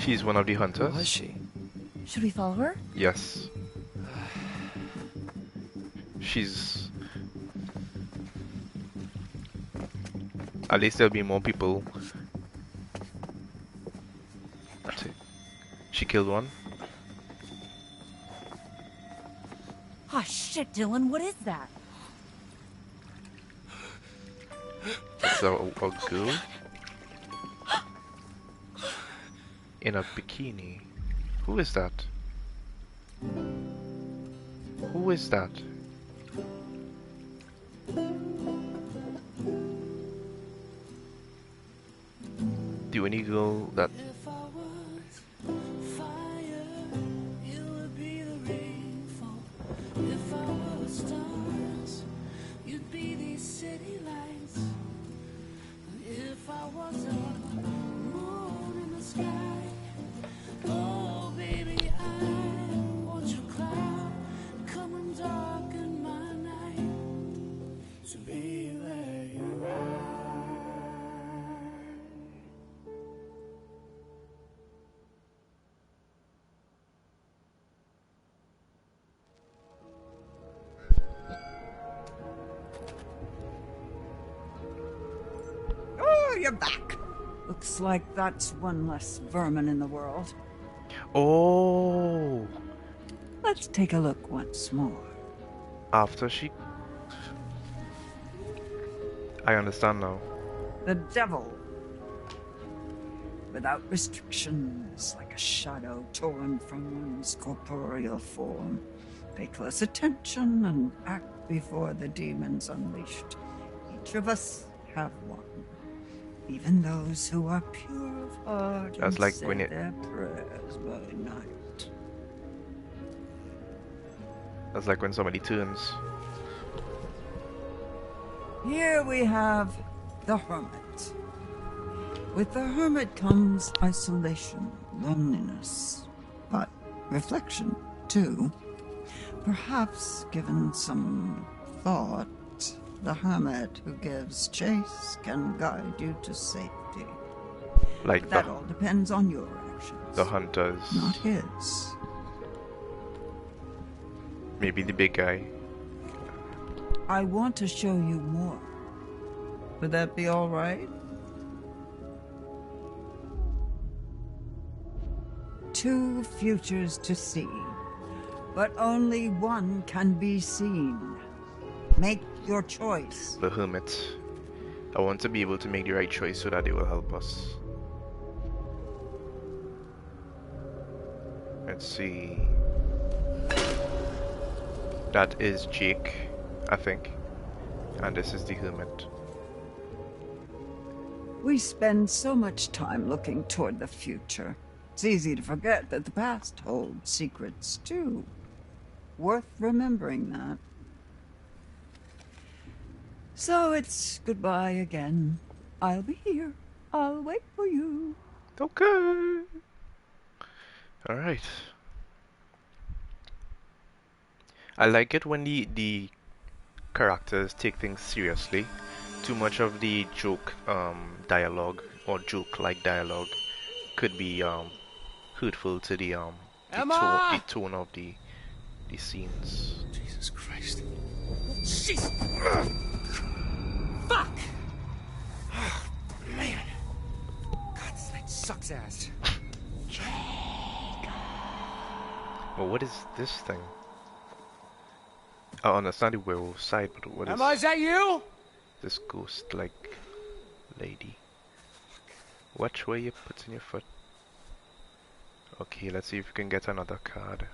She's one of the hunters. Who was she? Should we follow her? Yes. She's... At least there'll be more people. She killed one. Oh shit, Dylan, what is that? So, a girl? In a bikini. Who is that? Who is that? The only girl that... you're back. Looks like that's one less vermin in the world. Oh. Let's take a look once more. After she... I understand now. The devil. Without restrictions, like a shadow torn from one's corporeal form. Pay close attention and act before the demons unleashed. Each of us have one. Even those who are pure of heart That's and like say when it... their prayers by night. That's like when somebody turns. Here we have the hermit. With the hermit comes isolation, loneliness, but reflection, too. Perhaps, given some thought, the hermit who gives chase can guide you to safety. Like but that all depends on your actions. The hunters. Not his. Maybe the big guy. I want to show you more. Would that be all right? Two futures to see, but only one can be seen. Make your choice. The hermit. I want to be able to make the right choice so that it will help us. Let's see. That is Jake, I think. And this is the hermit. We spend so much time looking toward the future. It's easy to forget that the past holds secrets, too. Worth remembering that. So it's goodbye again. I'll be here. I'll wait for you. Okay. Alright. I like it when the characters take things seriously. Too much of the joke dialogue or joke-like dialogue could be hurtful to the tone of the scenes. Jesus Christ. Jesus. Fuck! Oh, man. God, this night sucks ass. Well, what is this thing? Oh, no, it's not the werewolf side, but what is... Emma, is that you? This ghost-like lady. Watch where you put in your foot. Okay, let's see if we can get another card.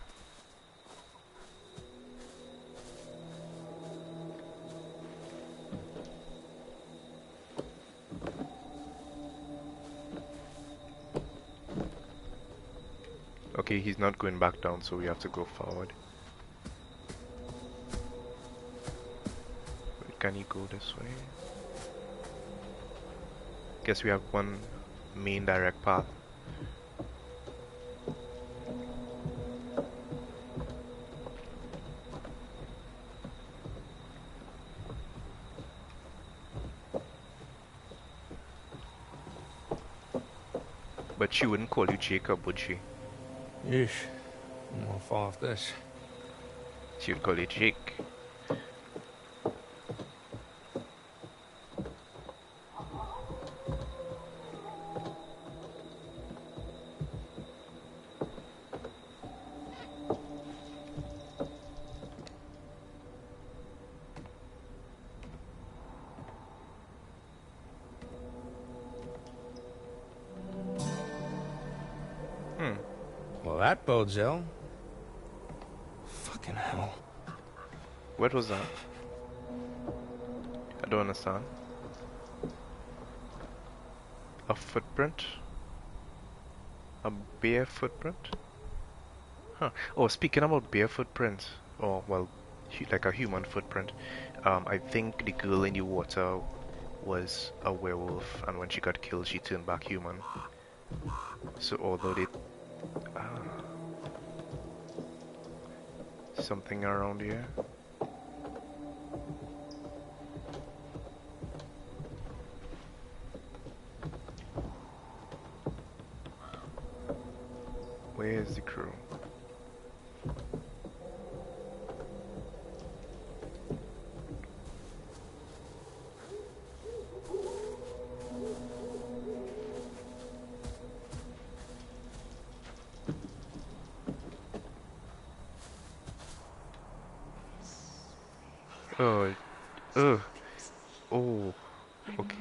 Okay, he's not going back down, so we have to go forward. Can he go this way? Guess we have one main direct path. But she wouldn't call you Jacob, would she? Yeesh. I'm gonna fall off this. She would call you Jake. Well, that bodes ill. Fucking hell. What was that? I don't understand. A footprint? A bear footprint? Huh. Oh, speaking about bear footprints, or well, like a human footprint, I think the girl in the water was a werewolf, and when she got killed, she turned back human. So although they... something around here. Where is the crew? God. Ugh. Oh. Okay.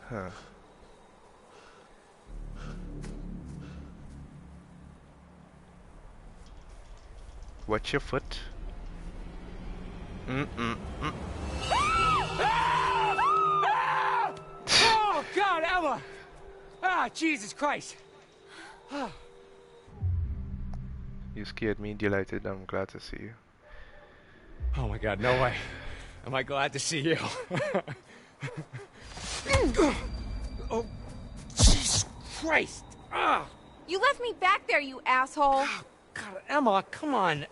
Huh. Watch your foot. Mm-mm-mm. Oh, God, Emma! Ah, Jesus Christ! You scared me, delighted. I'm glad to see you. Oh my God, no way. Am I glad to see you? Oh, Jesus Christ! Ah! You left me back there, you asshole. Oh, God, Emma, come on.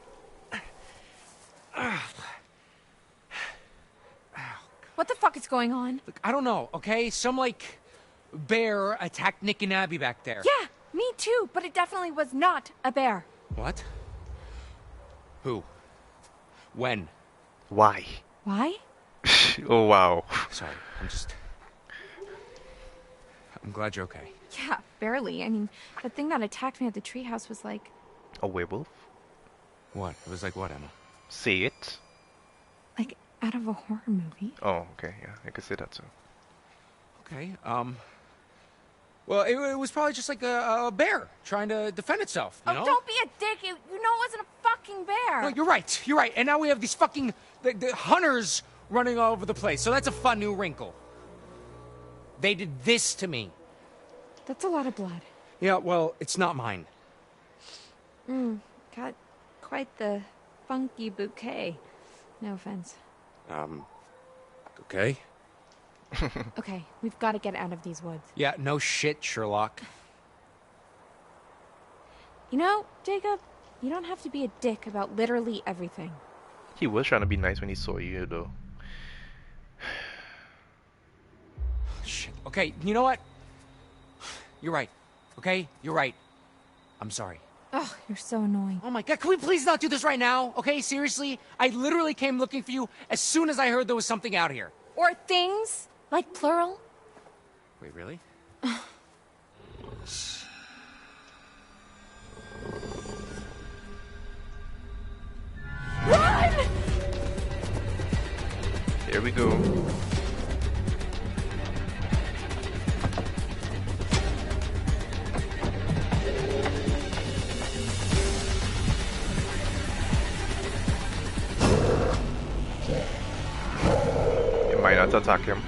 What the fuck is going on? Look, I don't know, okay? Some, like, bear attacked Nick and Abby back there. Yeah, me too, but it definitely was not a bear. What? Who? When? Why? Why? Oh, wow. Sorry, I'm glad you're okay. Yeah, barely. I mean, the thing that attacked me at the treehouse was like... A werewolf? What? It was like what, Emma? Say it. like out of a horror movie. Oh, okay, yeah, I could say that too. Okay, well, it was probably just like a bear trying to defend itself, you know? Don't be a dick. You know it wasn't a fucking bear. No, you're right. And now we have these fucking the hunters running all over the place. So that's a fun new wrinkle. They did this to me. That's a lot of blood. Yeah, well, it's not mine. Got quite the funky bouquet. No offense. Okay. Okay, we've got to get out of these woods. Yeah, no shit, Sherlock. You know, Jacob, you don't have to be a dick about literally everything. He was trying to be nice when he saw you, though. Shit. Okay, you know what? You're right. Okay? You're right. I'm sorry. Ugh, you're so annoying. Oh my God, can we please not do this right now? Okay, seriously? I literally came looking for you as soon as I heard there was something out here. Or things, like plural. Wait, really? Run! Here we go. You might not attack him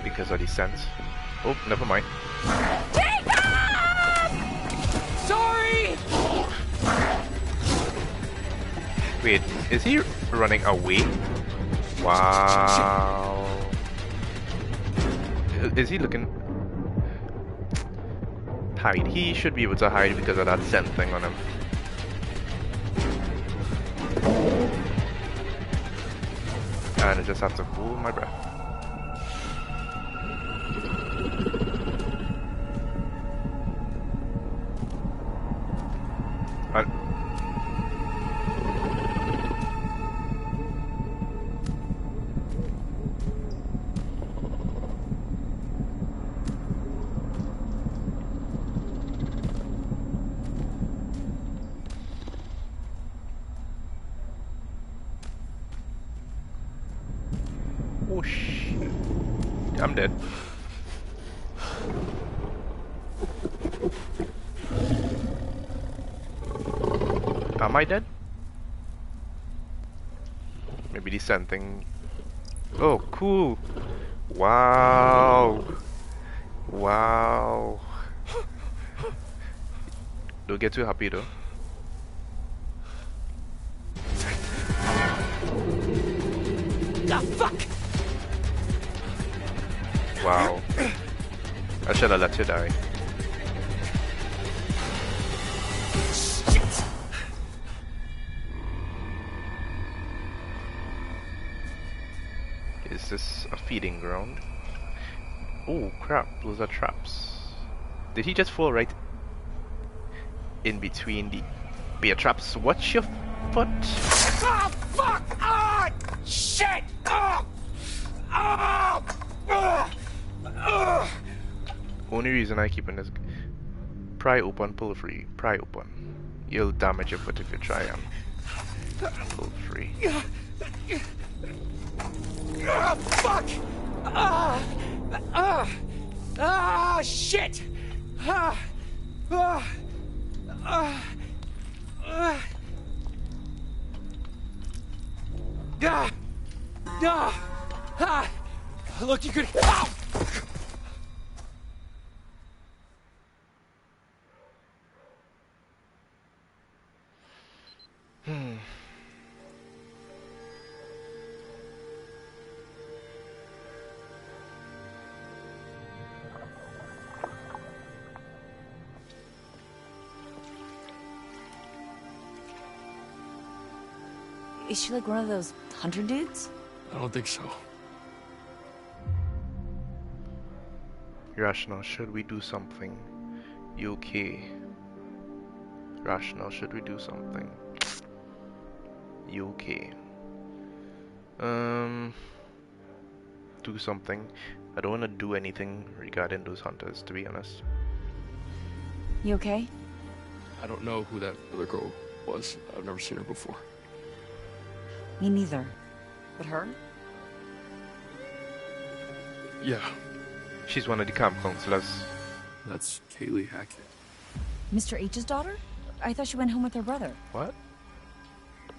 because of the scent. Oh, never mind. Jacob! Sorry! Wait, is he running away? Wow. Is he looking... Hide. He should be able to hide because of that scent thing on him. And I just have to hold my breath. Oh shit. I'm dead. Am I dead? Maybe the sand thing. Oh, cool. Wow. Wow. Don't get too happy though. Ah, fuck! Wow. I should have let you die. Shit! Is this a feeding ground? Oh crap, those are traps. Did he just fall right in between the bear traps? Watch your foot! Ah, fuck! Ah, shit! Ah! Ah! Only reason I keep in this... Pry open, pull free. Pry open. You'll damage your foot if you try and Pull free. Fuck! Shit! Look, you could. Ow! Is she like one of those hunter dudes? I don't think so. Rational, should we do something? You okay? Rational, should we do something? You okay? Do something. I don't want to do anything regarding those hunters, to be honest. You okay? I don't know who that other girl was. I've never seen her before. Me neither. But her? Yeah. She's one of the camp counselors. That's Kaylee Hackett. Mr. H's daughter? I thought she went home with her brother. What?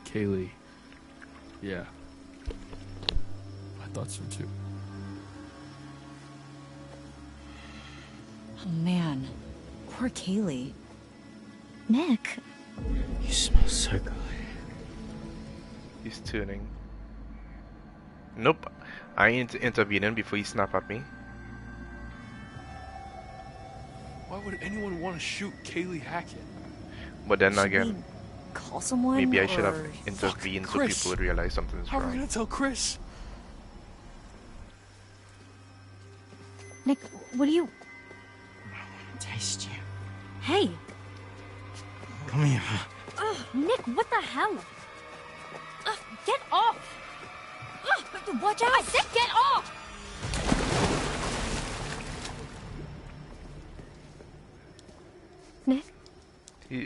Kaylee. Yeah. I thought so too. Oh man. Poor Kaylee. Nick. You smell so good. He's turning. Nope. I ain't intervening before he snap at me. Why would anyone want to shoot Kaylee Hackett? But then Should again, we call someone? maybe I should have or- intervened so Chris. people would realize something's How are we wrong. gonna tell Chris? Nick, what do you... Taste you. Hey! Come here. Ugh, Nick, what the hell? Ugh, get off! Ugh, watch out! I said get off! Nick?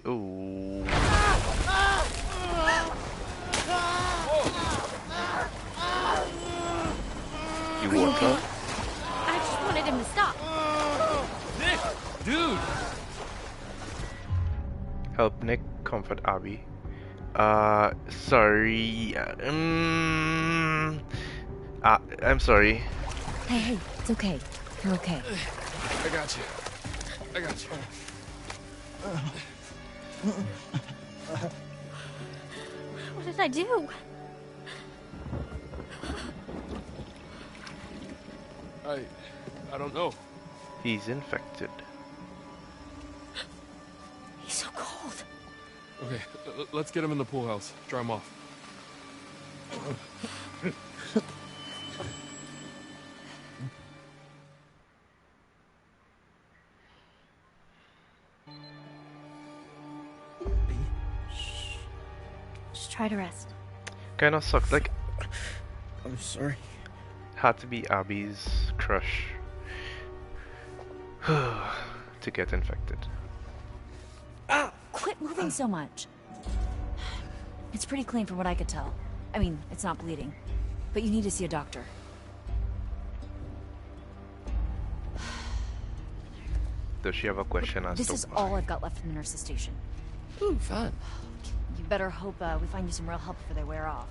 Oh. You want her? I just wanted him to stop. Nick! Dude! Help Nick comfort Abby. Sorry. I'm sorry. Hey, it's okay. You're okay. I got you. I got you. What did I do? I don't know. He's infected. He's so cold. Okay, let's get him in the pool house. Dry him off. Just try to rest. Kinda sucks. Like, I'm sorry. had to be Abby's crush to get infected. Quit moving so much. It's pretty clean from what I could tell. I mean, it's not bleeding. But you need to see a doctor. Does she have a question as This to is why? all I've got left from the nurse's station. Ooh, fun. You better hope we find you some real help before they wear off.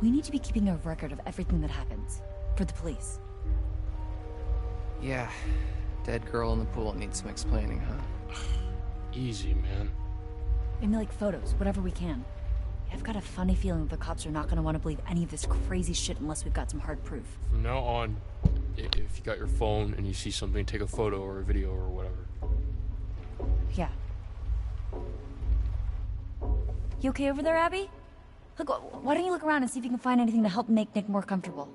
We need to be keeping a record of everything that happens. For the police. Yeah. Dead girl in the pool needs some explaining, huh? Easy, man. Maybe like photos, whatever we can. I've got a funny feeling that the cops are not going to want to believe any of this crazy shit unless we've got some hard proof. From now on, if you got your phone and you see something, take a photo or a video or whatever. Yeah. You okay over there, Abby? Look, why don't you look around and see if you can find anything to help make Nick more comfortable?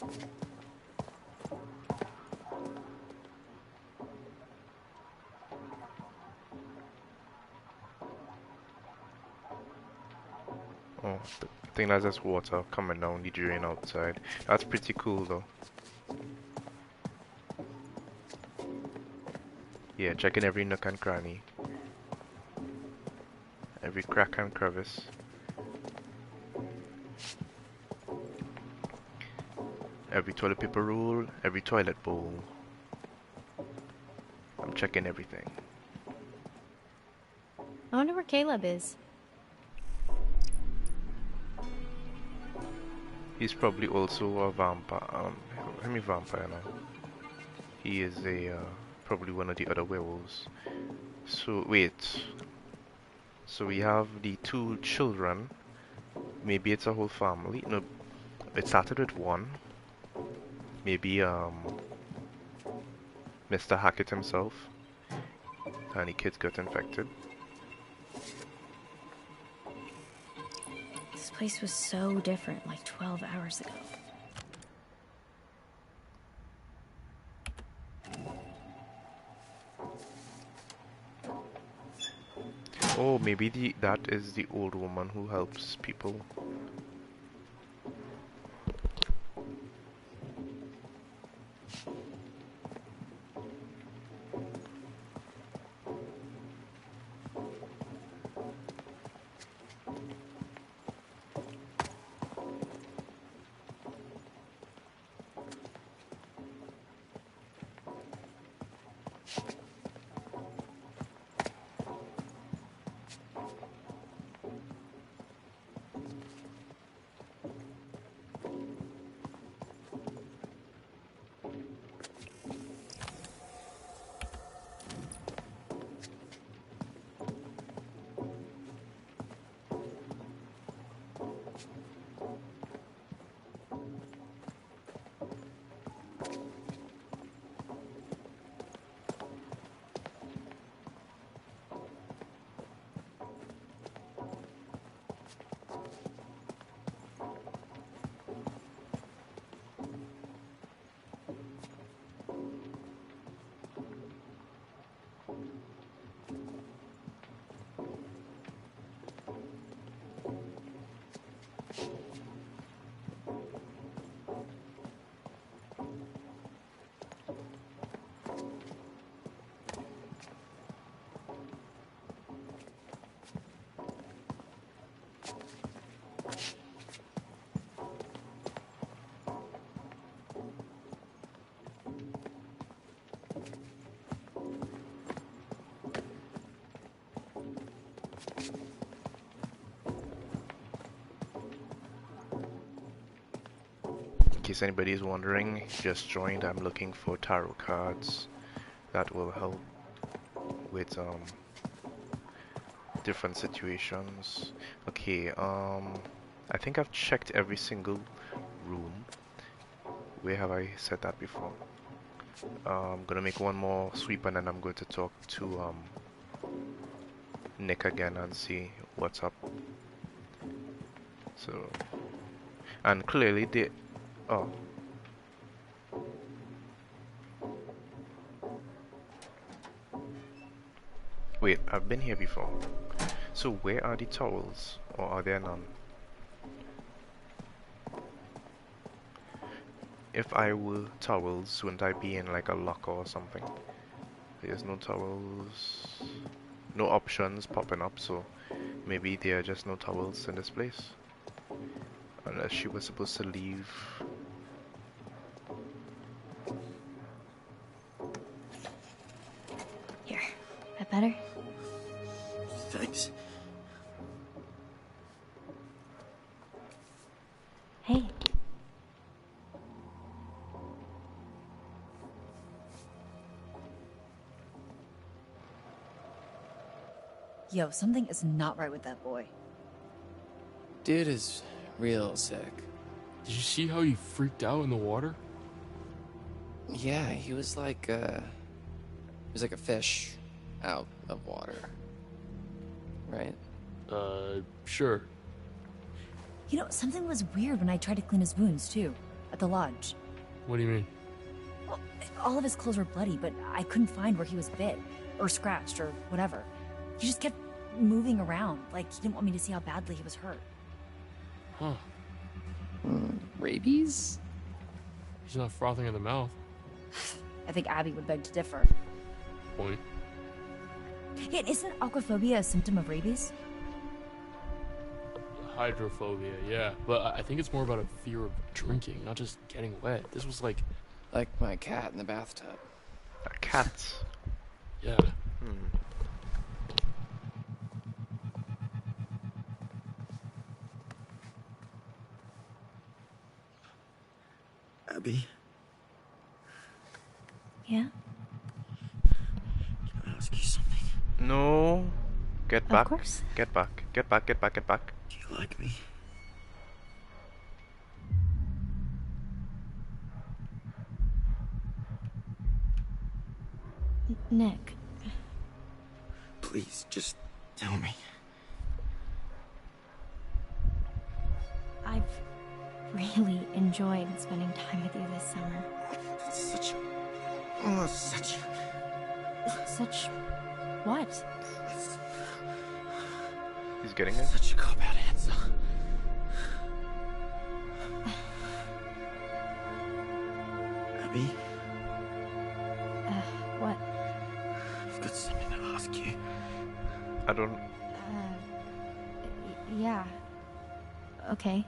Oh, I think that's just water coming down the drain outside. That's pretty cool though. Yeah, checking every nook and cranny. Every crack and crevice. Every toilet paper roll, every toilet bowl. I'm checking everything. I wonder where Caleb is. He's probably also a vampire. Vampire now. He is a probably one of the other werewolves. So wait. So we have the 2 children. Maybe it's a whole family. No, it started with 1. Maybe Mr. Hackett himself. And the kids got infected. This place was so different like 12 hours ago. Oh, maybe that is the old woman who helps people. In case anybody is wondering, just joined. I'm looking for tarot cards that will help with different situations. Okay, I think I've checked every single room. Where have I said that before? I'm gonna make one more sweep and then I'm going to talk to Nick again and see what's up. So, and clearly they... Oh. Wait, I've been here before. So where are the towels? Or are there none? If I were towels, wouldn't I be in like a locker or something? There's no towels. No options popping up, so maybe there are just no towels in this place. Unless she was supposed to leave. Here, that better? Thanks. Hey. Yo, something is not right with that boy. Dude is real sick. Did you see how he freaked out in the water? Yeah, he was like a fish out of water. Right? Sure. You know, something was weird when I tried to clean his wounds, too. at the lodge. What do you mean? Well, all of his clothes were bloody, but I couldn't find where he was bit, or scratched, or whatever. He just kept moving around, like he didn't want me to see how badly he was hurt. Huh. Rabies? He's not frothing at the mouth. I think Abby would beg to differ. Point. Yeah, isn't aquaphobia a symptom of rabies? Hydrophobia, yeah. But I think it's more about a fear of drinking, not just getting wet. This was like my cat in the bathtub. Cats? Yeah. Abby, Yeah? can I ask you something? No. Get back. Of course. Get back. Get back, get back, get back. Do you like me? Nick. Please, just tell me. I've really enjoyed spending time with you this summer. That's such... Such... what? He's getting it. Such a cop-out answer. Abby, What? I've got something to ask you. I don't... Yeah. Okay.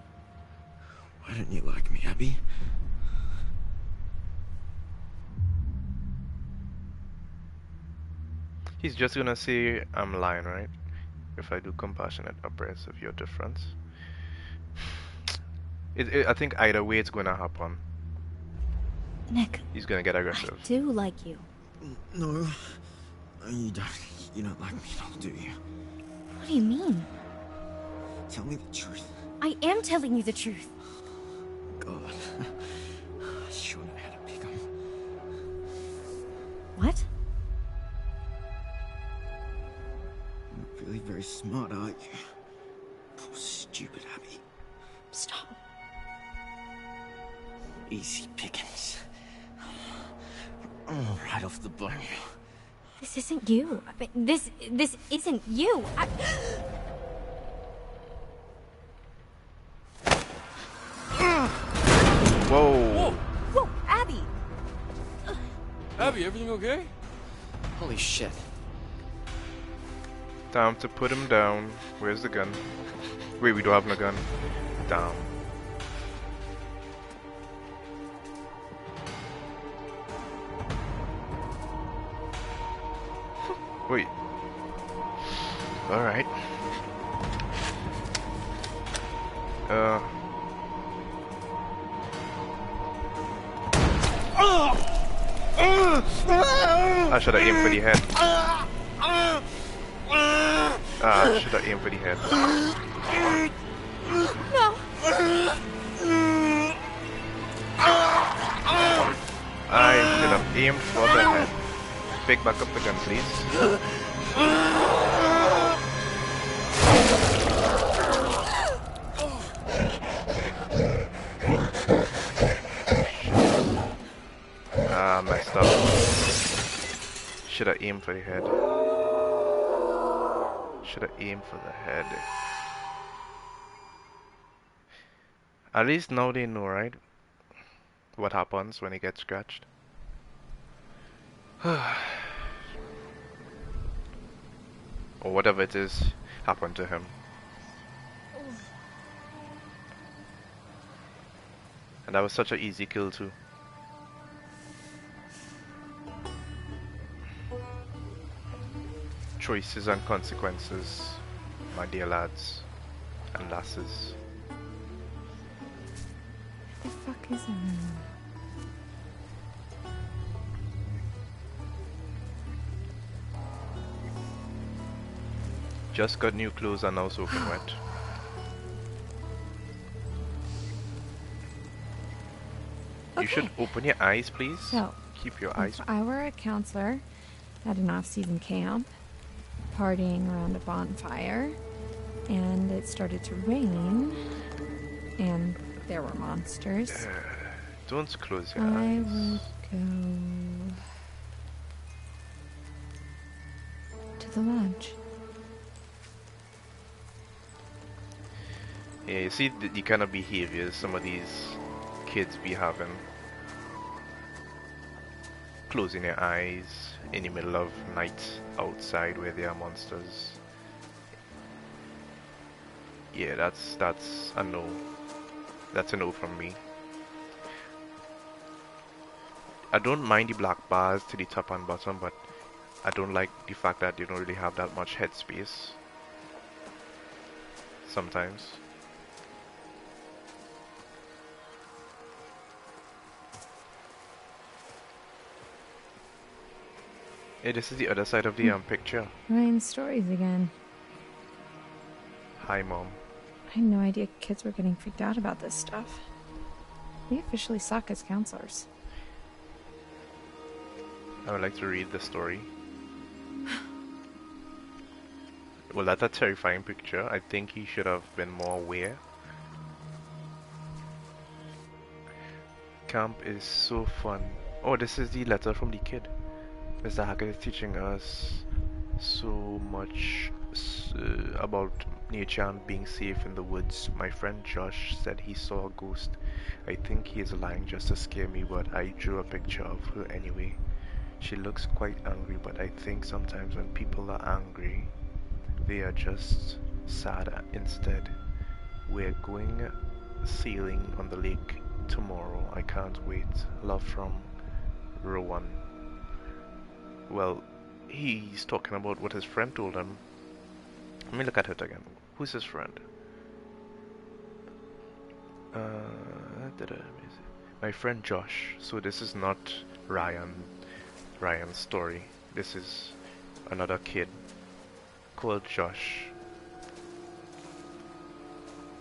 Why don't you like me, Abby? He's just gonna say I'm lying, right? If I do compassionate appraise of your difference. I think either way it's gonna happen. Nick. He's gonna get aggressive. I do like you. No. You don't. You don't like me at all, do you? What do you mean? Tell me the truth. I am telling you the truth. God. I sure know how to pick 'em. What? You're not really very smart, are you? Poor stupid Abby. Stop. Easy pickings. Right off the bone. This isn't you. I mean, this isn't you. Whoa. Whoa, Abby. Abby, everything okay? Holy shit. Time to put him down. Where's the gun? Wait, we don't have no gun. Down. Wait. Alright. I should have aimed for the head. I should have aimed for the head. No. I should have aimed for the head. Pick back up the gun, please. Messed up. Should have aimed for the head. Should have aimed for the head. At least now they know, right? What happens when he gets scratched. Or whatever it is happened to him. And that was such an easy kill too. Choices and consequences, my dear lads and lasses. The fuck is everyone? Just got new clothes and now soaking wet. You should open your eyes, please. So, keep your eyes. If I were a counselor at an off-season camp, partying around a bonfire, and it started to rain, and there were monsters, Don't close your I eyes. would go to the lodge. Yeah, you see the kind of behaviors some of these kids be having. Closing their eyes in the middle of night outside where there are monsters. Yeah, that's a no. That's a no from me. I don't mind the black bars to the top and bottom, but I don't like the fact that they don't really have that much headspace. Sometimes. Hey, this is the other side of the picture. Ryan's stories again. Hi, Mom. I had no idea kids were getting freaked out about this stuff. We officially suck as counselors. I would like to read the story. Well, that's a terrifying picture. I think he should have been more aware. Camp is so fun. Oh, this is the letter from the kid. Mr. Hackett is teaching us so much about nature and being safe in the woods. My friend Josh said he saw a ghost. I think he is lying just to scare me, but I drew a picture of her anyway. She looks quite angry, but I think sometimes when people are angry, they are just sad instead. We're going sailing on the lake tomorrow. I can't wait. Love from Rowan. Well, he's talking about what his friend told him. Let me look at it again. Who's his friend? My friend Josh. So this is not Ryan's story. This is another kid called Josh.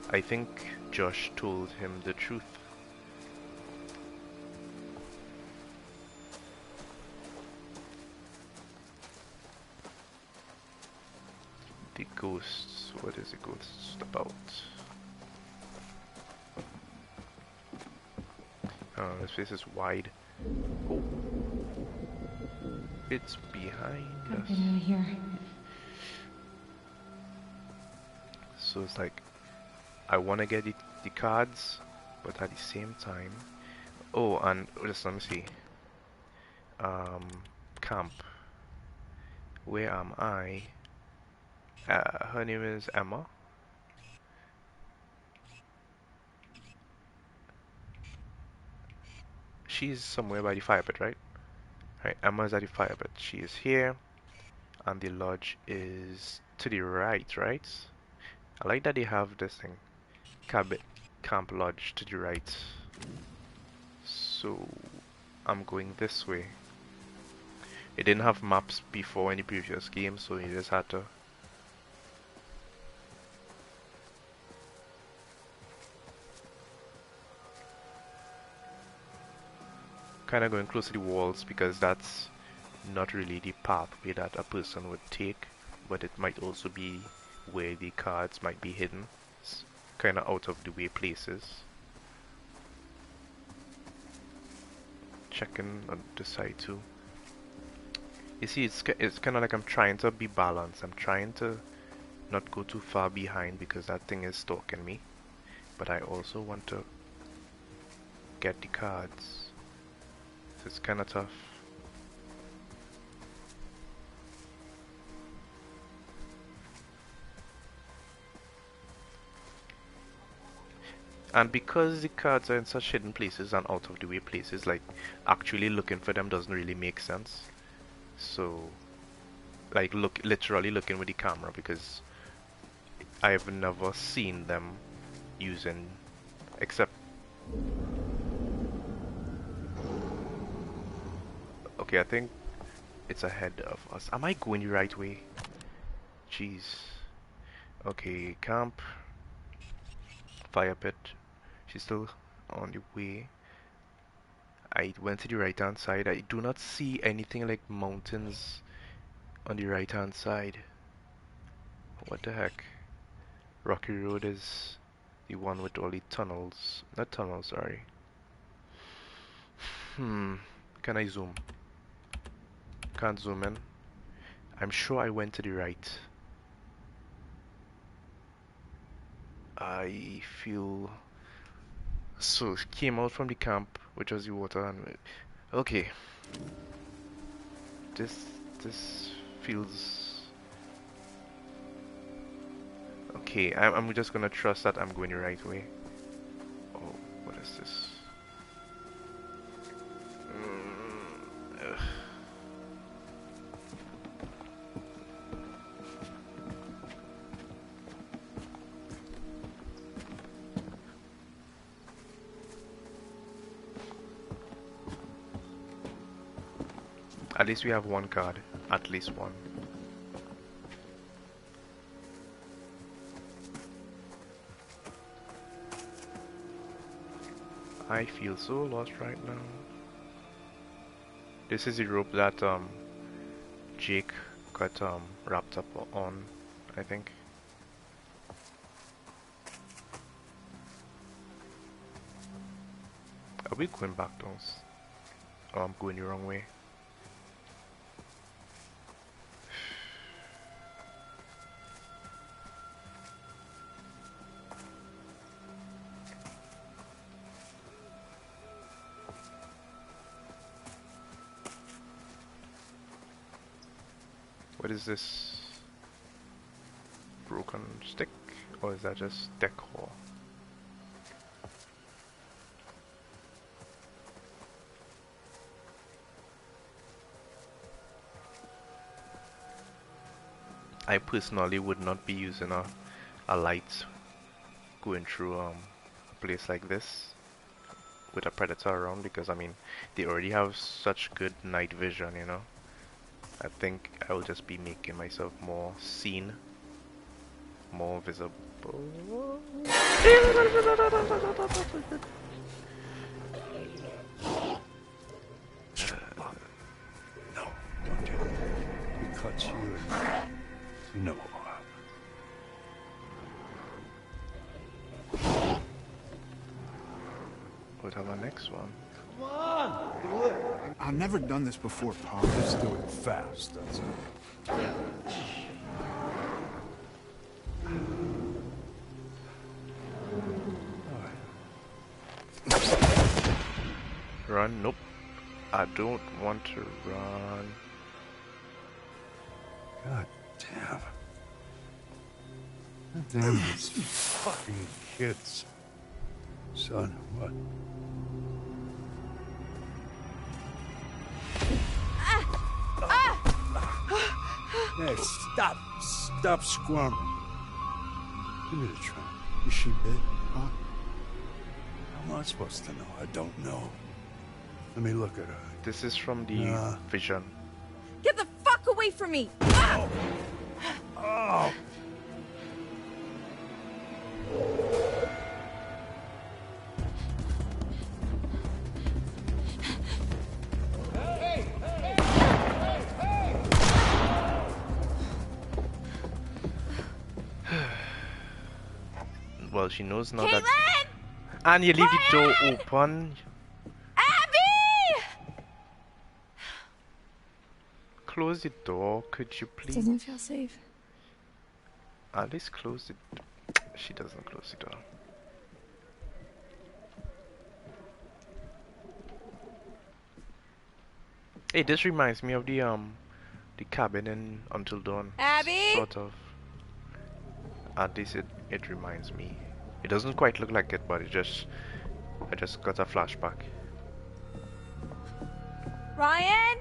I think Josh told him the truth. The ghosts. What is the ghost about? This place is wide. Oh, it's behind us. Get out of here. So it's like I want to get the cards, but at the same time. Oh, and just let me see. Camp. Where am I? Her name is Emma. She's somewhere by the fire pit, right? Right, Emma's at the fire pit. She is here, and the lodge is to the right, right? I like that they have this thing, Camp Lodge to the right. So I'm going this way. It didn't have maps before in the previous game, so you just had to. Kind of going close to the walls because that's not really the pathway that a person would take, but it might also be where the cards might be hidden. It's kind of out of the way places. Checking on the side too. You see, it's kind of like I'm trying to be balanced. I'm trying to not go too far behind because that thing is stalking me, but I also want to get the cards. So it's kind of tough. And because the cards are in such hidden places and out of the way places, like actually looking for them doesn't really make sense. So like literally looking with the camera, because I've never seen them using except. Okay, I think it's ahead of us. Am I going the right way? Jeez. Okay, camp. Fire pit. She's still on the way. I went to the right hand side. I do not see anything like mountains on the right hand side. What the heck? Rocky Road is the one with all the tunnels. Not tunnels, sorry. Can I zoom? Can't zoom in. I'm sure I went to the right. I feel... So, came out from the camp, which was the water, and... Okay. This feels... Okay, I'm just gonna trust that I'm going the right way. Oh, what is this? Ugh. At least we have one card. At least one. I feel so lost right now. This is the rope that Jake got wrapped up on, I think. Are we going back down? Oh, I'm going the wrong way. What is this? Broken stick? Or is that just decor? I personally would not be using a light going through a place like this with a predator around, because I mean they already have such good night vision, you know. I think I will just be making myself more seen, more visible. No, don't you? He cuts you and you know. What have our next one? Come on! I've never done this before, Pop. Let's do it fast, that's it. Run? Nope. I don't want to run. God damn. God damn these fucking kids. Son, what? Hey, stop. Stop squirming. Give me the trunk. Is she bit, huh? How am I supposed to know? I don't know. Let me look at her. This is from the vision. Get the fuck away from me! Oh! Oh! Well, she knows now that. And you leave the door open. Abby! Close the door, could you please? Doesn't feel safe. At least close it. She doesn't close the door. Hey, this reminds me of the cabin in Until Dawn. Abby? Sort of. At least it reminds me. It doesn't quite look like it, but I just got a flashback. Ryan?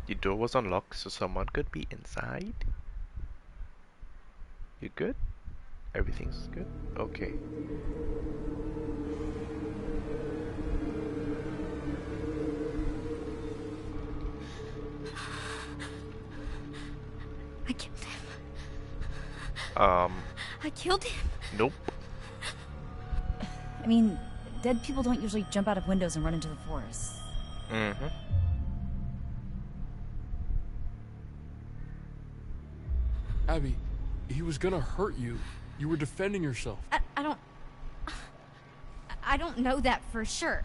The door was unlocked, so someone could be inside. You good? Everything's good? Okay. killed him. I killed him? Nope. I mean, dead people don't usually jump out of windows and run into the forest. Mm-hmm. Abby, he was gonna hurt you. You were defending yourself. I don't know that for sure.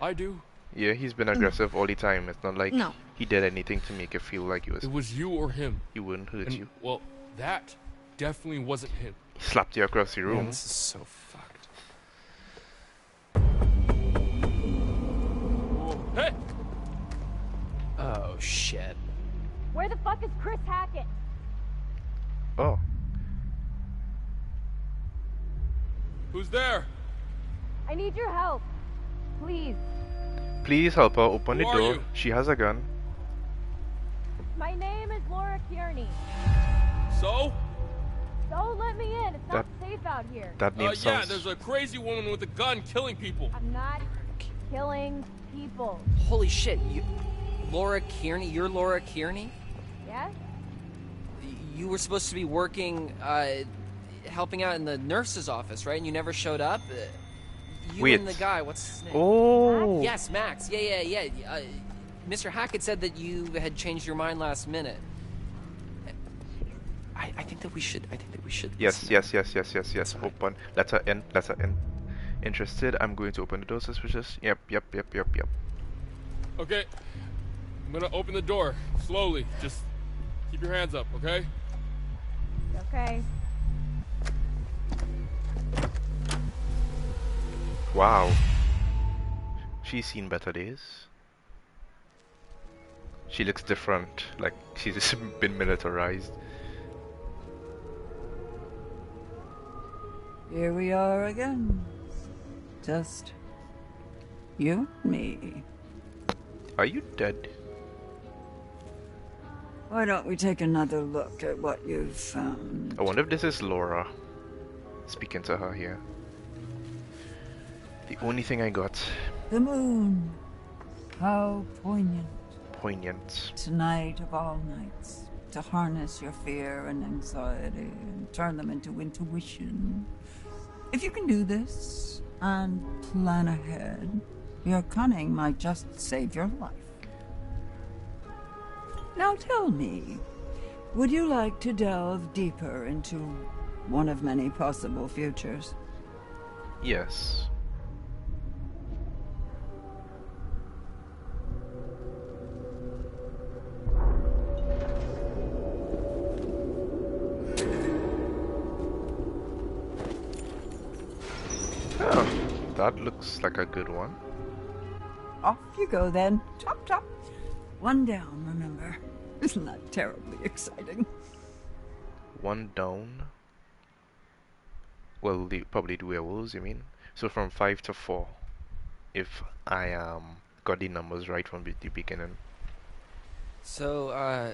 I do. Yeah, he's been aggressive all the time. It's not like No. he did anything to make it feel like he was. It was you or him. He wouldn't hurt And, you. well, that definitely wasn't him. He slapped you across the room. Man, this is so fucked. Hey! Oh, shit. Where the fuck is Chris Hackett? Oh. Who's there? I need your help. Please. Please help her open the Who are door. you? She has a gun. My name is Laura Kearney. So? Don't let me in. It's not safe out here. That name Yeah, sounds... there's a crazy woman with a gun killing people. I'm not killing people. Holy shit, Laura Kearney? You're Laura Kearney? Yes? You were supposed to be working, helping out in the nurse's office, right? And you never showed up? You Wait. and the guy, what's his name? Oh! Yes, Max. Yeah. Mr. Hackett said that you had changed your mind last minute. I think that we should. Yes. Open. Let her in. Interested? I'm going to open the door. Suspicious? Yep. Okay. I'm gonna open the door. Slowly. Just keep your hands up, okay? Okay. Wow. She's seen better days. She looks different. Like she's just been militarized. Here we are again. Just you and me. Are you dead? Why don't we take another look at what you've found? I wonder if this is Laura. Speaking to her here. The only thing I got. The moon. How poignant. Poignant. Tonight of all nights. To harness your fear and anxiety and turn them into intuition. If you can do this and plan ahead, your cunning might just save your life. Now tell me, would you like to delve deeper into one of many possible futures? Yes. Oh, that looks like a good one. Off you go then. Chop, chop. One down, remember. Isn't that terribly exciting? One down. Well, probably the werewolves, you mean? So from 5 to 4. If I got the numbers right from the beginning. So,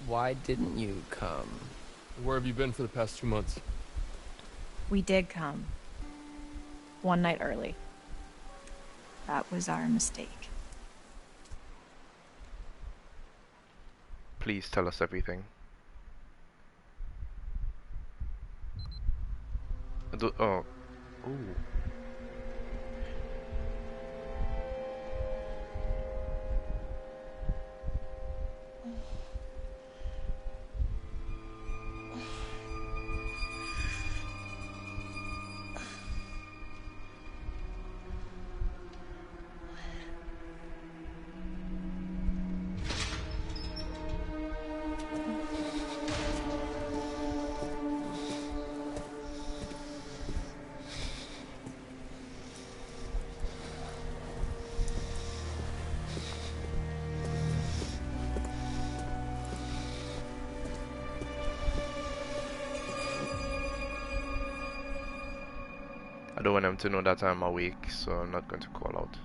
why didn't you come? Where have you been for the past 2 months? We did come. One night early. That was our mistake. Please tell us everything. Oh. Ooh. I don't want them to know that I'm awake, so I'm not going to call out.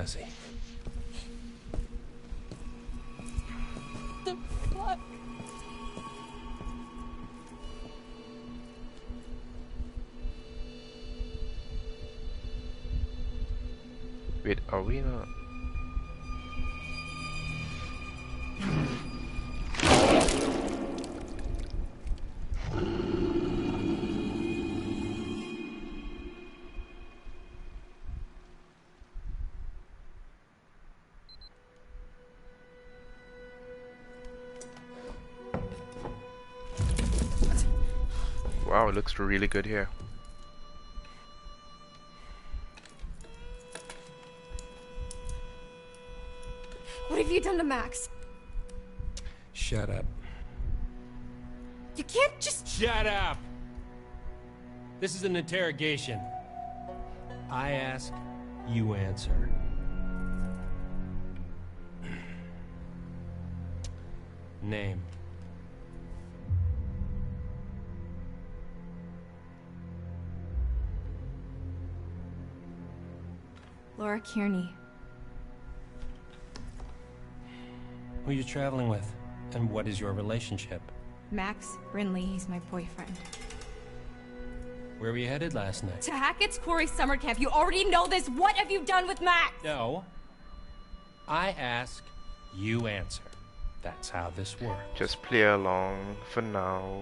messy. The fuck? Wait, are we not? Wow, it looks really good here. What have you done to Max? Shut up. You can't just... Shut up! This is an interrogation. I ask, you answer. Name. Laura Kearney. Who are you traveling with? And what is your relationship? Max Brinley, he's my boyfriend. Where were you headed last night? To Hackett's Quarry summer camp. You already know this. What have you done with Max? No. I ask, you answer. That's how this works. Just play along for now.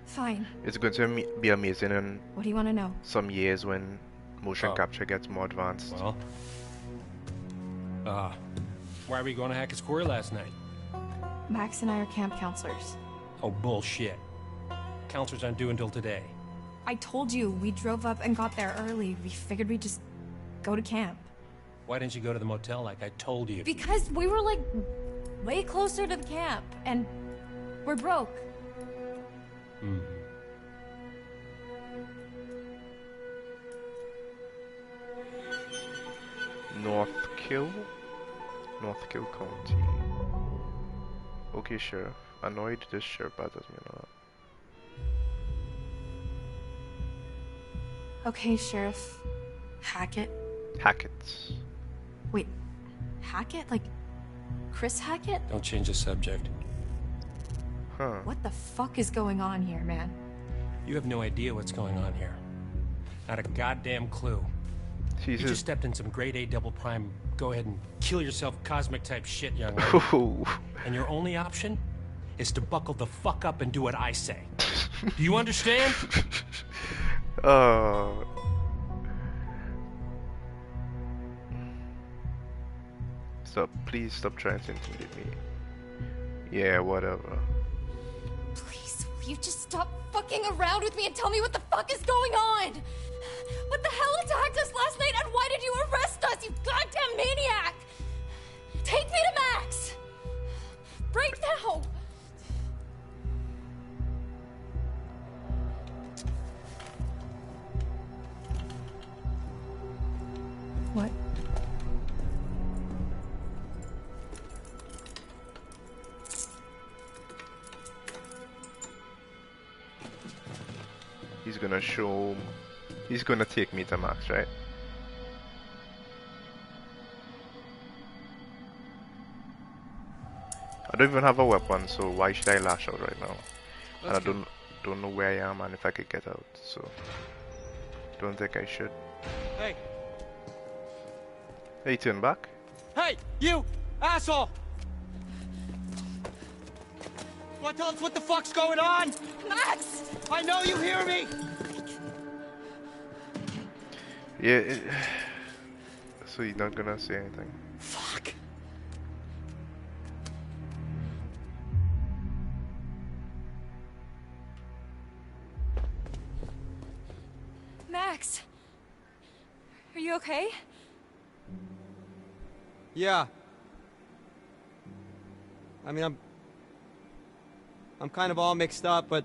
Fine. It's going to be amazing in What do you want to know? some years when motion capture gets more advanced. Well, why were we going to Hackett's Quarry last night? Max and I are camp counselors. Oh, bullshit. Counselors aren't due until today. I told you, we drove up and got there early. We figured we'd just go to camp. Why didn't you go to the motel like I told you? Because we were, like, way closer to the camp, and we're broke. Hmm. North Kill County. Okay, Sheriff. Annoyed this sheriff bothers me a lot. Okay, Sheriff. Hackett. Hackett's. Wait, Hackett? Like, Chris Hackett? Don't change the subject. Huh. What the fuck is going on here, man? You have no idea what's going on here. Not a goddamn clue. You just stepped in some grade A double prime, go ahead and kill yourself cosmic type shit, young lady. And your only option is to buckle the fuck up and do what I say. Do you understand? Please stop trying to intimidate me. Yeah, whatever. Please, will you just stop fucking around with me and tell me what the fuck is going on? What the hell attacked us last night, and why did you arrest us, you goddamn maniac? Take me to Max! Right now! What? He's gonna take me to Max, right? I don't even have a weapon, so why should I lash out right now? And I don't know where I am and if I could get out, so don't think I should. Hey! Hey, turn back. Hey, you asshole! Want to tell us what the fuck's going on? Max! I know you hear me! Yeah, so you're not gonna say anything? Fuck. Max! Are you okay? Yeah. I mean, I'm kind of all mixed up, but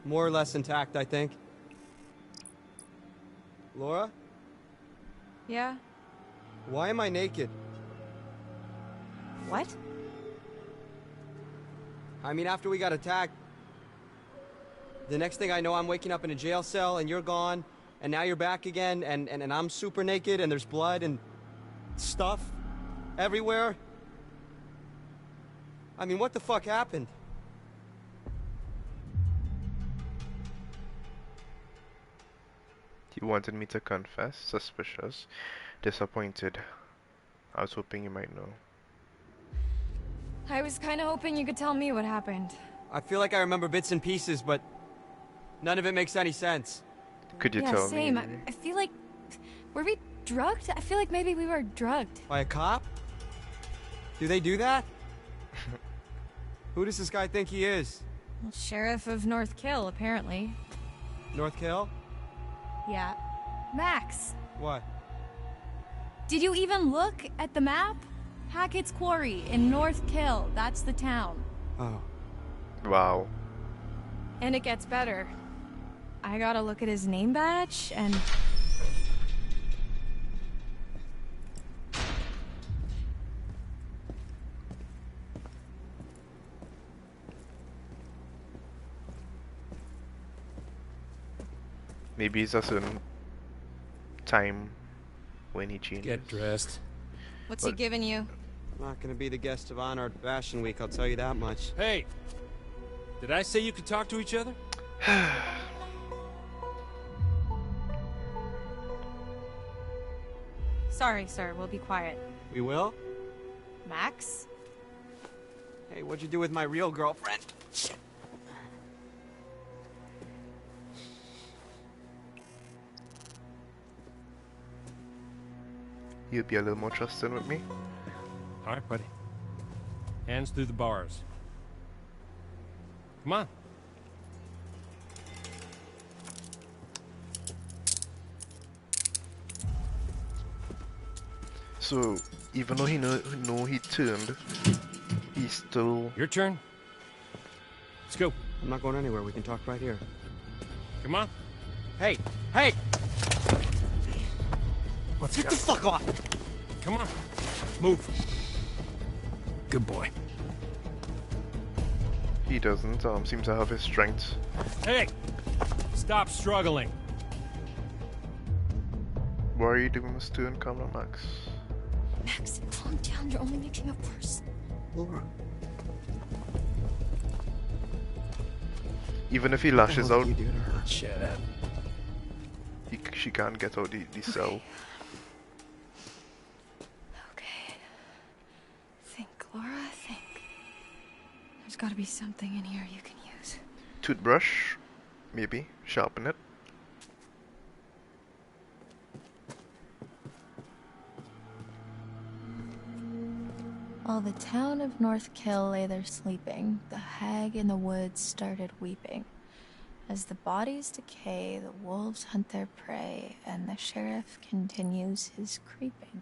more or less intact, I think. Laura? Yeah? Why am I naked? What? I mean, after we got attacked, The next thing I know, I'm waking up in a jail cell and you're gone, and now you're back again, and I'm super naked, and there's blood and stuff everywhere. I mean, what the fuck happened? You wanted me to confess? Suspicious. Disappointed. I was hoping you might know. I was kind of hoping you could tell me what happened. I feel like I remember bits and pieces, but none of it makes any sense. Could you tell same. me? I feel like... Were we drugged? I feel like maybe we were drugged. By a cop? Do they do that? Who does this guy think he is? Well, Sheriff of North Kill, apparently. North Kill? Yeah. Max! What? Did you even look at the map? Hackett's Quarry in North Kill. That's the town. Oh. Wow. And it gets better. I gotta look at his name badge and... Maybe it's a certain time when he changes. Get dressed. What's he giving you? I'm not gonna be the guest of honor at Fashion Week, I'll tell you that much. Hey! Did I say you could talk to each other? Sorry, sir. We'll be quiet. We will? Max? Hey, what'd you do with my real girlfriend? Shit. You'd be a little more trusting with me? Alright, buddy. Hands through the bars. Come on. So, even though he know he turned, he's still... Your turn. Let's go. I'm not going anywhere. We can talk right here. Come on. Hey! Hey! Let's Get go. the fuck off! Come on. Move. Good boy. He doesn't seem to have his strengths. Hey! Stop struggling. Why are you doing this turn? Calm down, Max. Max, calm down. You're only making it worse. Laura. Even if he lashes out, You do to her. Shut up. she can't get out the cell. Okay. Think, Laura, think. There's gotta be something in here you can use. Toothbrush, maybe. Sharpen it. While the town of North Kill lay there sleeping, the hag in the woods started weeping. As the bodies decay, the wolves hunt their prey, and the sheriff continues his creeping.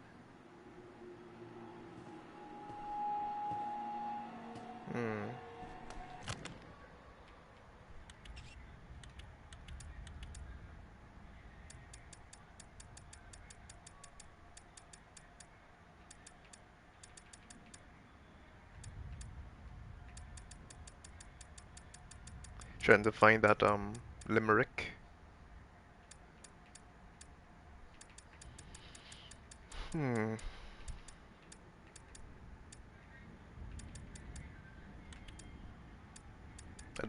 Trying to find that limerick. I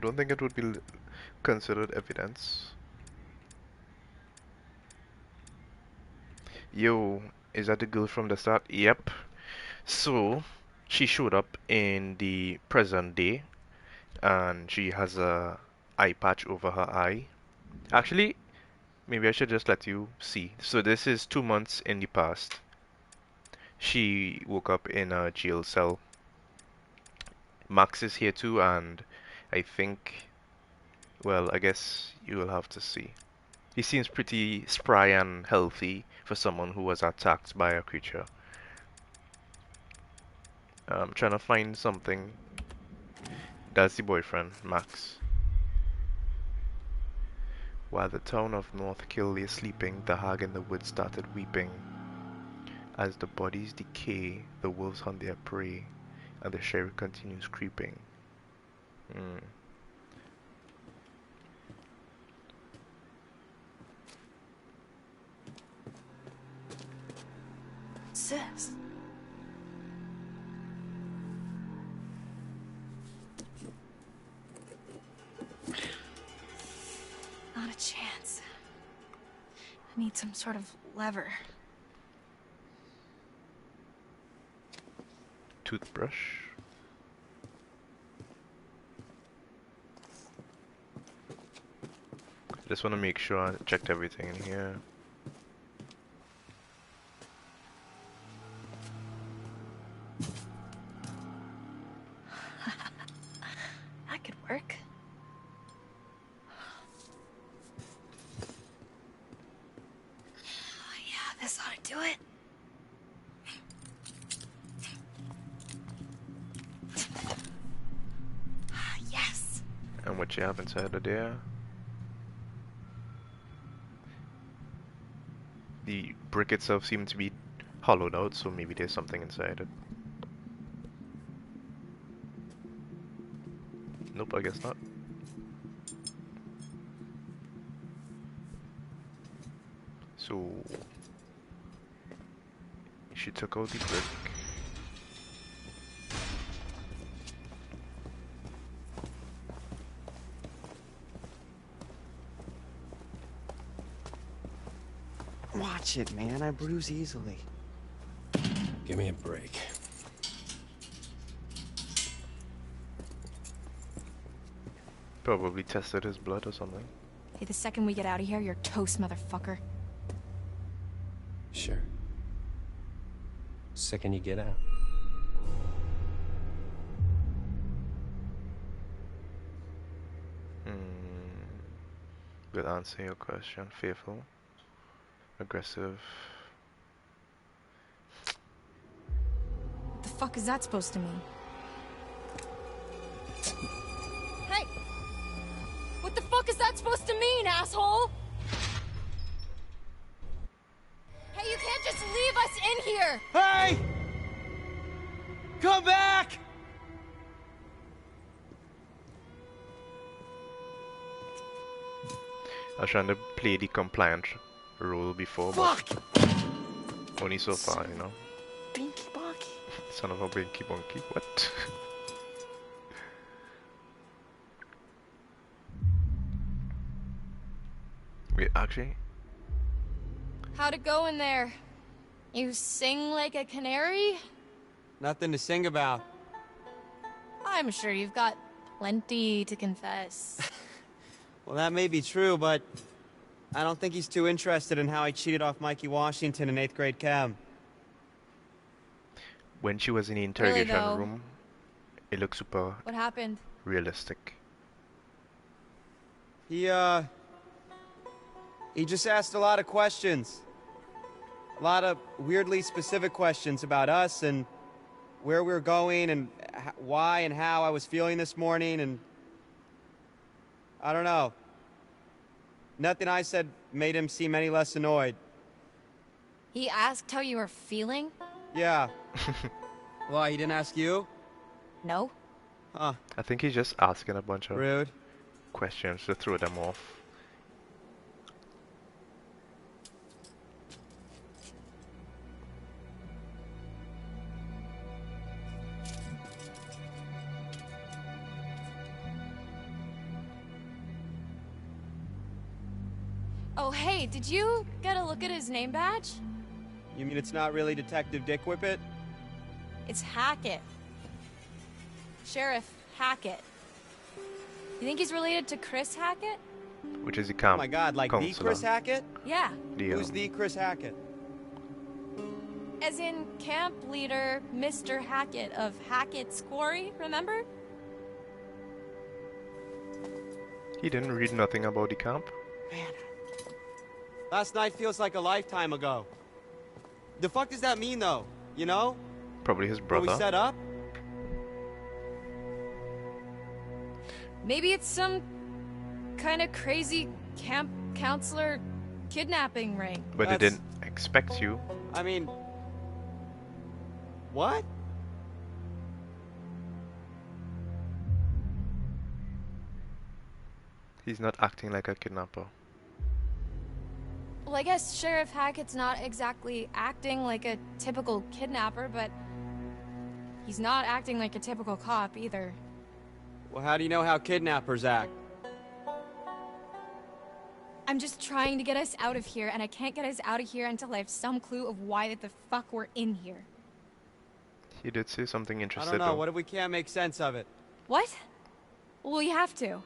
don't think it would be considered evidence. Yo, is that the girl from the start? Yep. So, she showed up in the present day, and she has a eye patch over her eye. Actually, maybe I should just let you see. So this is 2 months in the past. She woke up in a jail cell. Max is here too, and I think, well, I guess you will have to see. He seems pretty spry and healthy for someone who was attacked by a creature. I'm trying to find something. That's the boyfriend, Max. While the town of North Kill lay sleeping, the hag in the woods started weeping. As the bodies decay, the wolves hunt their prey, and the sheriff continues creeping. this? Not a chance. I need some sort of lever. Toothbrush. Just want to make sure I checked everything in here. That could work. Oh, yeah, this ought to do it. Yes. And what you have inside of there? The brick itself seems to be hollowed out, so maybe there's something inside it. Nope, I guess not. So she took out the brick. Watch it, man. I bruise easily. Give me a break. Probably tested his blood or something. Hey, the second we get out of here, you're toast, motherfucker. Sure. Second you get out. Good answer your question. Fearful. Aggressive. What the fuck is that supposed to mean? Hey! What the fuck is that supposed to mean, asshole? Hey, you can't just leave us in here! Hey! Come back! I was trying to play the compliant role before, Fuck! but only so far, you know. Binky bonky. Son of a binky bonky. What? Wait, actually, How'd it go in there? You sing like a canary? Nothing to sing about. I'm sure you've got plenty to confess. Well, that may be true, but I don't think he's too interested in how I cheated off Mikey Washington in 8th grade chem. when she was in the interrogation though? room, it looked super What happened? realistic. He just asked a lot of questions. A lot of weirdly specific questions about us and where we were going and why and how I was feeling this morning, and I don't know. Nothing I said made him seem any less annoyed. He asked how you were feeling? Yeah. Why, he didn't ask you? No. Huh. I think he's just asking a bunch of Rude questions to throw them off. Oh, hey, did you get a look at his name badge? You mean it's not really Detective Dick Whippet? It's Hackett. Sheriff Hackett. You think he's related to Chris Hackett? Which is the Oh my god, like the counselor. Chris Hackett? Yeah. Who's the Chris Hackett? As in camp leader Mr. Hackett of Hackett's Quarry, remember? He didn't read nothing about the camp. Last night feels like a lifetime ago. The fuck does that mean, though? You know? Probably his What brother. we set up? Maybe it's some kind of crazy camp counselor kidnapping ring. But they didn't expect you. I mean... What? He's not acting like a kidnapper. Well, I guess Sheriff Hackett's not exactly acting like a typical kidnapper, but he's not acting like a typical cop either. Well, how do you know how kidnappers act? I'm just trying to get us out of here, and I can't get us out of here until I have some clue of why the fuck we're in here. He did say something I interesting. don't know. What if we can't make sense of it? What? Well, we have to.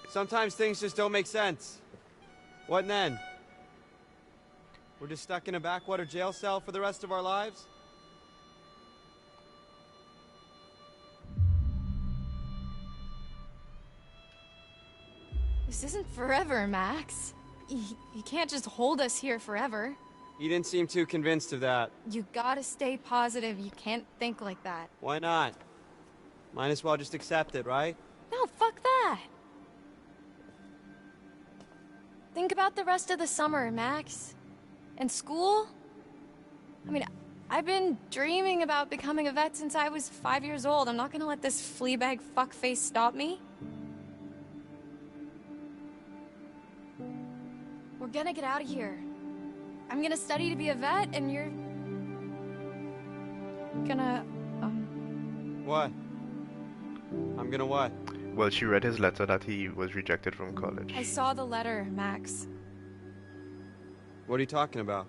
Sometimes things just don't make sense. What then? We're just stuck in a backwater jail cell for the rest of our lives? This isn't forever, Max. You can't just hold us here forever. You didn't seem too convinced of that. You gotta stay positive. You can't think like that. Why not? Might as well just accept it, right? No, fuck that. Think about the rest of the summer, Max. And school? I mean, I've been dreaming about becoming a vet since I was 5 years old. I'm not gonna let this fleabag fuckface stop me. We're gonna get out of here. I'm gonna study to be a vet, and you're gonna, What? I'm gonna what? Well, she read his letter that he was rejected from college. I saw the letter, Max. What are you talking about?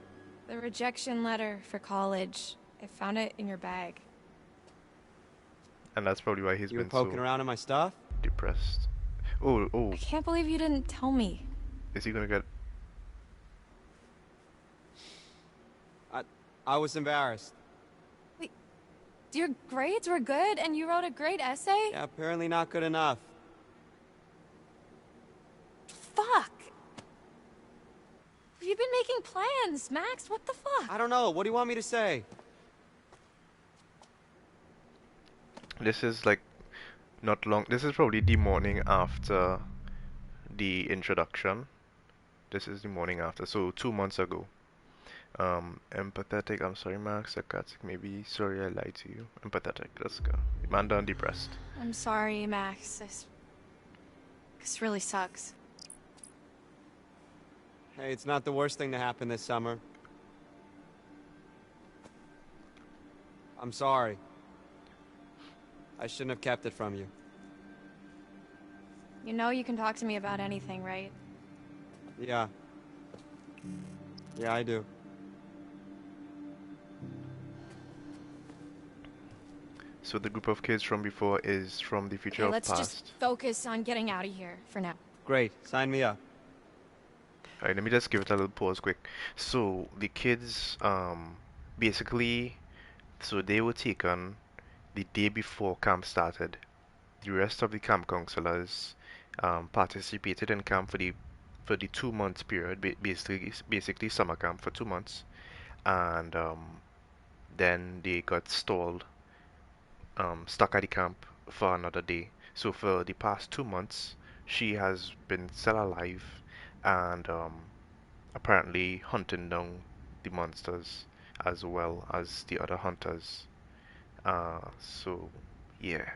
The rejection letter for college. I found it in your bag. And that's probably why he's You been were poking so around in my stuff? depressed. Oh. I can't believe you didn't tell me. Is he gonna get... I was embarrassed. Wait, your grades were good and you wrote a great essay? Yeah, apparently not good enough. Fuck! You've been making plans, Max. What the fuck? I don't know. What do you want me to say? This is like not long. This is probably the morning after the introduction. This is the morning after, so 2 months ago. Empathetic. I'm sorry, Max. Sarcastic. Maybe. Sorry, I lied to you. Empathetic. Let's go. Amanda and depressed. I'm sorry, Max. This really sucks. Hey, it's not the worst thing to happen this summer. I'm sorry. I shouldn't have kept it from you. You know you can talk to me about anything, right? Yeah. Yeah, I do. So the group of kids from before is from the future of let's past. just focus on getting out of here for now. Great. Sign me up. Alright, let me just give it a little pause quick. So the kids, basically, so they were taken the day before camp started. The rest of the camp counselors participated in camp for the 2 months period, basically summer camp for 2 months, and then they got stalled, stuck at the camp for another day. So for the past 2 months, she has been still alive and apparently hunting down the monsters as well as the other hunters. So yeah,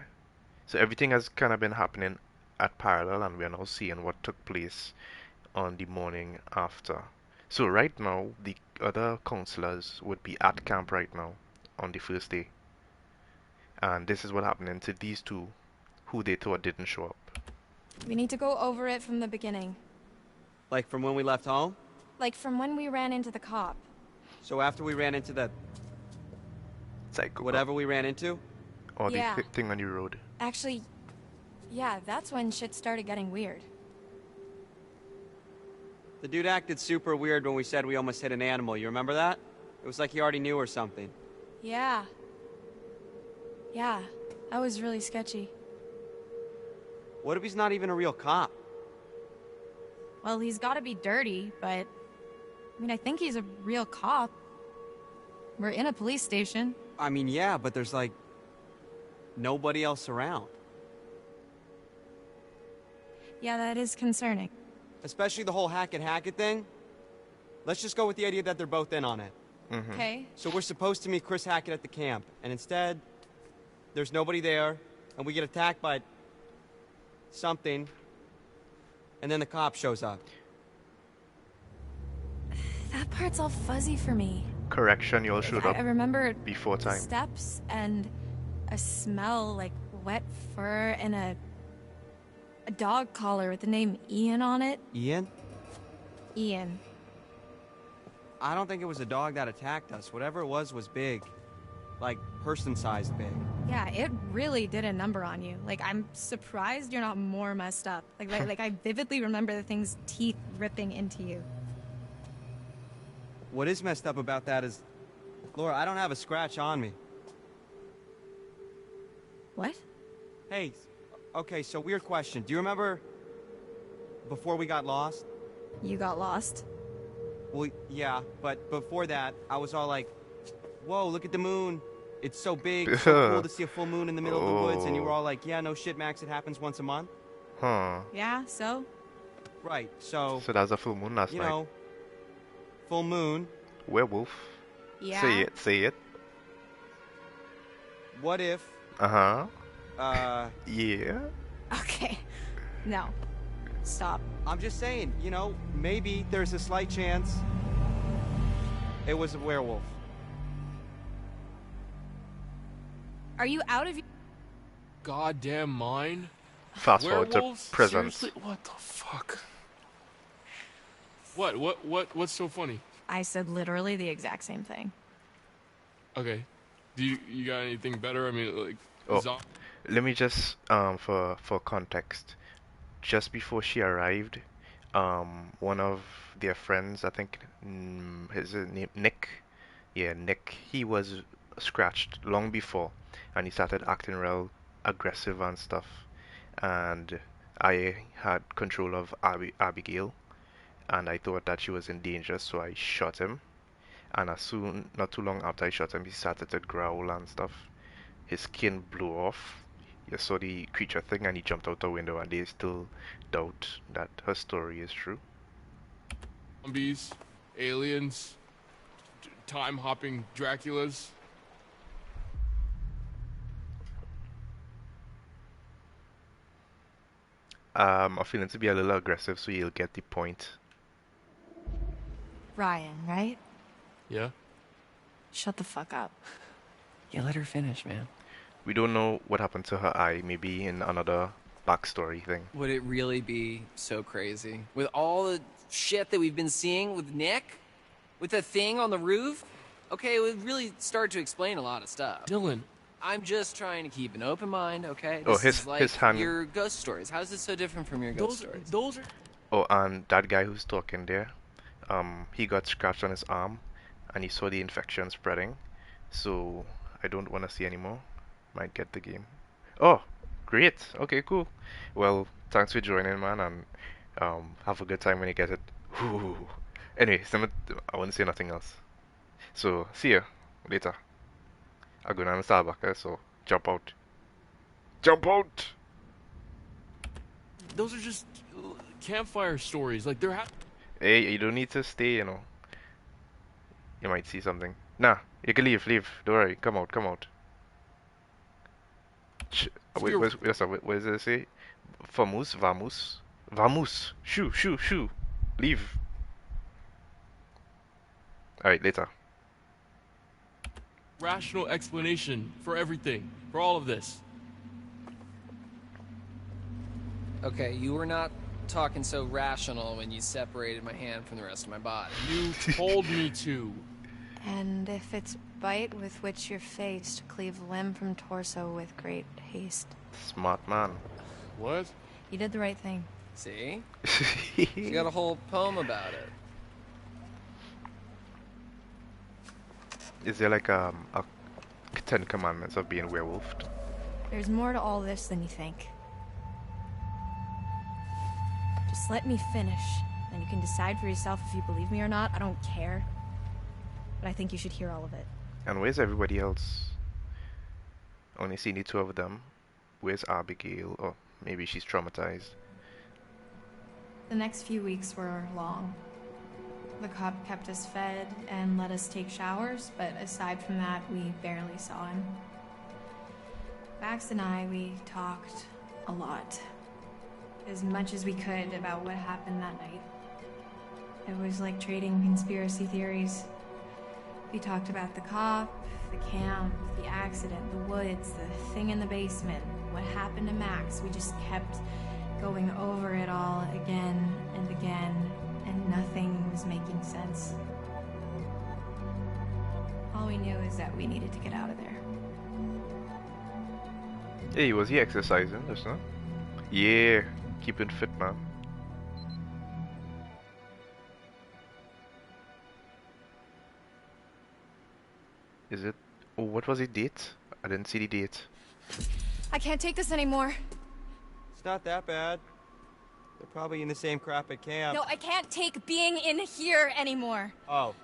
so everything has kind of been happening at parallel, and we're now seeing what took place on the morning after. So right now, the other counselors would be at camp right now on the first day, and this is what happening to these two who they thought didn't show up. We need to go over it from the beginning. Like from when we left home? Like from when we ran into the cop. So after we ran into the... Psycho. Whatever we ran into? Or Yeah. the thing on the road. Actually, yeah, that's when shit started getting weird. The dude acted super weird when we said we almost hit an animal. You remember that? It was like he already knew or something. Yeah. Yeah, that was really sketchy. What if he's not even a real cop? Well, he's gotta be dirty, but... I mean, I think he's a real cop. We're in a police station. I mean, yeah, but there's like... nobody else around. Yeah, that is concerning. Especially the whole Hackett thing. Let's just go with the idea that they're both in on it. Okay. So we're supposed to meet Chris Hackett at the camp, and instead, there's nobody there, and we get attacked by... something, and then the cop shows up. That part's all fuzzy for me. Correction, you all showed up I remember before time. steps and a smell like wet fur and a dog collar with the name Ian on it. Ian? Ian. I don't think it was a dog that attacked us. Whatever it was big. Like, person-sized big. Yeah, it really did a number on you. Like, I'm surprised you're not more messed up. Like I vividly remember the thing's teeth ripping into you. What is messed up about that is... Laura, I don't have a scratch on me. What? Hey, okay, so weird question. Do you remember before we got lost? You got lost? Well, yeah, but before that, I was all like, whoa, look at the moon. It's so big, it's so cool to see a full moon in the middle of the woods. And you were all like, yeah, no shit, Max, it happens once a month. Huh. Yeah, so? Right, so... So that's a full moon last night. You know, full moon. Werewolf. Yeah. Say it. What if... Uh-huh. Yeah? Okay. No. Stop. I'm just saying, you know, maybe there's a slight chance it was a werewolf. Are you out of your goddamn mind? Fast forward to present. Seriously? What the fuck? What's so funny? I said literally the exact same thing. Okay. Do you got anything better? I mean, like... Let me just, for context, just before she arrived, one of their friends, I think, his name, Nick, he was scratched long before, and he started acting real aggressive and stuff, and I had control of Abigail, and I thought that she was in danger, so I shot him, and not too long after I shot him, he started to growl and stuff. His skin blew off. You saw the creature thing, and he jumped out the window, and they still doubt that her story is true. Zombies, aliens, time-hopping Draculas. I'm feeling to be a little aggressive, so you'll get the point. Ryan, right? Yeah? Shut the fuck up. Yeah, let her finish, man. We don't know what happened to her eye, maybe in another backstory thing. Would it really be so crazy? With all the shit that we've been seeing with Nick? With the thing on the roof? Okay, it would really start to explain a lot of stuff. Dylan. I'm just trying to keep an open mind, okay? His hand... your ghost stories. How is this so different from your ghost stories? Those are... Oh, and that guy who's talking there, he got scratched on his arm, and he saw the infection spreading, so I don't want to see anymore. Might get the game. Oh, great. Okay, cool. Well, thanks for joining, man, and have a good time when you get it. Ooh. Anyway, I won't say nothing else. So, see ya later. I'm going to Starbucks, so jump out. Jump out! Those are just campfire stories. Like, they're... Hey, you don't need to stay, you know. You might see something. Nah, you can leave. Don't worry. Come out. Wait, what does it say? Vamos. Shoo. Leave. Alright, later. Rational explanation for everything. For all of this. Okay, you were not talking so rational when you separated my hand from the rest of my body. You told me to. And if it's bite with which you're faced, cleave limb from torso with great haste. Smart man. What? You did the right thing. See? She got a whole poem about it. Is there like a 10 commandments of being werewolfed? There's more to all this than you think. Just let me finish, and you can decide for yourself if you believe me or not. I don't care. But I think you should hear all of it. And where's everybody else? Only seen the two of them. Where's Abigail? Or maybe she's traumatized. The next few weeks were long. The cop kept us fed and let us take showers, but aside from that, we barely saw him. Max and I, we talked a lot. As much as we could about what happened that night. It was like trading conspiracy theories. We talked about the cop, the camp, the accident, the woods, the thing in the basement, what happened to Max. We just kept going over it all again and again, and nothing was making sense. All we knew is that we needed to get out of there. Hey, was he exercising just now? Yeah, keeping fit, man. Is it? Oh, what was the date? I didn't see the date. I can't take this anymore. It's not that bad. They're probably in the same crap at camp. No, I can't take being in here anymore. Oh.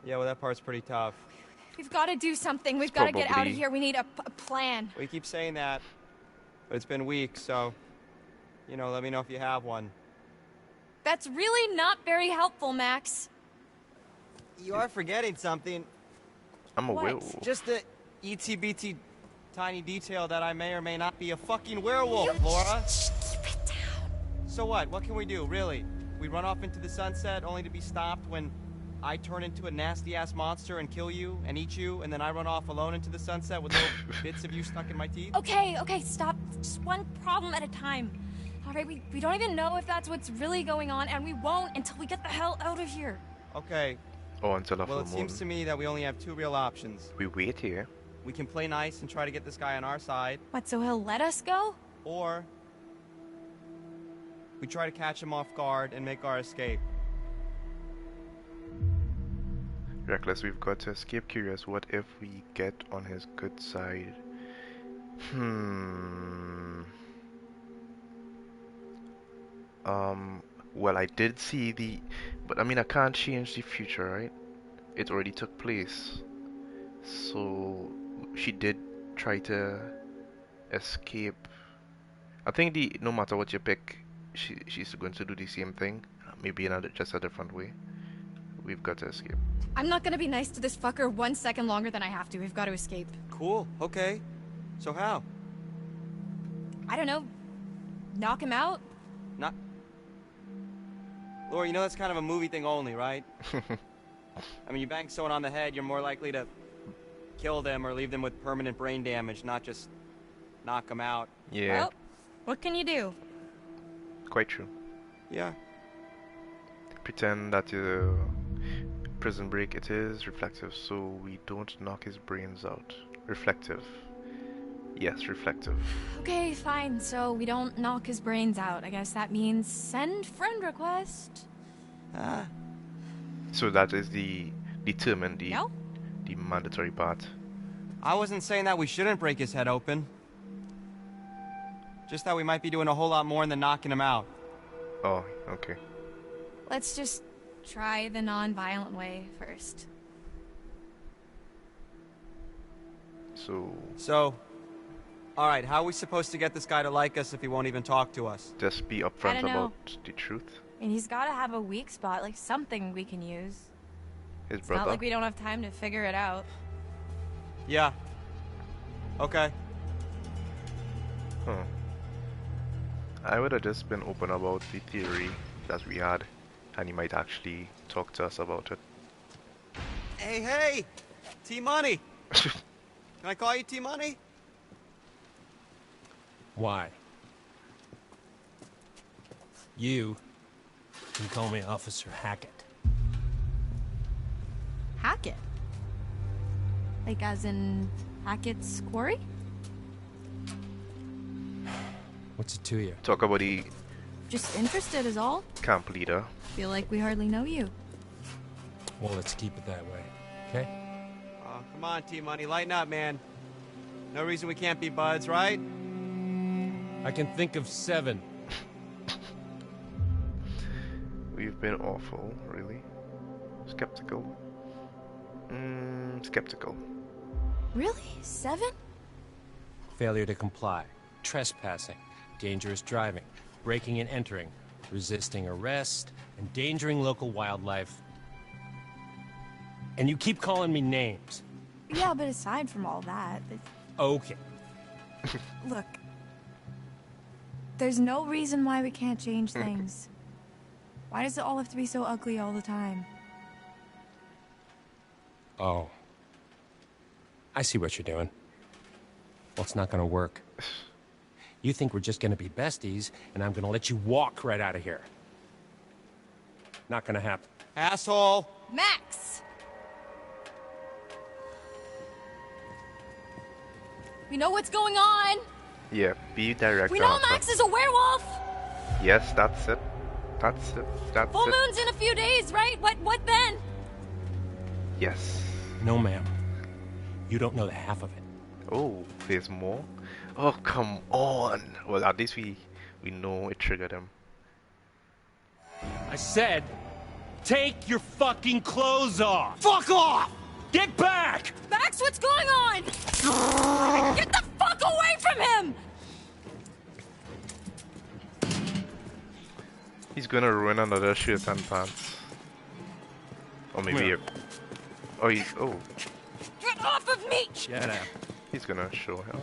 Yeah, well, that part's pretty tough. We've got to do something. We've got to get out of here. We need a plan. We keep saying that, but it's been weeks, so, you know, let me know if you have one. That's really not very helpful, Max. You are forgetting something. I'm a werewolf. Just the itsy-bitsy tiny detail that I may or may not be a fucking werewolf, Laura. Keep it down. So what? What can we do, really? We run off into the sunset only to be stopped when I turn into a nasty-ass monster and kill you and eat you, and then I run off alone into the sunset with little bits of you stuck in my teeth? Okay, stop. Just one problem at a time. All right, we don't even know if that's what's really going on, and we won't until we get the hell out of here. Okay. Oh, until a full moon. Well, it seems to me that we only have two real options. We wait here. We can play nice and try to get this guy on our side. What, so he'll let us go? Or we try to catch him off guard and make our escape. Reckless, we've got to escape. Curious, what if we get on his good side? Well, I did see but I mean, I can't change the future, right? It already took place. So, she did try to escape. I think no matter what you pick, she's going to do the same thing. Maybe in just a different way. We've got to escape. I'm not gonna be nice to this fucker 1 second longer than I have to. We've got to escape. Cool, okay. So how? I don't know. Knock him out? Not... Laura, you know that's kind of a movie thing only, right? I mean, you bang someone on the head, you're more likely to kill them or leave them with permanent brain damage, not just knock them out. Yeah. Well, what can you do? Quite true. Yeah. Pretend that prison break it is reflective, so we don't knock his brains out. Reflective. Yes, reflective. Okay, fine. So we don't knock his brains out. I guess that means send friend request. So that is the mandatory part. I wasn't saying that we shouldn't break his head open. Just that we might be doing a whole lot more than knocking him out. Oh, okay. Let's just try the non-violent way first. So, alright, how are we supposed to get this guy to like us if he won't even talk to us? Just be upfront about the truth. And he's got to have a weak spot, like something we can use. His it's brother? Not like we don't have time to figure it out. Yeah. Okay. Huh. I would have just been open about the theory that we had, and he might actually talk to us about it. Hey! T-Money! Can I call you T-Money? Why? You can call me Officer Hackett. Hackett? Like as in Hackett's Quarry? What's it to you? Talk about the... Just interested is all. Camp leader. Feel like we hardly know you. Well, let's keep it that way, okay? Oh, come on, T-Money, lighten up, man. No reason we can't be buds, right? I can think of 7. We've been awful, really. Skeptical. Skeptical. Really? 7? Failure to comply, trespassing, dangerous driving, breaking and entering, resisting arrest, endangering local wildlife. And you keep calling me names. Yeah, but aside from all that... Okay. Look. There's no reason why we can't change things. Why does it all have to be so ugly all the time? Oh. I see what you're doing. Well, it's not gonna work. You think we're just gonna be besties, and I'm gonna let you walk right out of here. Not gonna happen. Asshole! Max! We know what's going on! Yeah, be direct. We know Max is a werewolf! Yes, that's it. That's it. That's Full it. moon's in a few days, right? What then? Yes. No, ma'am. You don't know the half of it. Oh, there's more? Oh, come on. Well, at least we know it triggered him. I said, take your fucking clothes off! Fuck off! Get back! Max, what's going on? Get the fuck away from him! He's gonna ruin another shirt and pants. Or maybe oh, Get off of me! Shut up. He's gonna show him.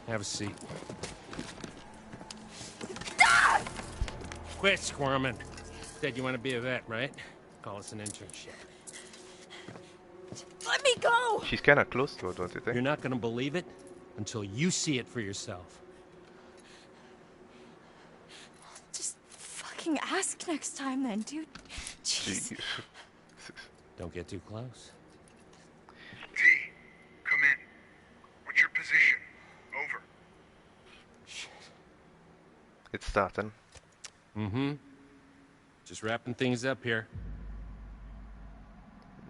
Have a seat. Ah! Quit squirming. Said you want to be a vet, right? Call us an internship. Let me go! She's kinda close to it, don't you think? You're not gonna believe it until you see it for yourself. Just fucking ask next time then, dude. Jeez. Don't get too close. T, come in. What's your position? Over. Shit. It's starting. Mm-hmm. Just wrapping things up here.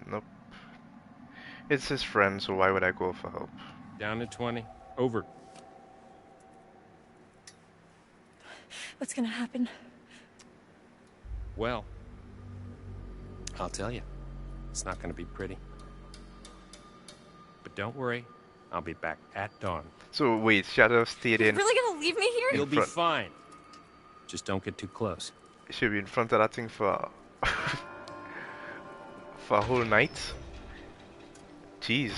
Nope. It's his friend, so why would I go for help? Down to 20. Over. What's gonna happen? Well, I'll tell you. It's not gonna be pretty. But don't worry. I'll be back at dawn. So wait, Shadow stayed in. You're really gonna leave me here? You'll be fine. Just don't get too close. Should be in front of that thing for for a whole night. Jeez,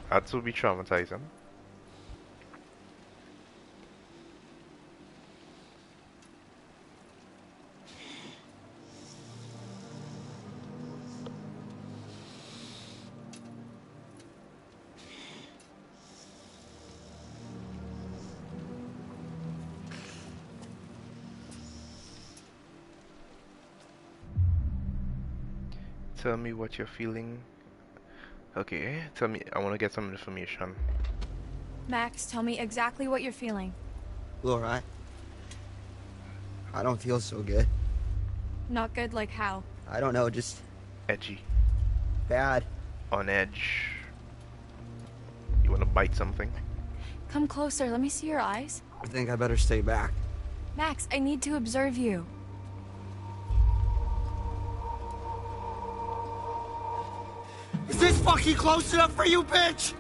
that would be traumatizing. Tell me what you're feeling. Okay, tell me. I want to get some information. Max, tell me exactly what you're feeling. Laura, I don't feel so good. Not good like how? I don't know, just Edgy. bad. On edge. You want to bite something? Come closer, let me see your eyes. I think I better stay back. Max, I need to observe you. Is this fucking close enough for you, bitch?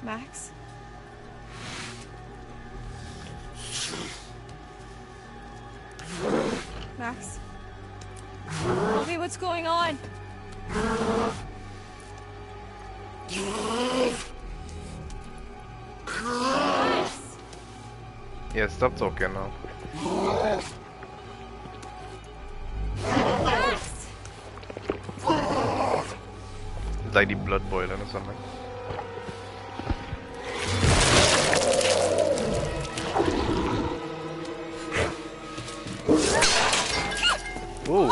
Max? Max? Okay, what's going on? Yeah, stop talking now. Max! It's like the blood boiling or something. Whoa!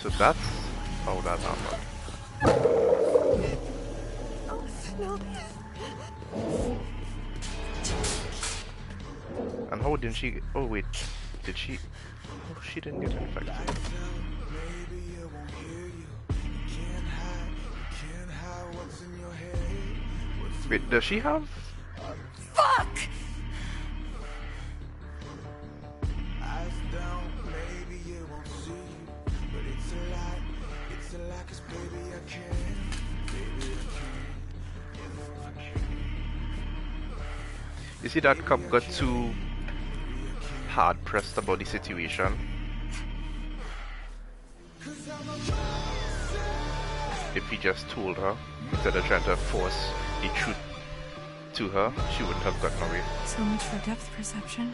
So that's how that happened. Oh, no. And how didn't she? Oh wait, did she? Oh, she didn't get infected. Wait, does she have? Fuck! You see that cup got too hard impressed about the situation. If he just told her, instead of trying to force the truth to her, she wouldn't have gotten away. So much for depth perception.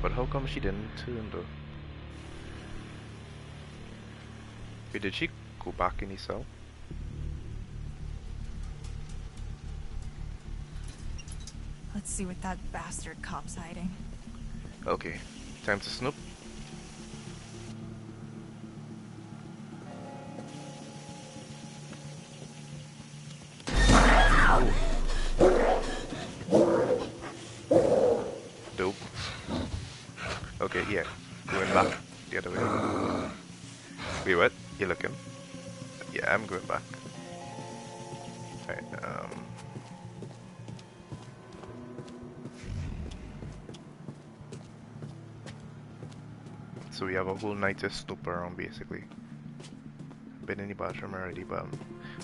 But how come she didn't turn though? Wait, did she go back in the cell? Let's see what that bastard cop's hiding. Okay, time to snoop. Dope. Okay, yeah. Going back the other way. Wait, what? You looking? Yeah, I'm going back. Alright, so we have a whole night to snoop around basically. Been in the bathroom already, but I'm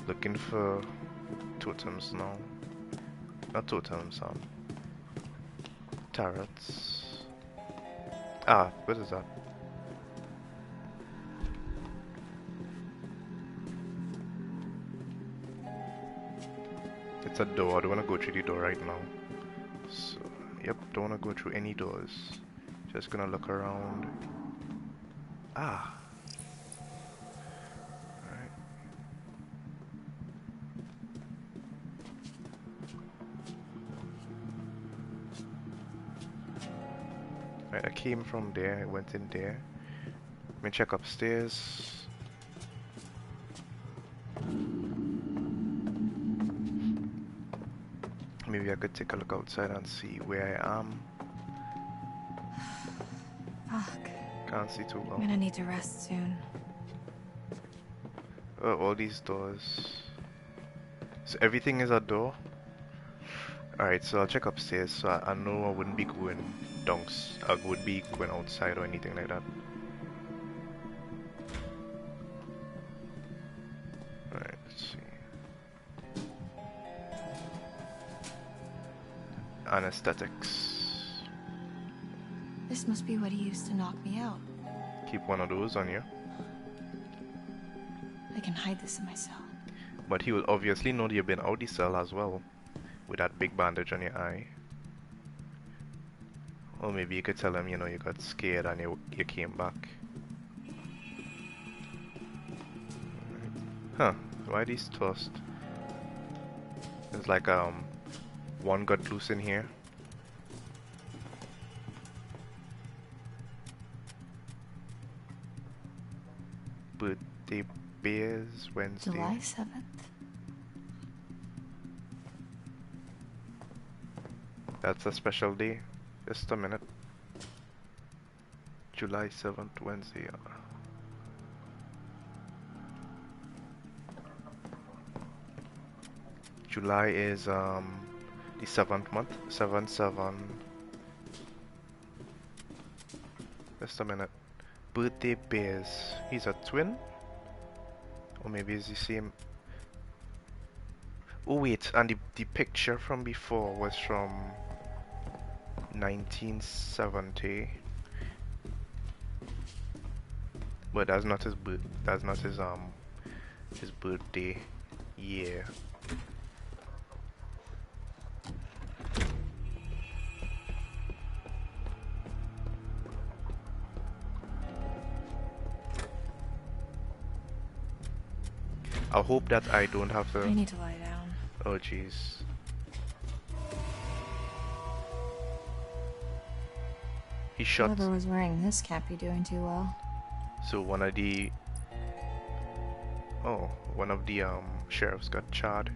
looking for totems now. Not totems, tarots. Ah, what is that? It's a door. I don't want to go through the door right now. So, yep, don't want to go through any doors. Just gonna look around. Ah. Alright. Right, I came from there, I went in there. Let me check upstairs. Maybe I could take a look outside and see where I am. Fuck. Can't see too well. I'm gonna need to rest soon. Oh, all these doors. So everything is a door? Alright, so I'll check upstairs. So I know I wouldn't be going dunks. I would be going outside or anything like that. Alright, let's see. Anesthetics. This must be what he used to knock me out. Keep one of those on you. I can hide this in my cell. But he will obviously know that you've been out the cell as well. With that big bandage on your eye. Or maybe you could tell him, you know, you got scared and you came back. Huh, why these tossed? There's like one got loose in here. Birthday bears Wednesday. July 7th. That's a special day. Just a minute. July 7th, Wednesday. July is the 7th month. 7/7. Just a minute. Birthday bears. He's a twin? Or maybe it's the same. Oh wait, and the picture from before was from 1970. But that's not his his birthday year. I hope that I don't have to. I need to lie down. Oh jeez. He shot. Whoever was wearing this can't be doing too well. So one of the sheriffs got charred.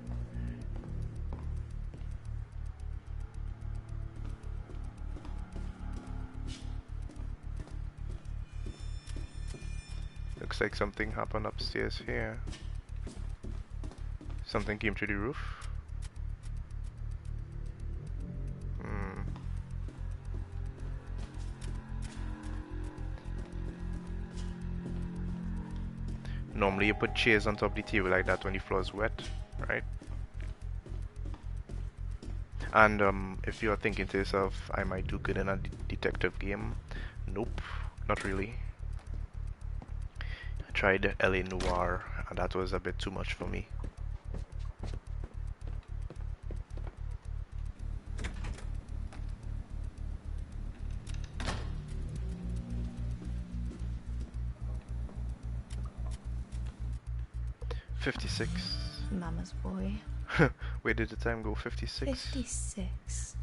Looks like something happened upstairs here. Something came through the roof. Normally you put chairs on top of the table like that when the floor is wet, right? And if you're thinking to yourself, I might do good in a detective game, nope, not really. I tried LA Noire, and that was a bit too much for me. $56. Mama's boy. Where did the time go? 56? 56.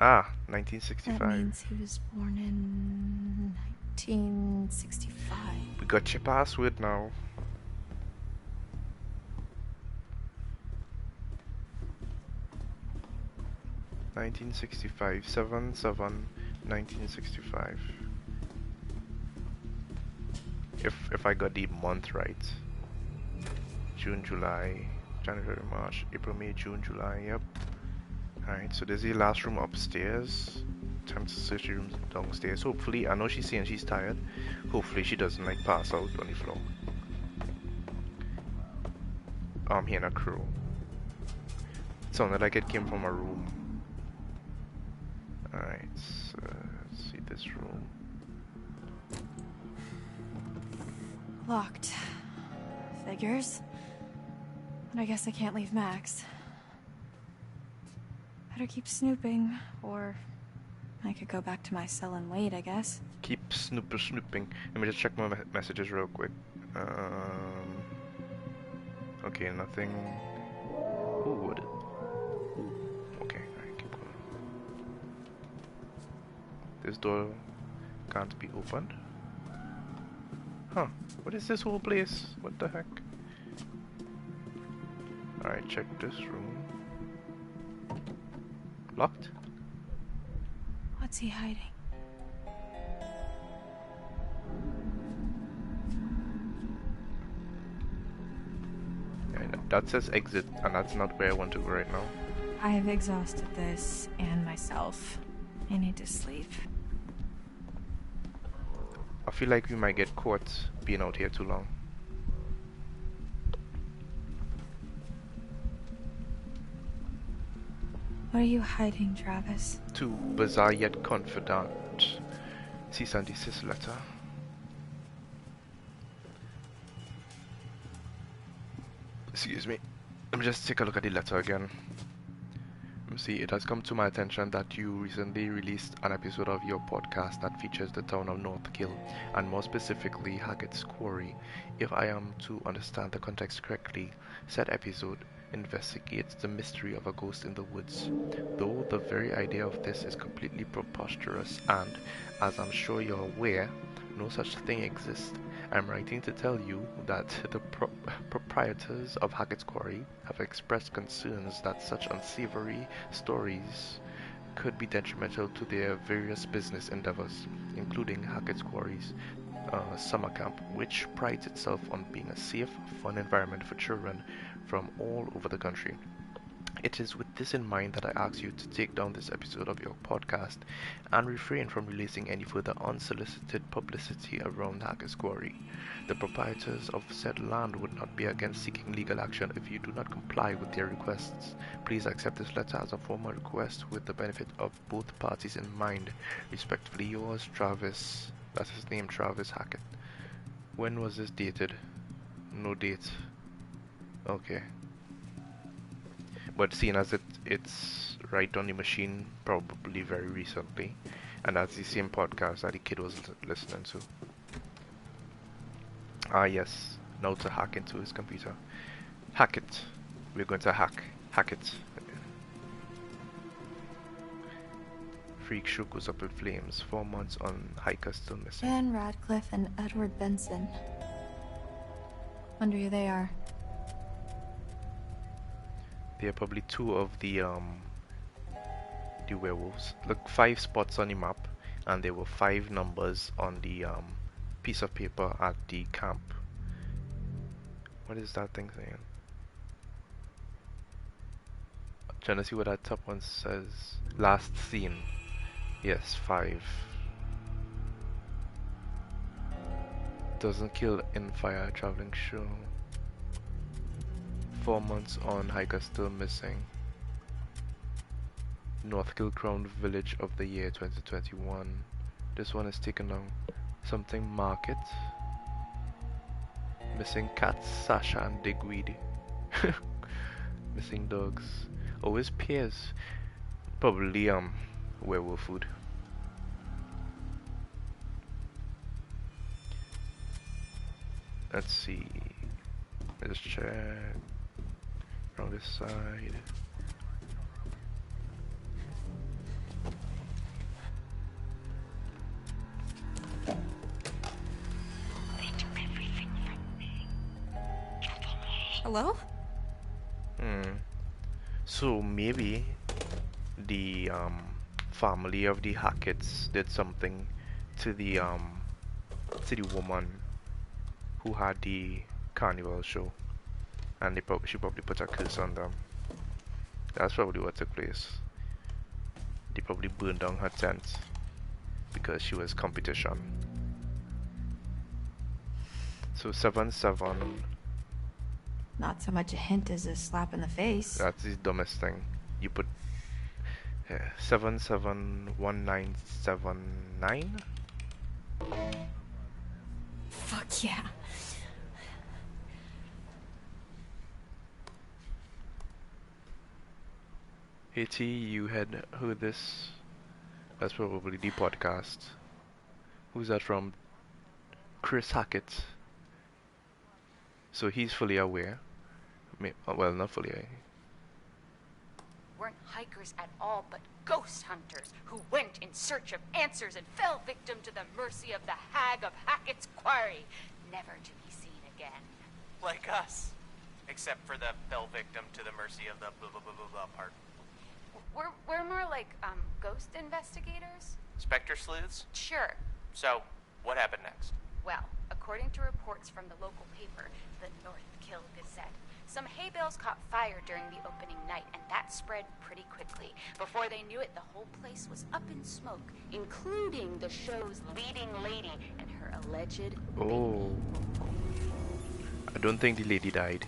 Ah, 1965. That means he was born in 1965. We got your password now. $1965, 7/7/1965. If I got the month right. June, July, January, March, April, May, June, July, yep. Alright, so there's the last room upstairs. Time to search the rooms downstairs. Hopefully, I know she's saying she's tired. Hopefully she doesn't like pass out on the floor. I'm hearing a crow. It sounded like it came from a room. Alright, so let's see this room. Locked. Figures. But I guess I can't leave Max. Better keep snooping, or I could go back to my cell and wait, I guess. Keep snooping. Let me just check my messages real quick. Okay, nothing. Who would it? Okay, alright, keep going. This door can't be opened. Huh, what is this whole place? What the heck? Alright, check this room. Locked? What's he hiding? Yeah, that says exit, and that's not where I want to go right now. I've exhausted this and myself. I need to sleep. I feel like we might get caught being out here too long. What are you hiding, Travis? Too bizarre yet confident. Cease and desist letter. Excuse me. Let me just take a look at the letter again. See, it has come to my attention that you recently released an episode of your podcast that features the town of North Kill, and more specifically Hackett's Quarry. If I am to understand the context correctly, said episode investigates the mystery of a ghost in the woods, though the very idea of this is completely preposterous and, as I'm sure you're aware, no such thing exists. I'm writing to tell you that the proprietors of Hackett's Quarry have expressed concerns that such unsavory stories could be detrimental to their various business endeavors, including Hackett's Quarry's summer camp, which prides itself on being a safe, fun environment for children from all over the country. It is with this in mind that I ask you to take down this episode of your podcast and refrain from releasing any further unsolicited publicity around Hackett's Quarry. The proprietors of said land would not be against seeking legal action if you do not comply with their requests. Please accept this letter as a formal request with the benefit of both parties in mind. Respectfully yours, Travis. That's his name, Travis Hackett. When was this dated? No date. Okay. But seeing as it's right on the machine, probably very recently, and that's the same podcast that the kid was listening to. Ah yes, now to hack into his computer. Hack it. We're going to hack it. Freak show goes up in flames. 4 months on hiker still missing. Ben Radcliffe and Edward Benson. Wonder who they are. They are probably two of the werewolves. Look, 5 spots on the map, and there were 5 numbers on the piece of paper at the camp. What is that thing saying? I'm trying to see what that top one says. Last seen. Yes, 5. Doesn't kill in fire traveling show. 4 months on hiker still missing. North Kilcrown Village of the Year 2021. This one is taken down. Something market. Missing cats, Sasha and Digweed. Missing dogs. Always pears. Probably werewolf food. Let's see. Let's check around this side. Hello? So maybe the family of the Hackett's did something to the woman who had the carnival show, and she probably put a curse on them. That's probably what took place. They probably burned down her tent because she was competition. So 7-7. Not so much a hint as a slap in the face. That's the dumbest thing. You put 771979. Fuck yeah. Hey T, you had heard this? That's probably the podcast. Who's that from? Chris Hackett. So he's fully aware. Well, not fully aware. Weren't hikers at all, but ghost hunters who went in search of answers and fell victim to the mercy of the hag of Hackett's Quarry, never to be seen again. Like us. Except for the fell victim to the mercy of the blah blah blah blah blah part. We're more like, ghost investigators? Spectre sleuths? Sure. So, what happened next? Well, according to reports from the local paper, the North Kill Gazette, some hay bales caught fire during the opening night, and that spread pretty quickly. Before they knew it, the whole place was up in smoke, including the show's leading lady and her alleged Oh. I don't think the lady died.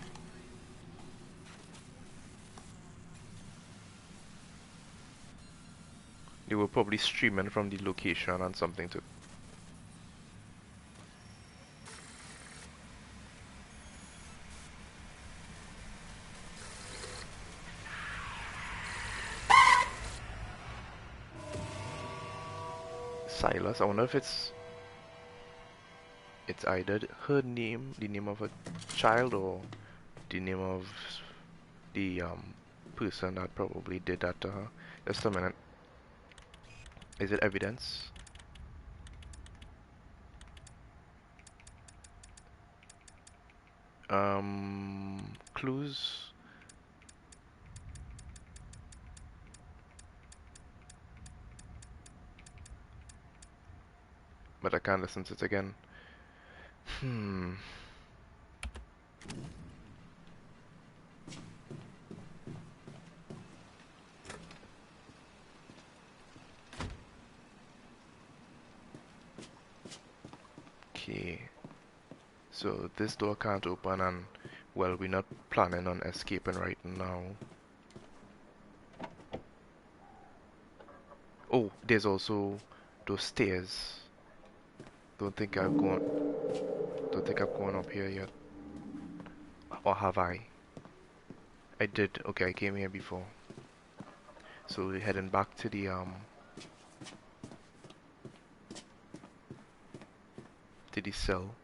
They were probably streaming from the location and something to. Silas, I wonder if it's either her name, the name of a child, or the name of the person that probably did that to her. Just a minute. Is it evidence? Clues? But I can't listen to it again. Okay. So this door can't open, and well, we're not planning on escaping right now. Oh, there's also those stairs. Don't think I've gone up here yet. Or have I? I did. Okay, I came here before. So we're heading back to the cell.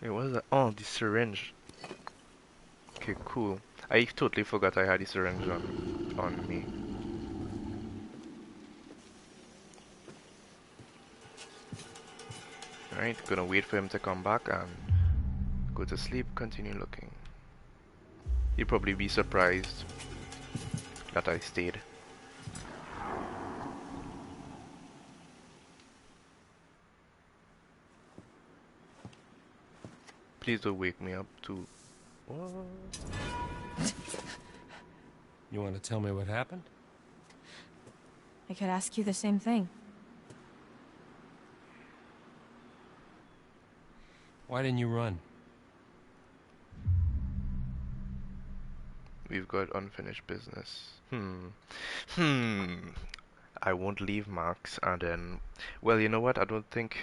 Hey, what is that? Oh, the syringe. Okay, cool. I totally forgot I had the syringe on me. Alright, gonna wait for him to come back and go to sleep, continue looking. He'll probably be surprised that I stayed. Please don't wake me up to... What? You want to tell me what happened? I could ask you the same thing. Why didn't you run? We've got unfinished business. I won't leave Max, and then... Well, you know what? I don't think...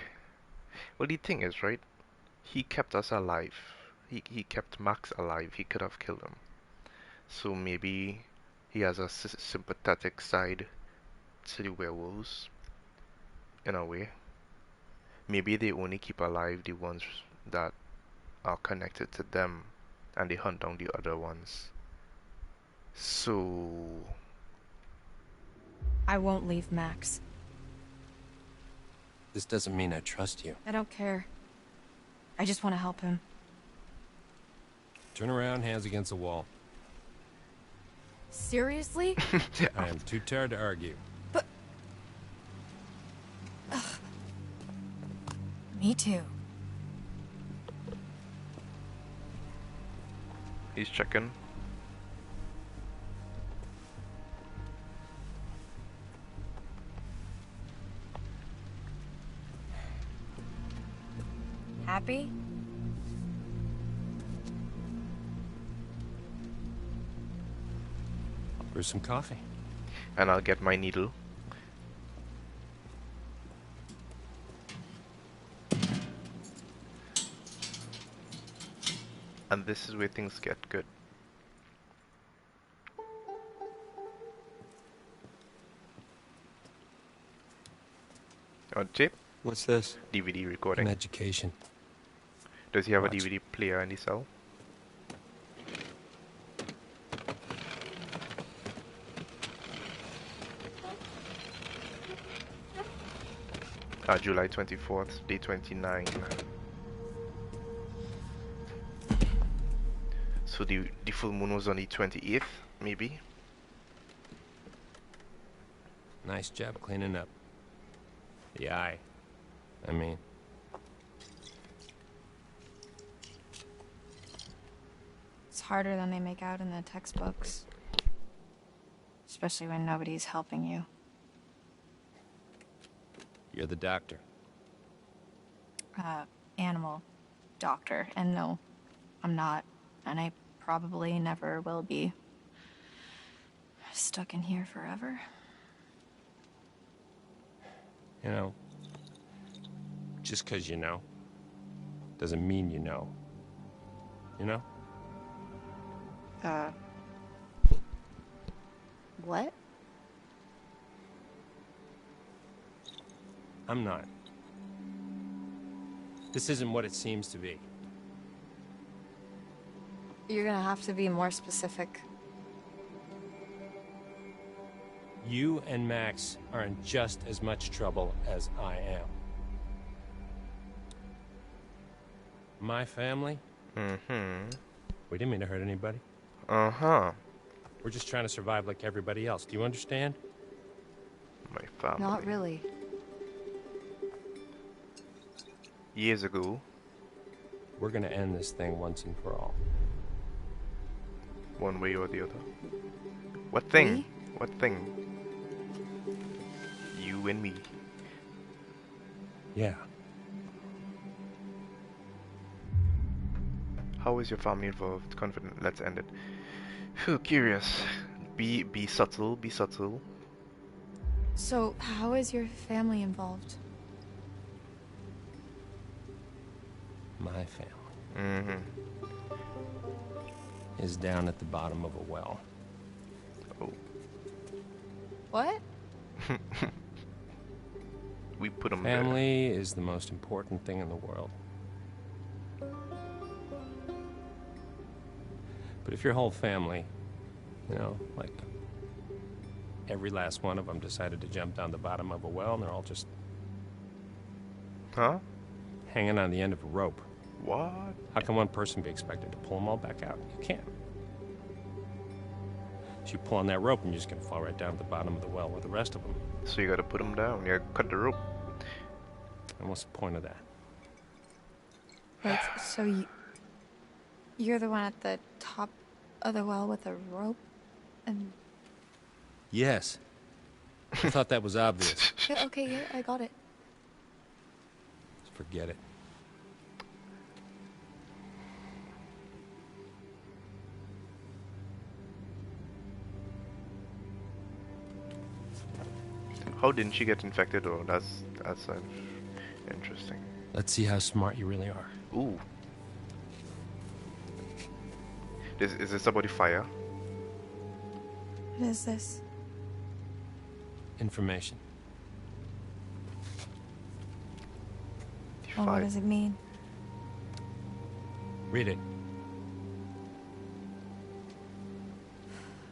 Well, the thing is, right? He kept us alive. He kept Max alive. He could have killed him. So maybe he has a sympathetic side to the werewolves. In a way. Maybe they only keep alive the ones that are connected to them, and they hunt down the other ones. So... I won't leave Max. This doesn't mean I trust you. I don't care. I just want to help him. Turn around, hands against the wall. Seriously? I am too tired to argue. But... Me too. He's checking. Happy? Brew some coffee. And I'll get my needle. And this is where things get good. On tape? What's this? DVD recording. An education. Does he have a DVD player in his cell? July 24th, day 29. So the full moon was on the 28th, maybe? Nice job cleaning up. The eye. I mean... It's harder than they make out in the textbooks. Especially when nobody's helping you. You're the doctor. Animal doctor. And no, I'm not. And I probably never will be. Stuck in here forever. You know, just 'cause you know, doesn't mean you know. You know? What? I'm not. This isn't what it seems to be. You're gonna have to be more specific. You and Max are in just as much trouble as I am. My family? Mm-hmm. We didn't mean to hurt anybody. Uh-huh. We're just trying to survive like everybody else. Do you understand? My family. Not really. Years ago. We're gonna end this thing once and for all. One way or the other. What thing? Me? What thing? You and me. Yeah. How is your family involved? Confident. Let's end it. Phew, curious. Be subtle. Be subtle. So, how is your family involved? My family. Mm-hmm. Is down at the bottom of a well. Oh. What? We put them Family is the most important thing in the world. But if your whole family, you know, like every last one of them decided to jump down the bottom of a well and they're all just... Huh? Hanging on the end of a rope. What? How can one person be expected to pull them all back out? You can't. So you pull on that rope and you're just going to fall right down to the bottom of the well with the rest of them. So you got to put them down. You got to cut the rope. And what's the point of that? Right, so You're the one at the top of the well with a rope? And... Yes. I thought that was obvious. Yeah, okay, yeah, I got it. Forget it. How didn't she get infected? Oh, that's interesting. Let's see how smart you really are. Ooh. Is this about the fire? What is this? Information. Well, what does it mean? Read it.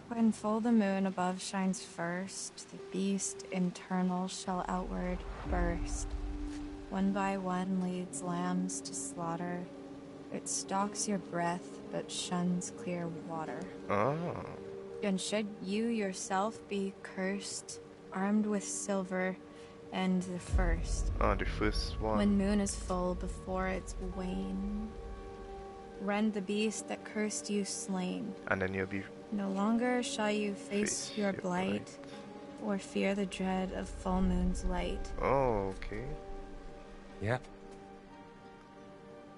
When full the moon above shines first, the beast internal shall outward burst. One by one leads lambs to slaughter. It stalks your breath, but shuns clear water. Oh. And should you yourself be cursed, armed with silver, and the first. Oh, the first one. When moon is full before its wane, rend the beast that cursed you slain. And then you'll be... No longer shall you face your blight, or fear the dread of full moon's light. Oh, okay. Yeah.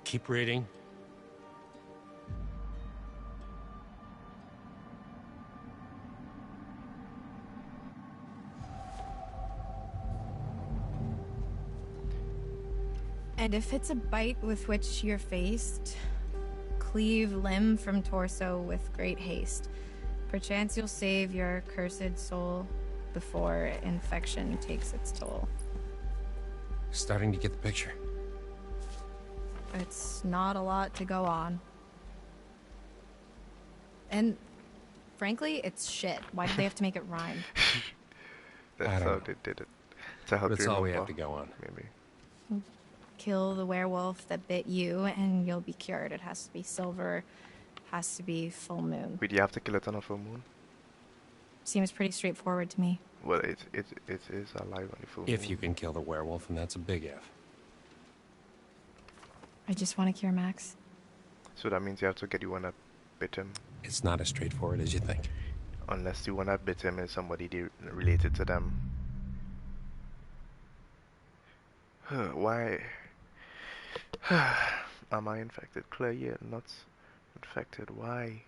Keep reading. And if it's a bite with which you're faced, cleave limb from torso with great haste. Perchance you'll save your cursed soul before infection takes its toll. Starting to get the picture. It's not a lot to go on. And frankly, it's shit. Why did they have to make it rhyme? That's how they did it. To help That's you all we remember, have to go on. Maybe. Kill the werewolf that bit you and you'll be cured. It has to be silver, has to be full moon. Wait, you have to kill it on a full moon? Seems pretty straightforward to me. Well, it is alive on the full moon. If you can kill the werewolf, and that's a big if. I just want to cure Max. So that means you have to get the one that bit him. It's not as straightforward as you think. Unless the one that bit him is somebody related to them. Why am I infected? Claire, yeah, not infected. Why?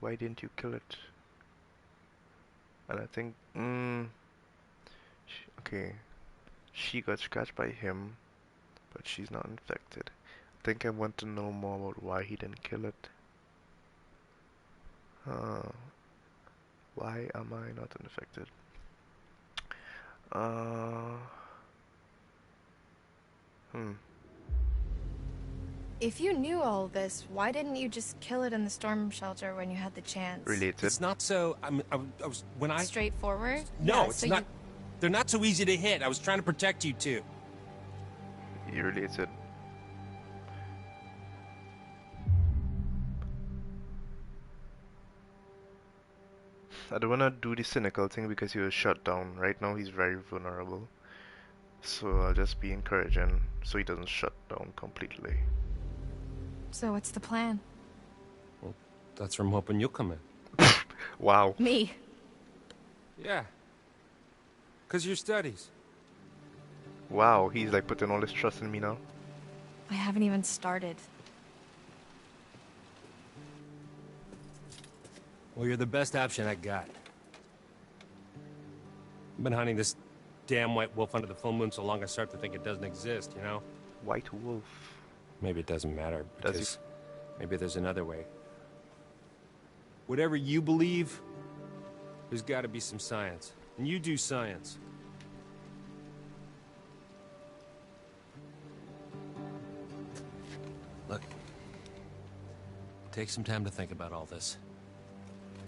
Why didn't you kill it? And I think, okay, she got scratched by him, but she's not infected. I think I want to know more about why he didn't kill it. Why am I not infected? If you knew all this, why didn't you just kill it in the storm shelter when you had the chance? Related. It's not so. I was when I straightforward. No, yeah, it's so not. They're not so easy to hit. I was trying to protect you too. You related. I don't wanna do the cynical thing because he was shut down. Right now he's very vulnerable. So I'll just be encouraging so he doesn't shut down completely. So what's the plan? Well, that's from hoping you'll come in. Wow. Me? Yeah. 'Cause your studies. Wow, he's like putting all his trust in me now. I haven't even started. Well, you're the best option I got. I've been hunting this damn white wolf under the full moon so long I start to think it doesn't exist, you know? White wolf. Maybe it doesn't matter, Does because maybe there's another way. Whatever you believe, there's got to be some science. And you do science. Look, take some time to think about all this.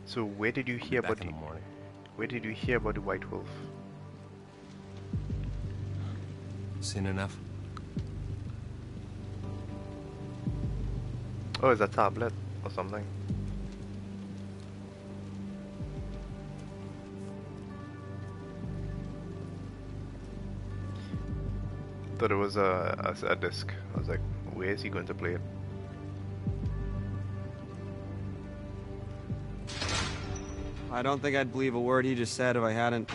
So where did you hear about in the morning? Where did you hear about the white wolf? Seen enough? Oh, is that a tablet or something? Thought it was a disc. I was like, where is he going to play it? I don't think I'd believe a word he just said if I hadn't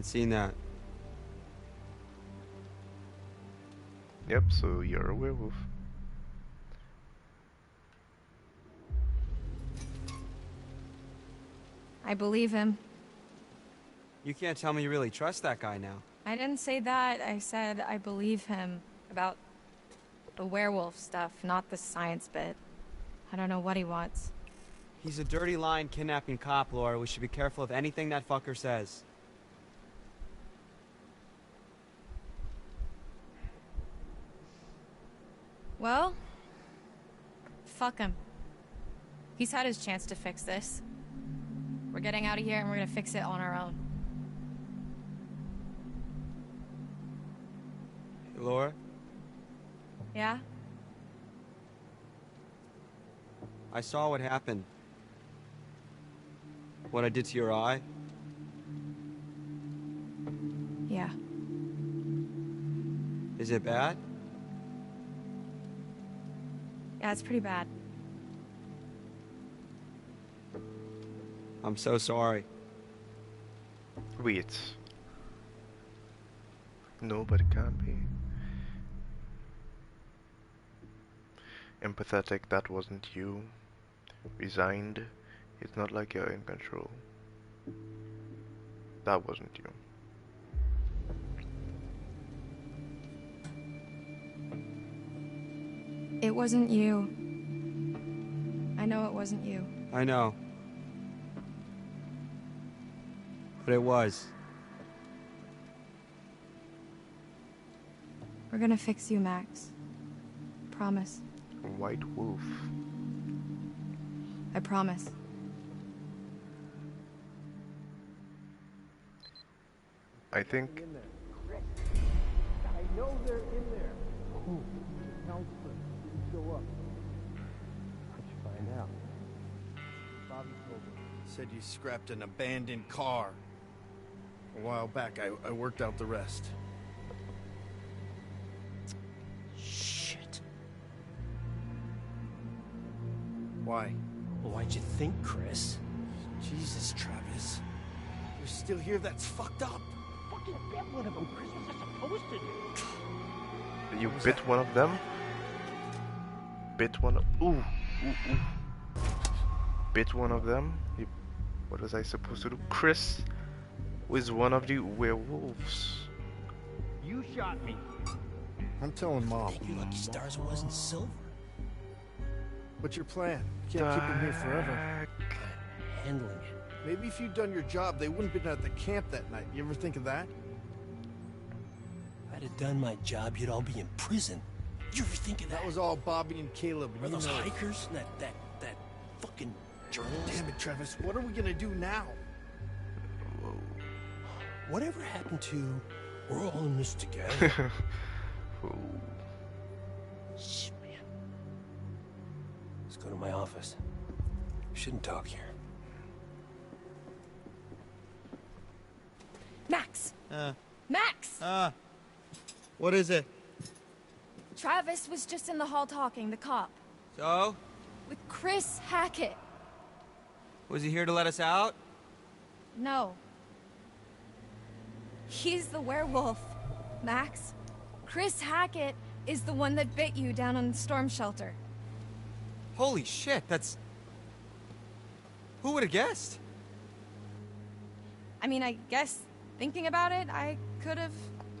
seen that. Yep, so you're a werewolf. I believe him. You can't tell me you really trust that guy now. I didn't say that. I said I believe him about the werewolf stuff, not the science bit. I don't know what he wants. He's a dirty lying kidnapping cop, Laura. We should be careful of anything that fucker says. Well, fuck him. He's had his chance to fix this. We're getting out of here and we're gonna fix it on our own. Hey, Laura? Yeah? I saw what happened. What I did to your eye. Yeah. Is it bad? Yeah, it's pretty bad. I'm so sorry. Wait. No, but it can't be. Empathetic, that wasn't you. Resigned, it's not like you're in control. That wasn't you. It wasn't you. I know it wasn't you. I know. But it was. We're gonna fix you, Max. Promise. White wolf. I promise. I think. I know they're in there. Who? The counselor didn't show up. How'd you find out? Bobby told me. Said you scrapped an abandoned car. A while back, I worked out the rest. Shit. Why? Well, why'd you think, Chris? Jesus, Travis. You're still here? That's fucked up. Fucking bit one of them, Chris. What's I supposed to do? You bit one of them? Bit one of... Ooh. Bit one of them? What was I supposed to do? Chris was one of the werewolves. You shot me. I'm telling Mom. Thank you, lucky stars, it wasn't silver. What's your plan? You can't keep him here forever. I'm handling it. Maybe if you'd done your job, they wouldn't have been at the camp that night. You ever think of that? If I'd have done my job, you'd all be in prison. You ever think of that? That was all Bobby and Caleb. Or those hikers? That fucking journalist? Damn it, Travis. What are we gonna do now? Whatever happened to we're all in this together? Shit, man. Let's go to my office. Shouldn't talk here. Max! Max! What is it? Travis was just in the hall talking, the cop. So? With Chris Hackett. Was he here to let us out? No. He's the werewolf, Max. Chris Hackett is the one that bit you down on the storm shelter. Holy shit, that's... Who would have guessed? I mean, I guess, thinking about it, I could have...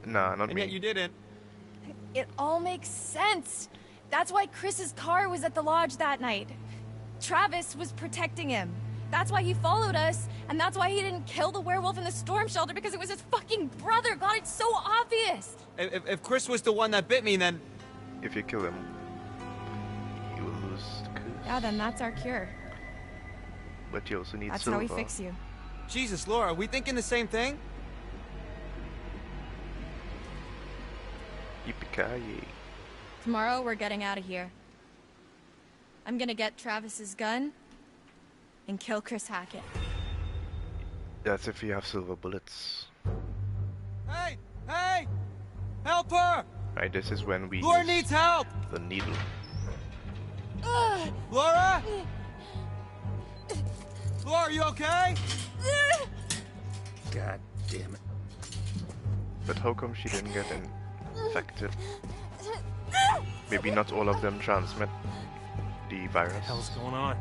Nah, not and me. Yet you didn't. It all makes sense. That's why Chris's car was at the lodge that night. Travis was protecting him. That's why he followed us, and that's why he didn't kill the werewolf in the storm shelter, because it was his fucking brother. God, it's so obvious. If Chris was the one that bit me, then... If you kill him, you will lose the curse. Yeah, then that's our cure. But you also need That's silver. how we fix you. Jesus, Laura, are we thinking the same thing? Yippee-ki-yay. Tomorrow, we're getting out of here. I'm gonna get Travis's gun and kill Chris Hackett. That's if you have silver bullets. Hey! Hey! Help her! Right, this is when we Laura use needs help! the needle. Laura! Laura, are you okay? God damn it. But how come she didn't get infected? Maybe not all of them transmit the virus. What the hell's going on?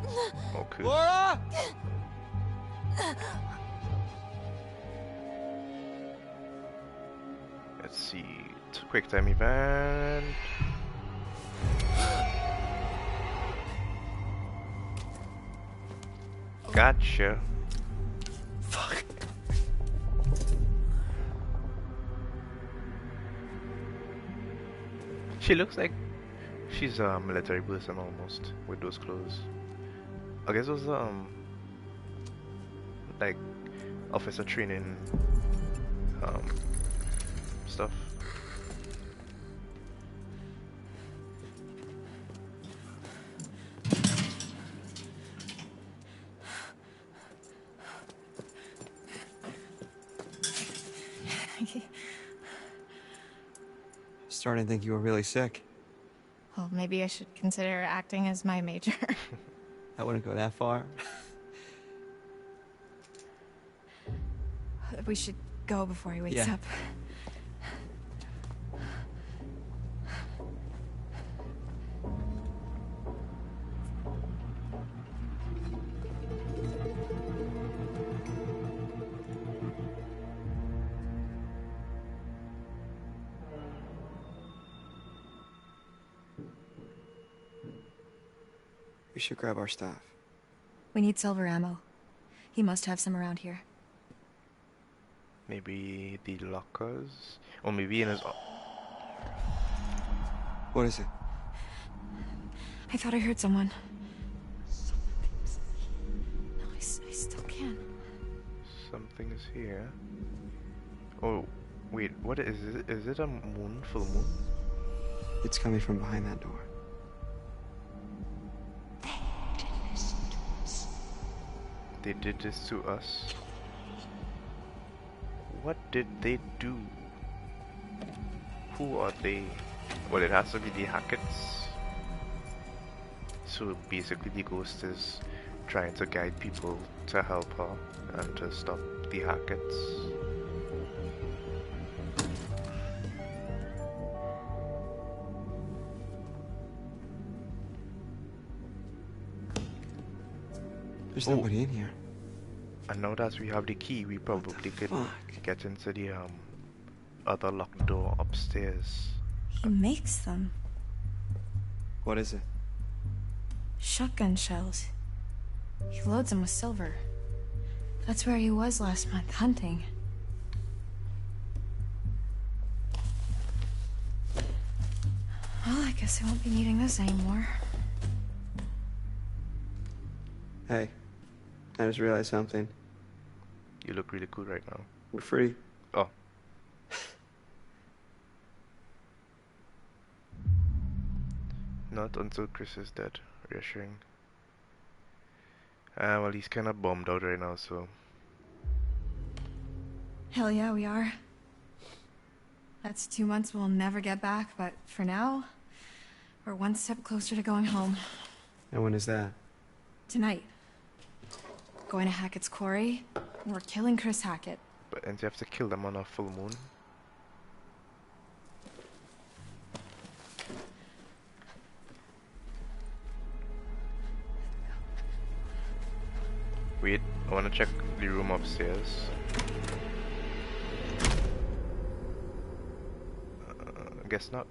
Okay. Laura! Let's see. Quick time event. Gotcha. Fuck. She looks like she's a military person almost with those clothes. I guess it was like officer training stuff. Starting to think you were really sick. Well, maybe I should consider acting as my major. I wouldn't go that far. We should go before he wakes Yeah. up. We should grab our stuff. We need silver ammo. He must have some around here. Maybe the lockers, or maybe in his. What is it? I thought I heard someone. No, I still can. Something is here. Oh, wait, what is it? Is it a moon? Full moon? It's coming from behind that door. They did this to us. What did they do? Who are they? Well, it has to be the Hackett's. So basically the ghost is trying to guide people to help her and to stop the Hackett's. There's nobody in here. And now that we have the key, we probably could get into the other locked door upstairs. He makes them. What is it? Shotgun shells. He loads them with silver. That's where he was last month, hunting. Well, I guess I won't be needing this anymore. Hey, I just realized something. You look really cool right now. We're free. Oh. Not until Chris is dead. Reassuring. Well, he's kind of bummed out right now, so. Hell yeah, we are. That's 2 months we'll never get back, but for now, we're one step closer to going home. And when is that? Tonight. Going to Hackett's Quarry. We're killing Chris Hackett. But and you have to kill them on a full moon. Wait, I wanna check the room upstairs. I guess not.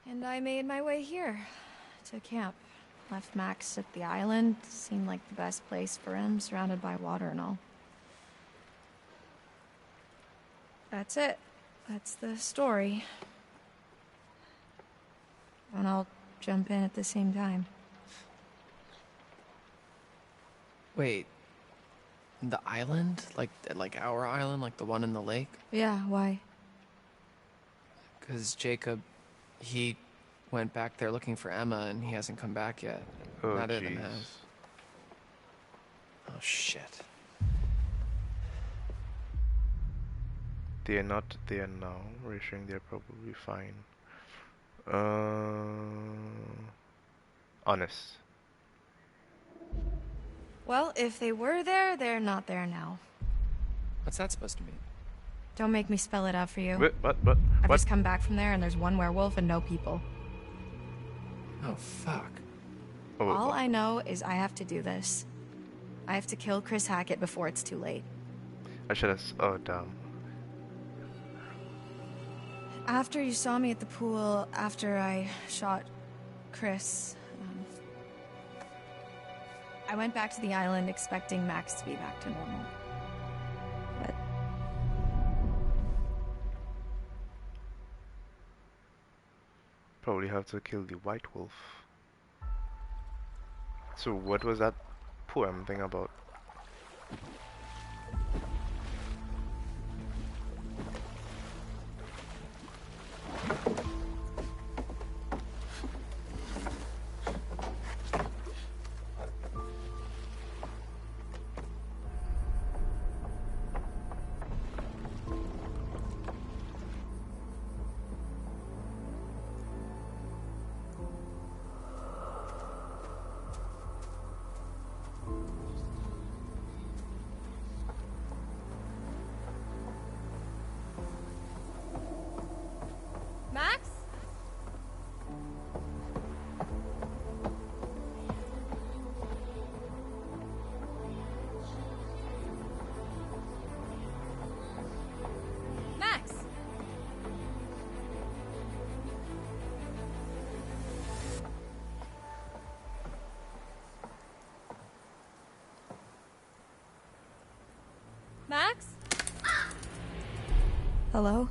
And I made my way here, to camp. Left Max at the island. Seemed like the best place for him, surrounded by water and all. That's it. That's the story. And I'll jump in at the same time. Wait. The island? Like our island? Like the one in the lake? Yeah, why? Because Jacob, he went back there looking for Emma and he hasn't come back yet. Oh, Neither of them jeez. has. Oh, shit. They're not there now. Reassuring they're probably fine. Honest. Well, if they were there, they're not there now. What's that supposed to mean? Don't make me spell it out for you. What? I've just come back from there and there's one werewolf and no people. Oh, fuck. All I know is I have to do this. I have to kill Chris Hackett before it's too late. I should have... Oh, damn. After you saw me at the pool, after I shot Chris, I went back to the island expecting Max to be back to normal. But... Probably have to kill the white wolf. So what was that poem thing about? Max? Max? Max? Hello?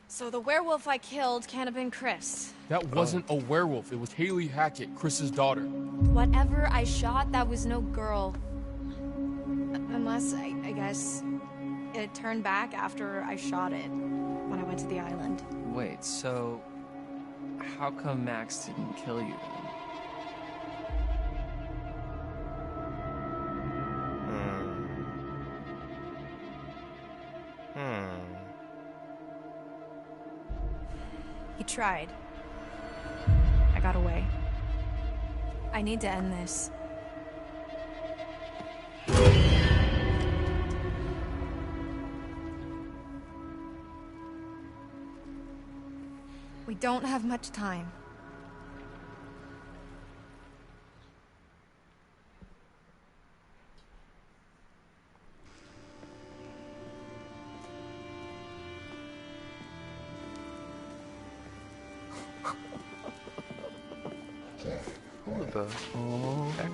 So the werewolf I killed can't have been Chris. That wasn't a werewolf. It was Haley Hackett, Chris's daughter. Whatever I shot, that was no girl. Unless, I guess, it turned back after I shot it when I went to the island. Wait, so how come Max didn't kill you then? He tried. I got away. I need to end this. We don't have much time. Who the heck?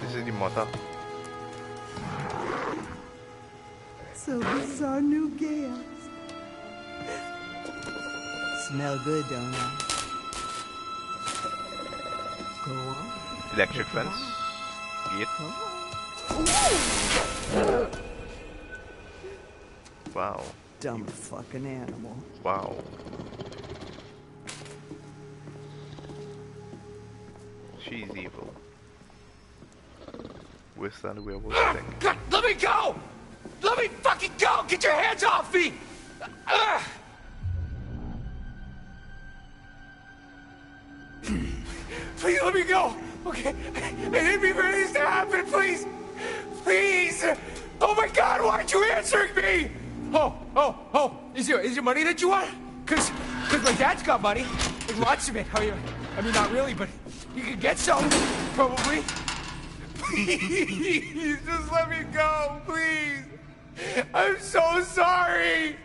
This is the mother. So bizarre new gas. Smell good, don't I? Go on. Electric fence. Gate. Wow. Dumb fucking animal. Wow. She's evil. Where's that werewolf thing? God, let me go! Let me fucking go! Get your hands off me! Please let me go, okay? I didn't mean for this to happen, please! Please! Oh my God, why aren't you answering me? Oh, is there money that you want? Cause my dad's got money. Like lots of it. I mean, not really, but you could get some, probably. Please, just let me go, please. I'm so sorry.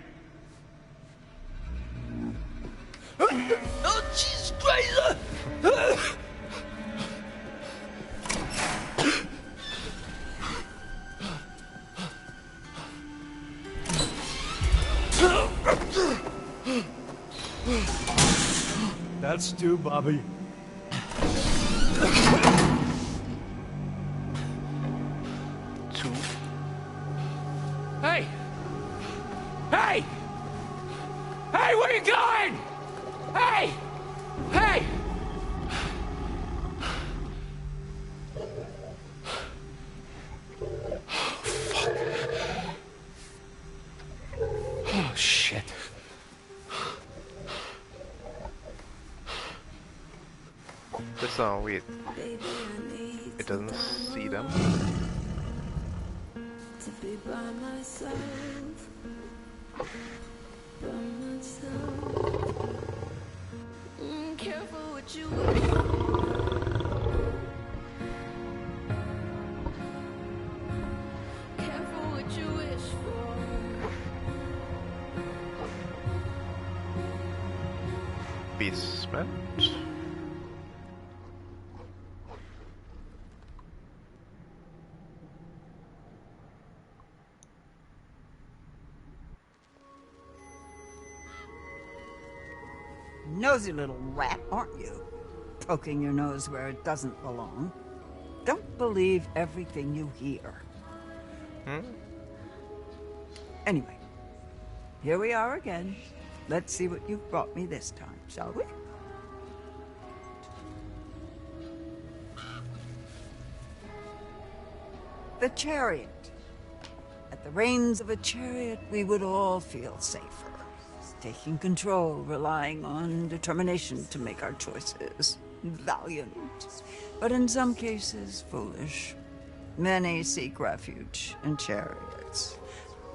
Oh, Jesus Christ! That's two, Bobby. Two. Hey! Hey! Hey, where you going? Hey! Hey! Oh, shit. This wait. It doesn't see them. To be by myself, by myself. Careful what you wish for. Careful what you wish for. Basement. Nosy little rat, aren't you? Poking your nose where it doesn't belong. Don't believe everything you hear. Anyway, here we are again. Let's see what you've brought me this time, shall we? The chariot. At the reins of a chariot, we would all feel safer. Taking control, relying on determination to make our choices. Valiant, but in some cases foolish. Many seek refuge in chariots,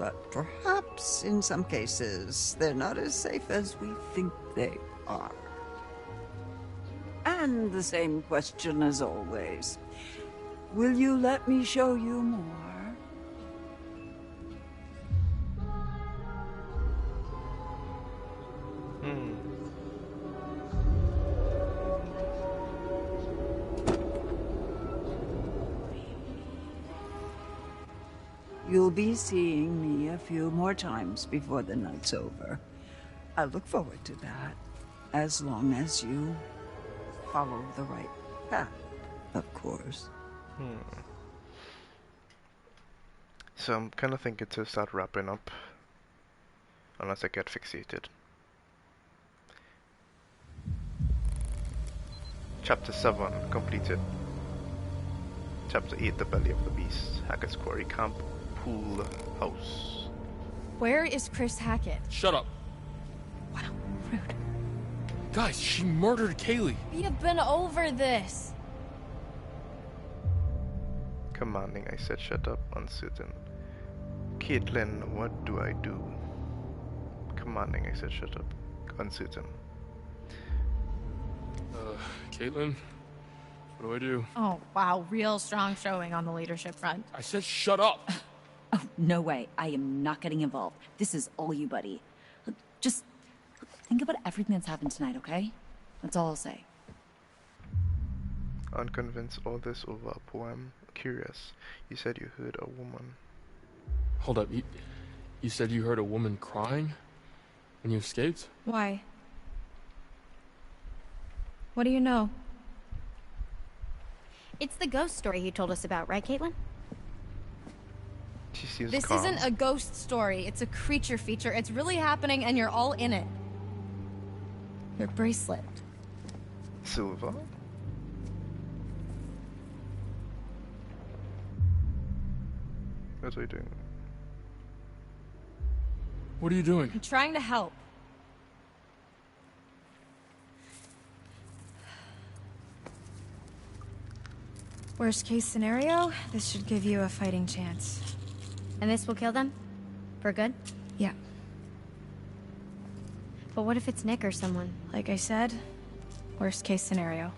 but perhaps in some cases they're not as safe as we think they are. And the same question as always. Will you let me show you more? You'll be seeing me a few more times before the night's over. I look forward to that, as long as you follow the right path, of course. So I'm kind of thinking to start wrapping up, unless I get fixated. Chapter 7 completed. Chapter 8, The Belly of the Beast. Hackett's Quarry Camp. Pool House. Where is Chris Hackett? Shut up. Wow, rude. Guys, she murdered Kaylee. We have been over this. Commanding, I said shut up. Uncertain. Caitlin, what do I do? Commanding, I said shut up. Uncertain. Caitlin, what do I do? Oh, wow, real strong showing on the leadership front. I said shut up. Oh, no way. I am not getting involved. This is all you, buddy. Look, just think about everything that's happened tonight, okay? That's all I'll say. Unconvinced, all this over a poem. Curious. You said you heard a woman. Hold up. You said you heard a woman crying when you escaped? Why? What do you know? It's the ghost story you told us about, right, Caitlin? She seems This calm. isn't a ghost story. It's a creature feature. It's really happening and you're all in it. Your bracelet. Silver? What are you doing? What are you doing? I'm trying to help. Worst case scenario, this should give you a fighting chance. And this will kill them? For good? Yeah. But what if it's Nick or someone? Like I said, worst case scenario.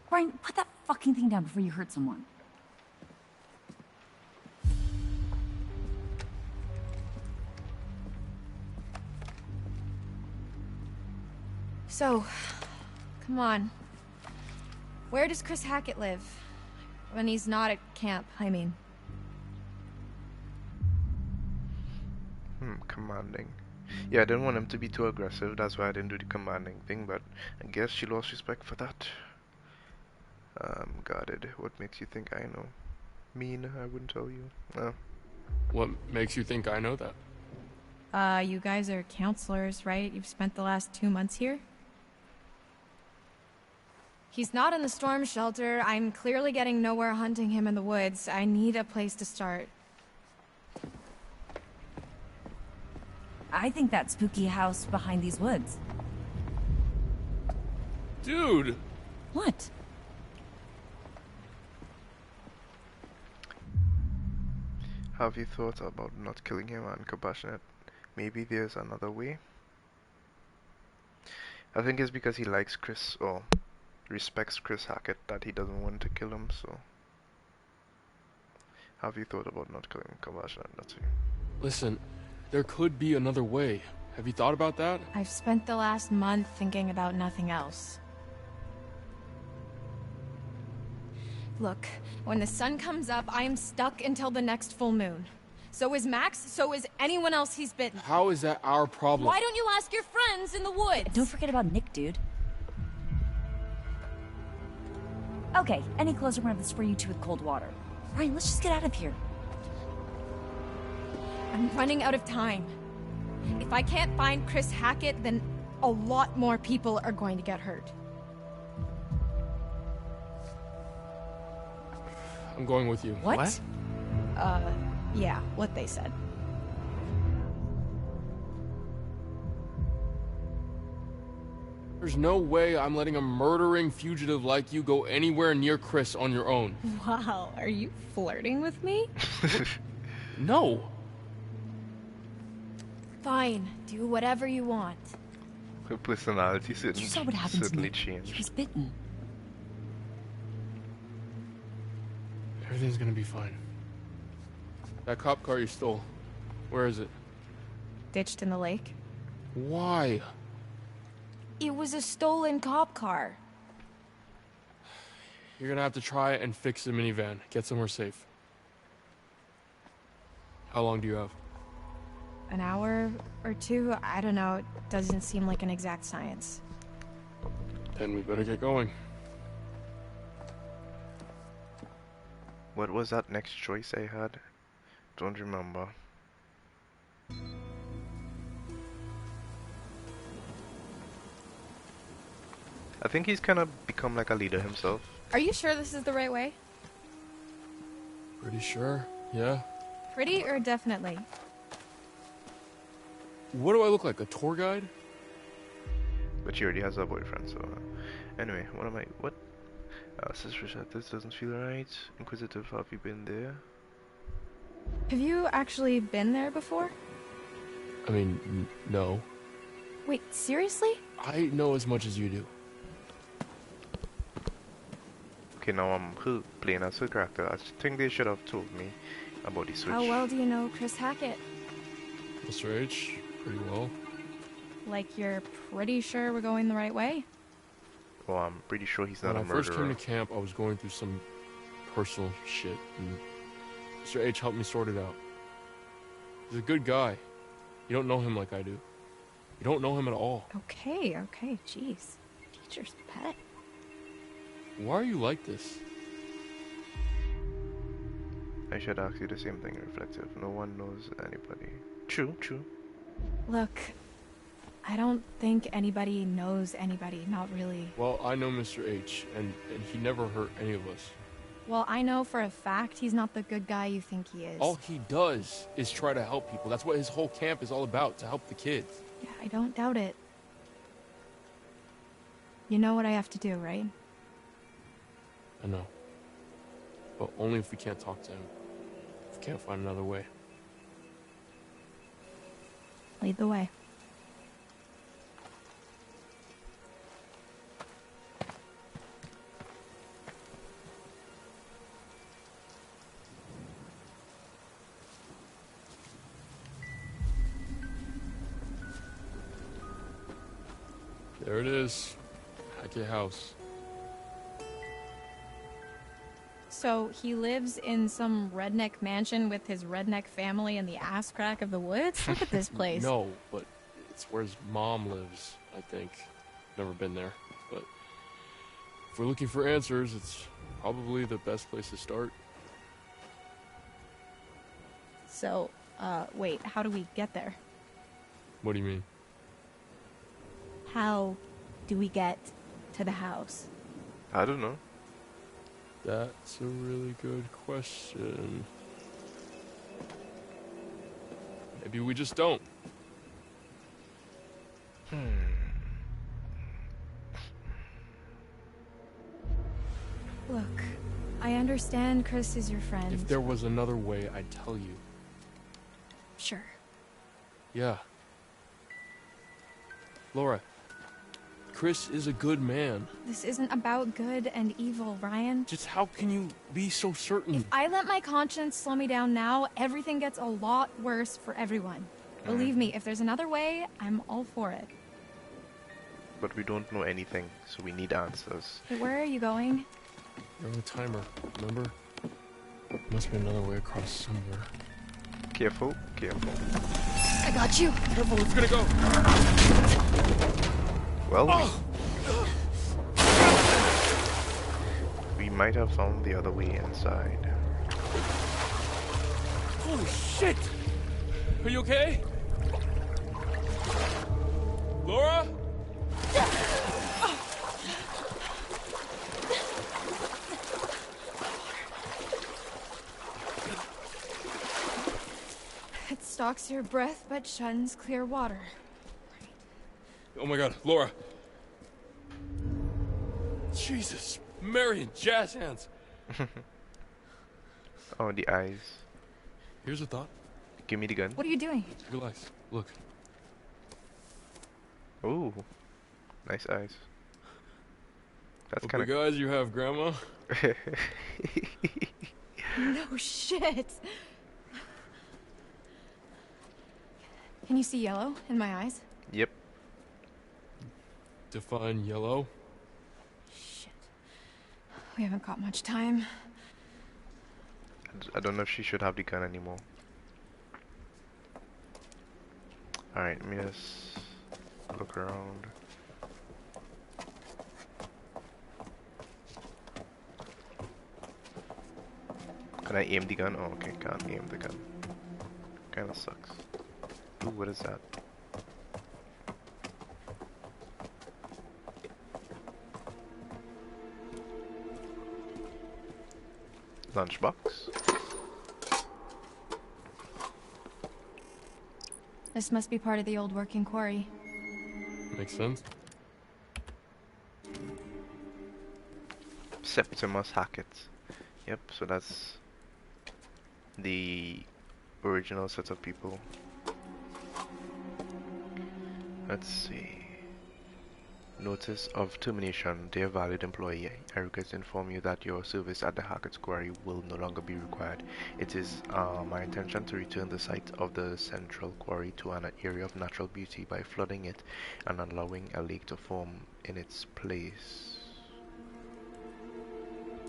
Brian, put that fucking thing down before you hurt someone. So, come on. Where does Chris Hackett live? When he's not at camp, I mean. Commanding. Yeah, I didn't want him to be too aggressive, that's why I didn't do the commanding thing, but I guess she lost respect for that. Guarded. What makes you think I know? Mean, I wouldn't tell you. No. What makes you think I know that? You guys are counselors, right? You've spent the last 2 months here? He's not in the storm shelter. I'm clearly getting nowhere hunting him in the woods. I need a place to start. I think that spooky house behind these woods. Dude! What? Have you thought about not killing him and compassionate? Maybe there's another way? I think it's because he likes Chris, or respects Chris Hackett, that he doesn't want to kill him, so... Have you thought about not killing compassionate? That's it. Listen, there could be another way. Have you thought about that? I've spent the last month thinking about nothing else. Look, when the sun comes up, I am stuck until the next full moon. So is Max, so is anyone else he's bitten. How is that our problem? Why don't you ask your friends in the woods? Don't forget about Nick, dude. Okay, any closer when I have to spray you two with cold water. Brian, let's just get out of here. I'm running out of time. If I can't find Chris Hackett, then a lot more people are going to get hurt. I'm going with you. What? Yeah, what they said. There's no way I'm letting a murdering fugitive like you go anywhere near Chris on your own. Wow, are you flirting with me? No. Fine, do whatever you want. Her personality You saw what happened to certainly Nick. changed. He was bitten. Everything's gonna be fine. That cop car you stole, where is it? Ditched in the lake. Why? It was a stolen cop car. You're gonna have to try and fix the minivan. Get somewhere safe. How long do you have? An hour or two? I don't know. It doesn't seem like an exact science. Then we better get going. What was that next choice I had? Don't remember. I think he's kind of become like a leader himself. Are you sure this is the right way? Pretty sure, yeah. Pretty or definitely? What do I look like, a tour guide? But she already has a boyfriend, so... Anyway, what? Sister Richard, this doesn't feel right. Inquisitive, have you been there? Have you actually been there before? I mean, no. Wait, seriously? I know as much as you do. Okay, now I'm playing as her character. I think they should have told me about the switch. How well do you know Chris Hackett? Mr. H, pretty well. Like you're pretty sure we're going the right way? Well, I'm pretty sure he's not a murderer. When I first came to camp, I was going through some personal shit, and Mr. H helped me sort it out. He's a good guy. You don't know him like I do. You don't know him at all. Okay, jeez. Teacher's pet. Why are you like this? I should ask you the same thing, Reflective. No one knows anybody. True. Look, I don't think anybody knows anybody, not really. Well, I know Mr. H, and he never hurt any of us. Well, I know for a fact he's not the good guy you think he is. All he does is try to help people. That's what his whole camp is all about, to help the kids. Yeah, I don't doubt it. You know what I have to do, right? I know. But only if we can't talk to him. If we can't find another way. Lead the way. There it is. Hackett House. So he lives in some redneck mansion with his redneck family in the ass crack of the woods? Look at this place. No, but it's where his mom lives, I think. Never been there, but if we're looking for answers, it's probably the best place to start. So, wait, how do we get there? What do you mean? How do we get to the house? I don't know. That's a really good question. Maybe we just don't. Look, I understand Chris is your friend. If there was another way, I'd tell you. Sure. Yeah. Laura, Chris is a good man. This isn't about good and evil, Ryan. Just how can you be so certain? If I let my conscience slow me down now, everything gets a lot worse for everyone. Believe me, if there's another way, I'm all for it. But we don't know anything, so we need answers. Hey, where are you going? You're on the timer, remember? Must be another way across somewhere. Careful, careful. I got you. Careful, it's gonna go. Well, we might have found the other way inside. Holy shit! Are you okay? Laura? It stalks your breath but shuns clear water. Oh my god, Laura. Jesus, Marion, jazz hands. Oh, the eyes. Here's a thought. Give me the gun. What are you doing? Relax, look. Ooh, nice eyes. That's What kind big eyes you have, Grandma. No shit. Can you see yellow in my eyes? Yep. Define yellow. Shit. We haven't got much time. I don't know if she should have the gun anymore. Alright, let me just look around. Can I aim the gun? Oh, okay, can't aim the gun. Kinda sucks. Ooh, what is that? Lunchbox? This must be part of the old working quarry. Makes sense. Septimus Hackett. Yep, so that's the original set of people. Let's see. Notice of termination. Dear valued employee, I regret to inform you that your service at the Hackett's Quarry will no longer be required. It is my intention to return the site of the central quarry to an area of natural beauty by flooding it and allowing a lake to form in its place.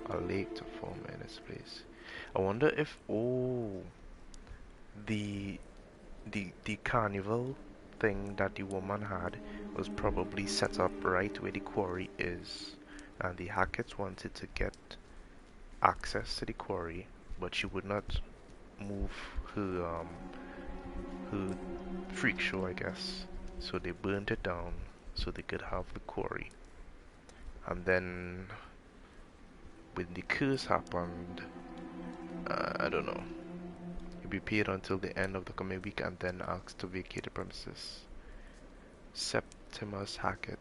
A lake to form in its place. I wonder if the carnival thing that the woman had was probably set up right where the quarry is, and the Hacketts wanted to get access to the quarry, but she would not move her freak show, I guess, so they burnt it down so they could have the quarry. And then when the curse happened, I don't know. You'll be paid until the end of the coming week and then asked to vacate the premises. Septimus Hackett.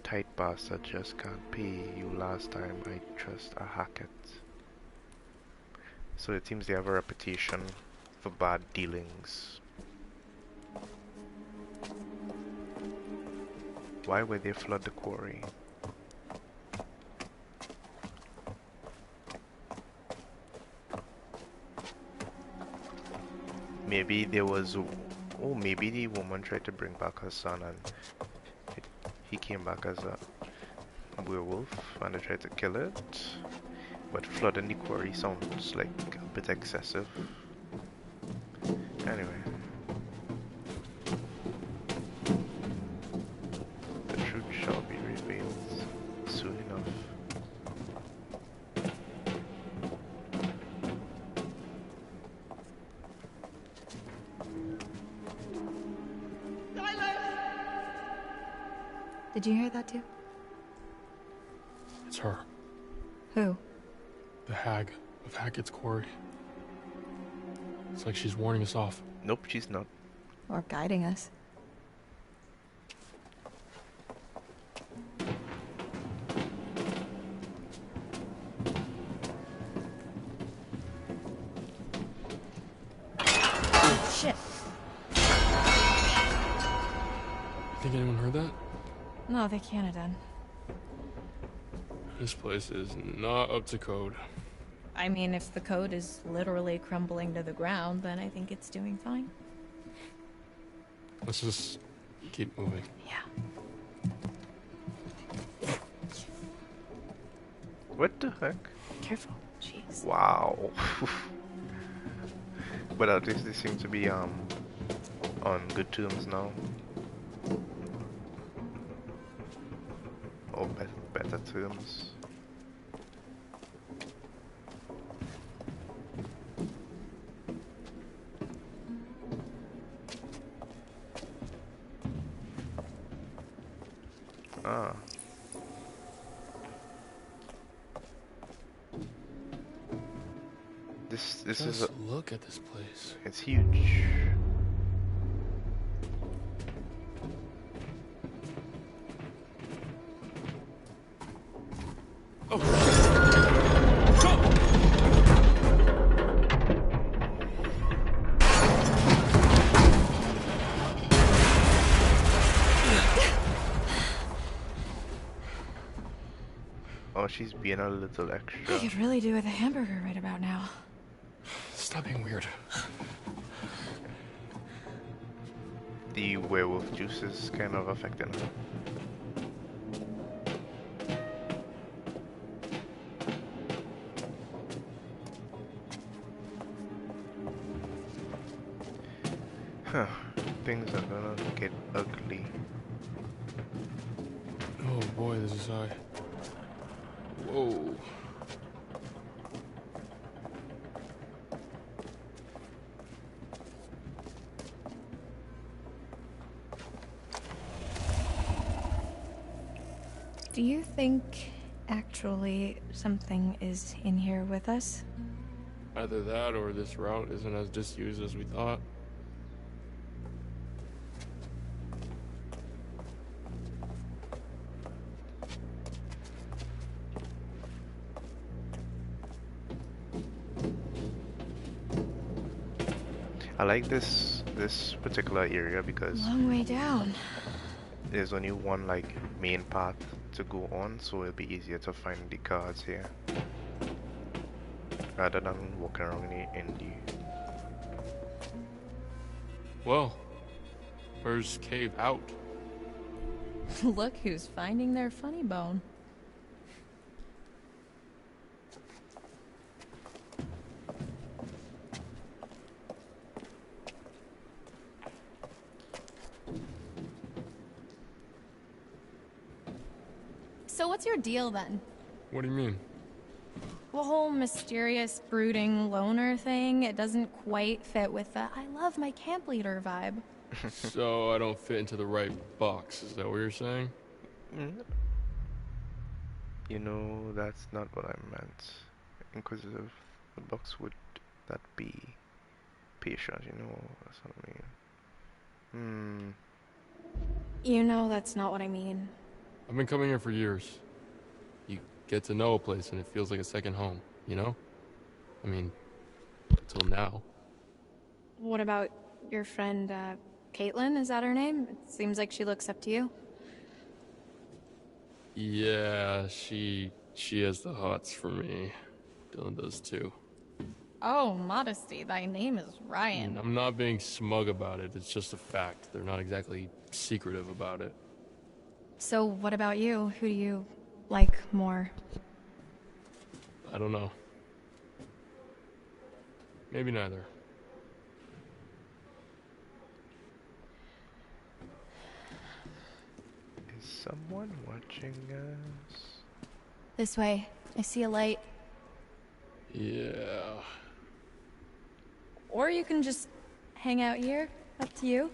Tight bastard, just can't pay you. Last time I trust a Hackett. So it seems they have a reputation for bad dealings. Why would they flood the quarry? Maybe there was... Oh, maybe the woman tried to bring back her son and he came back as a werewolf and they tried to kill it. But flooding the quarry sounds like a bit excessive. Anyway. The truth shall be revealed soon enough. Did you hear that too? It's her. Who? The hag of Hackett's Quarry. It's like she's warning us off. Nope, she's not. Or guiding us. Shit. Think anyone heard that? No, they can't have done. This place is not up to code. I mean, if the code is literally crumbling to the ground, then I think it's doing fine. Let's just keep moving. Yeah. What the heck? Careful. Jeez. Wow. But at least they seem to be on good terms now. Or better terms. Ah. This Just is a look at this place. It's huge. Oh, she's being a little extra. I could really do with a hamburger right about now. Stop being weird. The werewolf juice is kind of affecting her. Huh. Things are gonna get ugly. Oh boy, this is high. Whoa. Do you think, actually, something is in here with us? Either that or this route isn't as disused as we thought. I like this particular area because Long way down. there's only one like main path to go on, so it'll be easier to find the guards here rather than walking around in the... Well, where's Cave out? Look who's finding their funny bone. So what's your deal then? What do you mean? The whole mysterious, brooding loner thing, it doesn't quite fit with the I love my camp leader vibe. So I don't fit into the right box, is that what you're saying? You know, that's not what I meant. Inquisitive. What box would that be? Patient, you know, that's what I mean. You know that's not what I mean. I've been coming here for years. You get to know a place and it feels like a second home, you know? I mean, until now. What about your friend, Caitlin? Is that her name? It seems like she looks up to you. Yeah, she has the hots for me. Dylan does too. Oh, modesty. Thy name is Ryan. I'm not being smug about it. It's just a fact. They're not exactly secretive about it. So what about you? Who do you like more? I don't know. Maybe neither. Is someone watching us? This way. I see a light. Yeah. Or you can just hang out here. Up to you.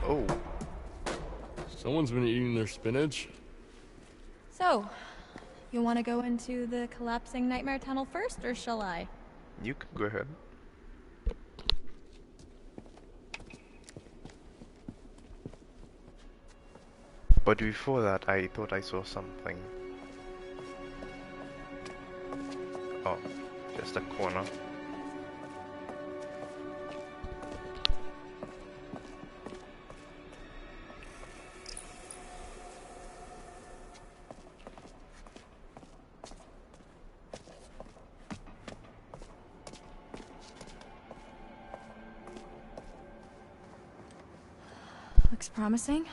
Oh. Someone's been eating their spinach. So, you want to go into the collapsing nightmare tunnel first, or shall I? You can go ahead. But before that, I thought I saw something. Oh, just a corner. Looks promising.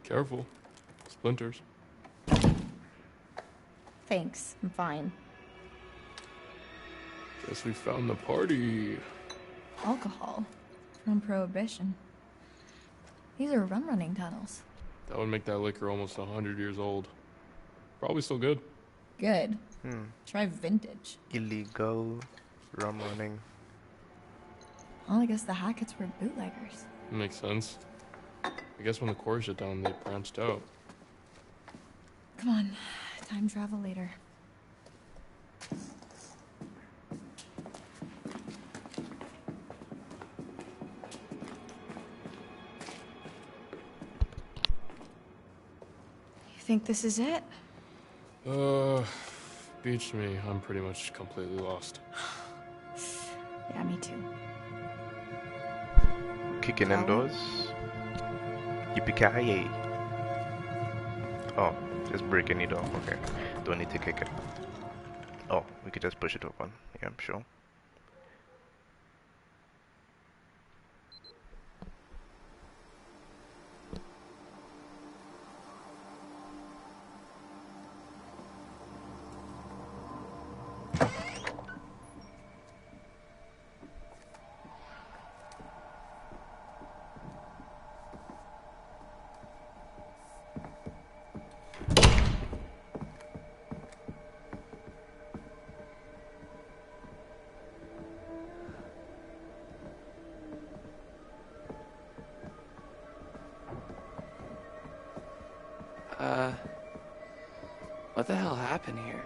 Careful. Splinters. Thanks, I'm fine. Guess we found the party. Alcohol. From Prohibition. These are rum running tunnels. That would make that liquor almost 100 years old. Probably still good. Good. Try vintage. Illegal rum running. Well, I guess the Hacketts were bootleggers. Makes sense. I guess when the Quarry shut down, they branched out. Come on, time travel later. You think this is it? Beats me. I'm pretty much completely lost. Yeah, me too. Kicking indoors. Yippee-ki-yay. Oh, just breaking it off. Okay. Don't need to kick it. Oh, we could just push it open. Yeah, I'm sure. What the hell happened here?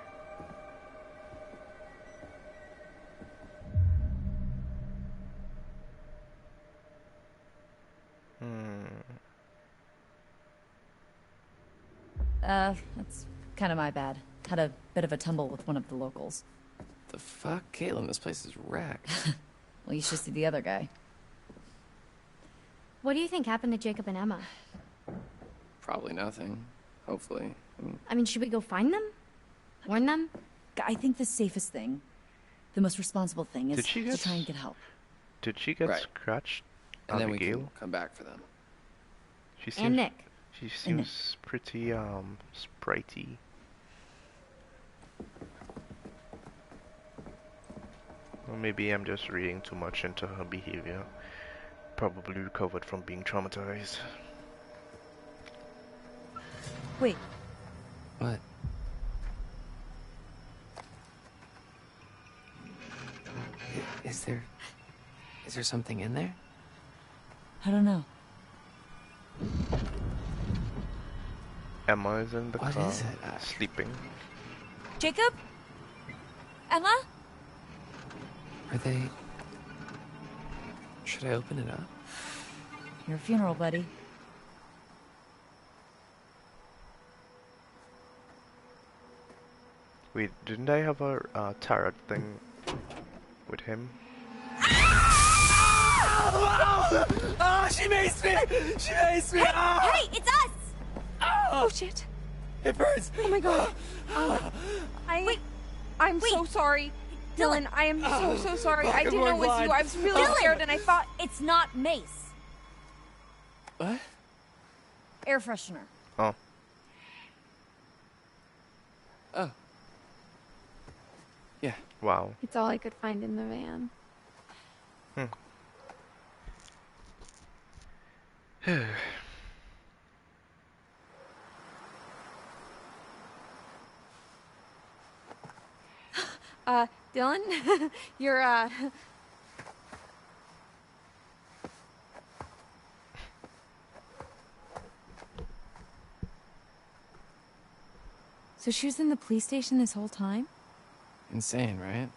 That's kind of my bad. Had a bit of a tumble with one of the locals. The fuck? Caitlin, this place is wrecked. Well, you should see the other guy. What do you think happened to Jacob and Emma? Probably nothing. Hopefully. I mean, should we go find them? Warn them? I think the safest thing, the most responsible thing, is Did she to get try and get help. Did she get Right. scratched? And then we Abigail? can come back for them. She seems, And Nick. She seems pretty spritey. Or maybe I'm just reading too much into her behavior. Probably recovered from being traumatized. Wait. What? Is there something in there? I don't know. Emma is in the What car, is it? sleeping. Jacob? Emma? Are they... Should I open it up? Your funeral, buddy. Wait, didn't I have a tarot thing with him? Oh, she maced me! She maced me! Hey, it's us! Oh, shit. It burns! Oh my god. I'm so sorry. Dylan, I am so sorry. I didn't know it was you. I was really scared and I thought... It's not mace. What? Air freshener. Oh. Oh. Yeah. Wow. It's all I could find in the van. Dylan? You're, So she was in the police station this whole time? Insane, right?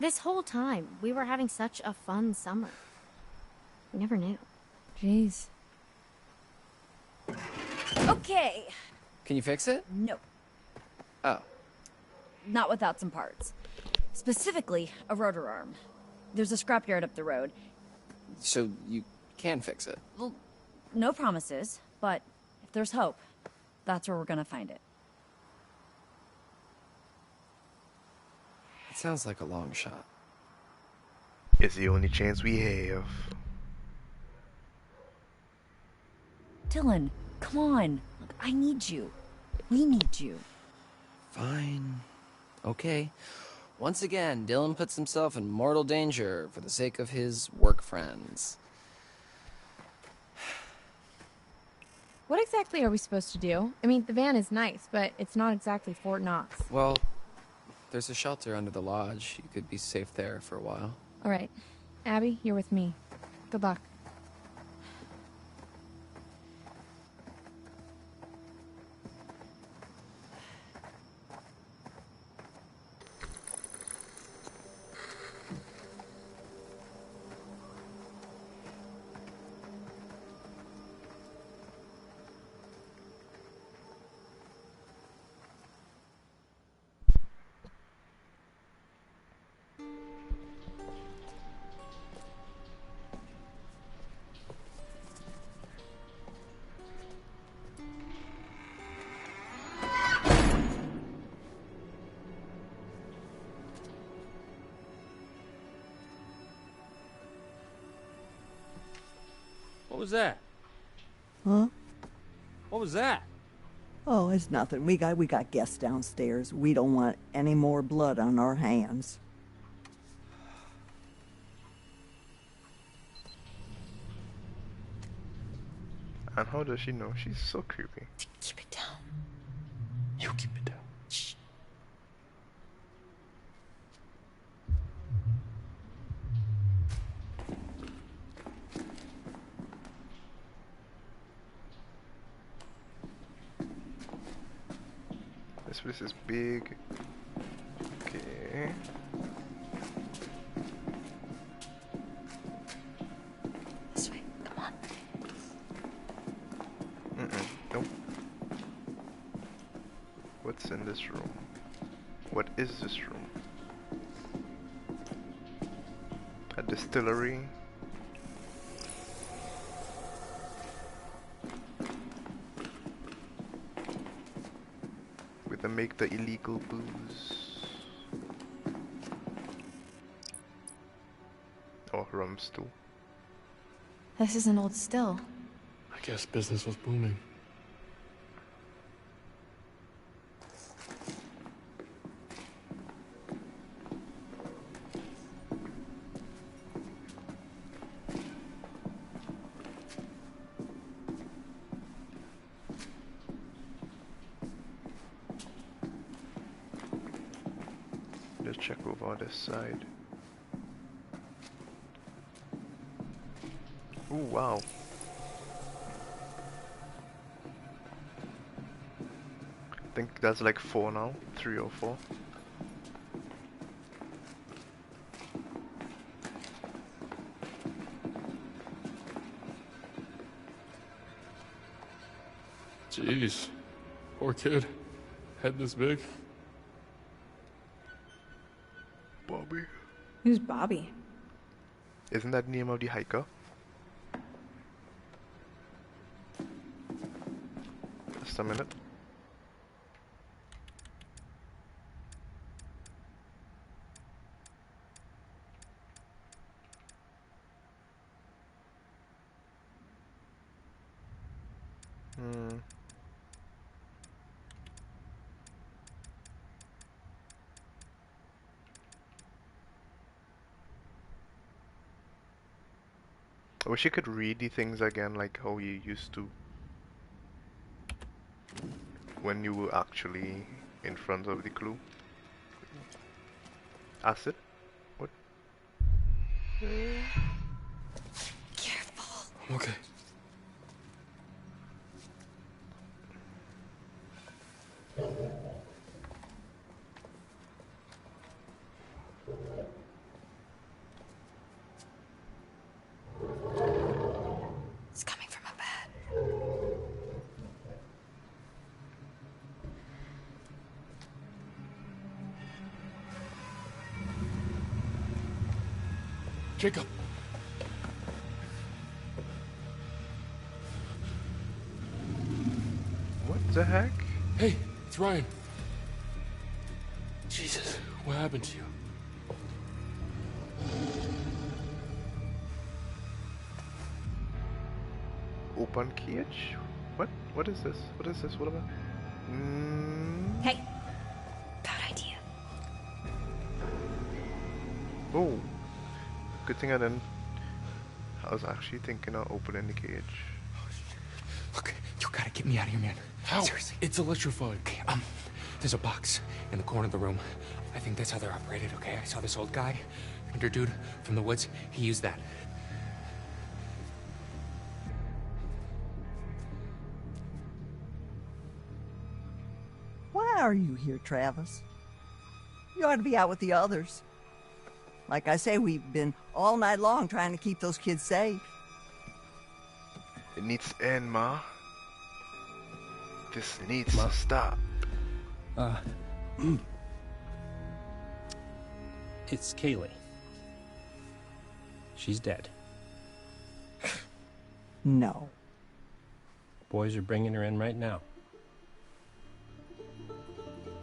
This whole time, we were having such a fun summer. We never knew. Jeez. Okay. Can you fix it? No. Oh. Not without some parts. Specifically, a rotor arm. There's a scrapyard up the road. So you can fix it? Well, no promises, but if there's hope, that's where we're gonna find it. It sounds like a long shot. It's the only chance we have. Dylan, come on. Look, I need you. We need you. Fine. Okay. Once again, Dylan puts himself in mortal danger for the sake of his work friends. what exactly are we supposed to do? I mean, the van is nice, but it's not exactly Fort Knox. Well, there's a shelter under the lodge. You could be safe there for a while. All right. Abby, you're with me. Good luck. What was that? Huh? What was that? Oh, it's nothing. We got guests downstairs. We don't want any more blood on our hands. And how does she know? She's so creepy. Keep it down. You keep it down. Shh. This place is big. Okay. This way. Come on. Nope. What's in this room? What is this room? A distillery? Where they make the illegal booze. or rum stew. This is an old still. I guess business was booming. Let's check over this side. Oh wow. I think that's like 4 now, 3 or 4. Jeez. Poor kid. Head this big. Bobby. Who's Bobby? Isn't that the name of the hiker? Just a minute. I wish you could read the things again like how you used to when you were actually in front of the clue. Acid? What? Careful. I'm okay. It's coming from up ahead. Jacob. What the heck? Hey, it's Ryan. Jesus, what happened to you? Open cage? What? What is this? What is this? What am I? Hey. Bad idea. Oh. Good thing I didn't. I was actually thinking of opening the cage. Look, you gotta get me out of here, man. How? Seriously. It's electrified. Okay, there's a box in the corner of the room. I think that's how they're operated, okay? I saw this old guy, hunter dude from the woods. He used that. Why are you here, Travis? You ought to be out with the others. Like I say, we've been all night long trying to keep those kids safe. It needs to end, Ma. This needs to stop. It's Kaylee. She's dead. No. Boys are bringing her in right now.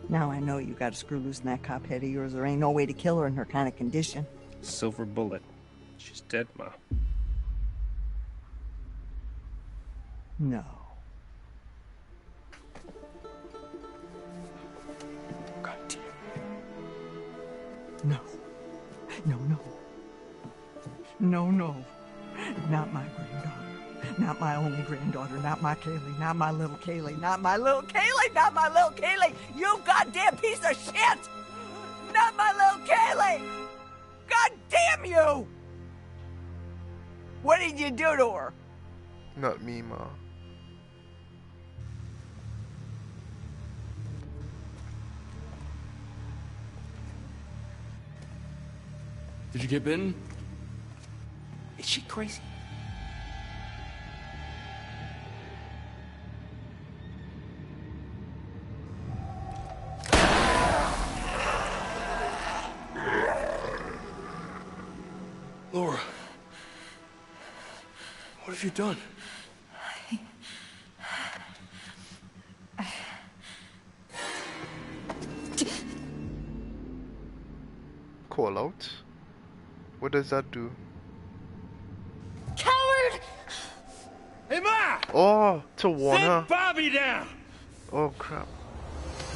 Now I know you got to screw loose in that cop head of yours. There ain't no way to kill her in her kind of condition. Silver bullet. She's dead, Ma. No. God damn. No. No, no. No, no. Not my granddaughter. Not my only granddaughter. Not my Kaylee. Not my little Kaylee. Not my little Kaylee. Not my little Kaylee. You goddamn piece of shit! Not my little Kaylee! God damn you! What did you do to her? Not me, Ma. Did you get bitten? Is she crazy? Laura. What have you done? Call out? What does that do? Hey, Ma! Oh, to warn her. Sit Bobby down! Oh crap.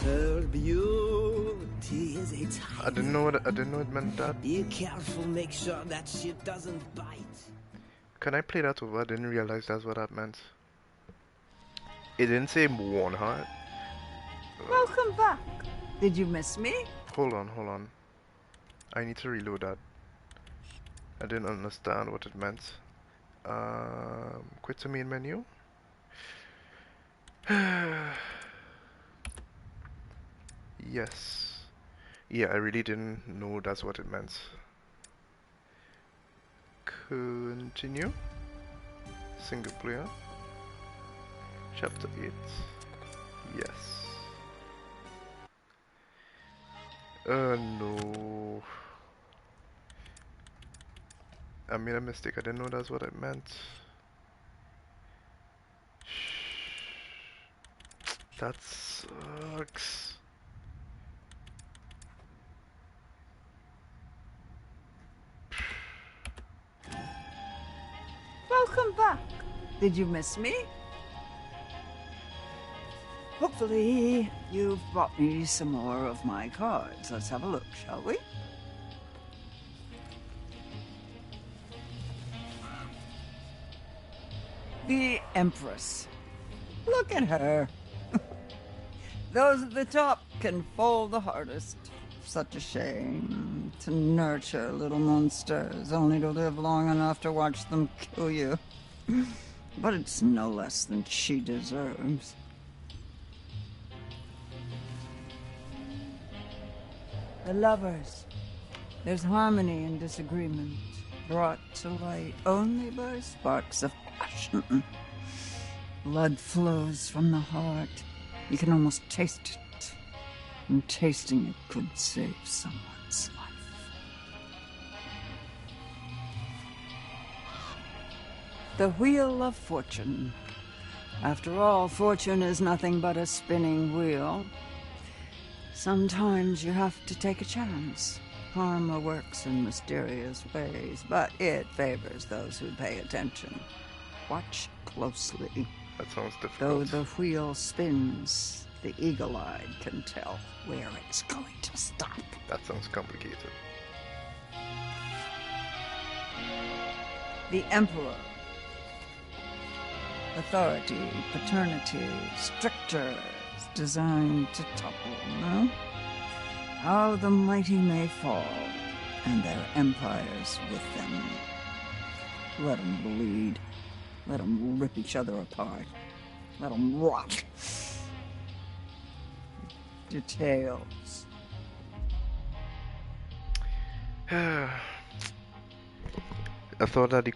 Her beauty is a tiger. I didn't know it meant that. Be careful, make sure that shit doesn't bite. Can I play that over? I didn't realize that's what that meant. It didn't say warn her. Welcome back. Did you miss me? Hold on. I need to reload that. I didn't understand what it meant. Quit to main menu. Yes. Yeah, I really didn't know that's what it meant. Continue. Single player. Chapter 8. Yes. No. I made a mistake. I didn't know that's what it meant. That sucks. Welcome back. Did you miss me? Hopefully, you've brought me some more of my cards. Let's have a look, shall we? The Empress. Look at her. Those at the top can fall the hardest. Such a shame to nurture little monsters, only to live long enough to watch them kill you. But it's no less than she deserves. The lovers. There's harmony in disagreement, brought to light only by sparks of passion. Blood flows from the heart. You can almost taste it. And tasting it could save someone's life. The Wheel of Fortune. After all, fortune is nothing but a spinning wheel. Sometimes you have to take a chance. Karma works in mysterious ways, but it favors those who pay attention. Watch closely. That sounds difficult. Though the wheel spins, the eagle-eyed can tell where it's going to stop. That sounds complicated. The Emperor. Authority, paternity, strictures designed to topple, no? How the mighty may fall, and their empires with them. Let them bleed. Let them rip each other apart. Let them rot. Details. I thought that the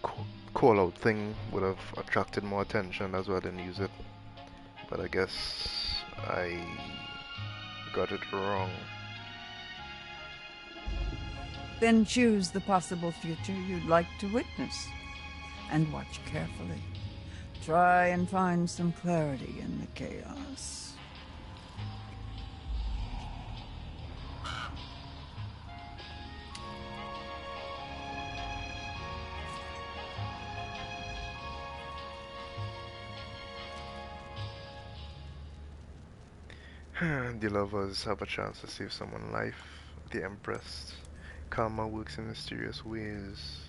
call-out thing would have attracted more attention, that's why I didn't use it. But I guess I got it wrong. Then choose the possible future you'd like to witness. And watch carefully. Try and find some clarity in the chaos. The lovers have a chance to save someone's life. The Empress. Karma works in mysterious ways.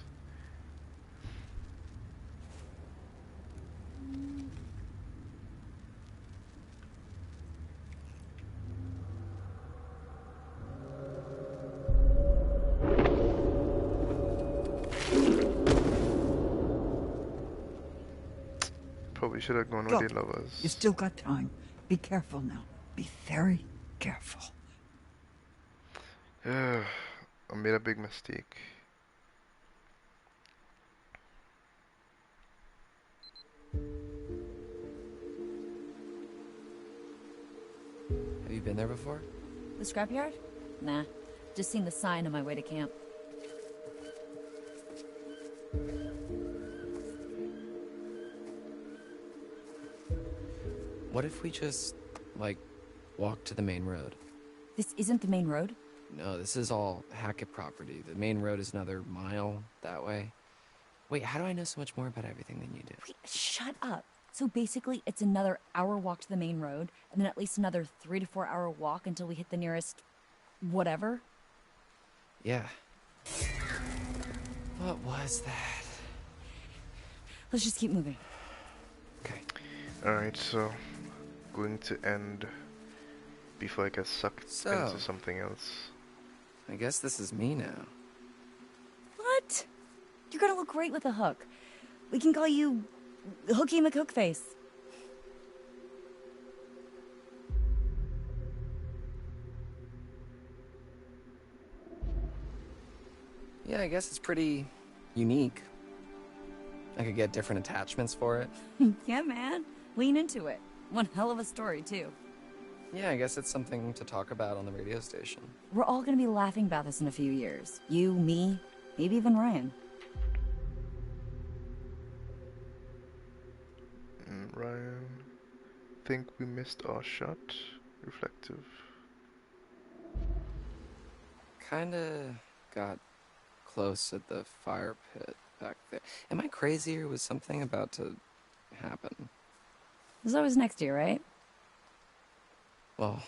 Probably should have gone with the lovers. You still got time. Be careful now. Be very careful. I made a big mistake. Have you been there before? The scrapyard? Nah. Just seen the sign on my way to camp. What if we just, like, walk to the main road? This isn't the main road? No, this is all Hackett property. The main road is another mile that way. Wait, how do I know so much more about everything than you do? Wait, shut up. So basically, it's another hour walk to the main road, and then at least another 3 to 4 hour walk until we hit the nearest... whatever? Yeah. What was that? Let's just keep moving. Okay. Alright, so... going to end... before I get sucked into something else. I guess this is me now. What? You're gonna look great with a hook. We can call you... Hooky McHookface. Yeah, I guess it's pretty unique. I could get different attachments for it. Yeah, man. Lean into it. One hell of a story, too. Yeah, I guess it's something to talk about on the radio station. We're all gonna be laughing about this in a few years. You, me, maybe even Ryan. Ryan, think we missed our shot. Reflective. Kinda got close at the fire pit back there. Am I crazy or was something about to happen? There's always next year, right? Well,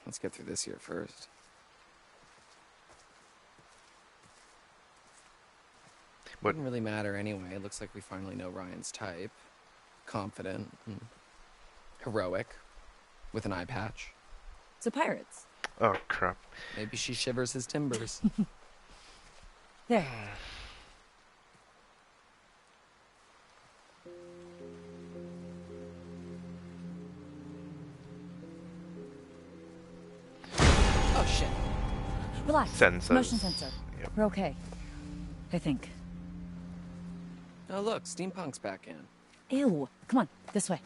let's get through this year first. What? Wouldn't really matter anyway. It looks like we finally know Ryan's type. Confident and heroic with an eye patch. So pirates. Oh, crap. Maybe she shivers his timbers. There. Oh, shit. Relax. Sensors. Motion sensor. Yep. We're okay. I think. Oh, look, steampunk's back in. Ew. Come on, this way.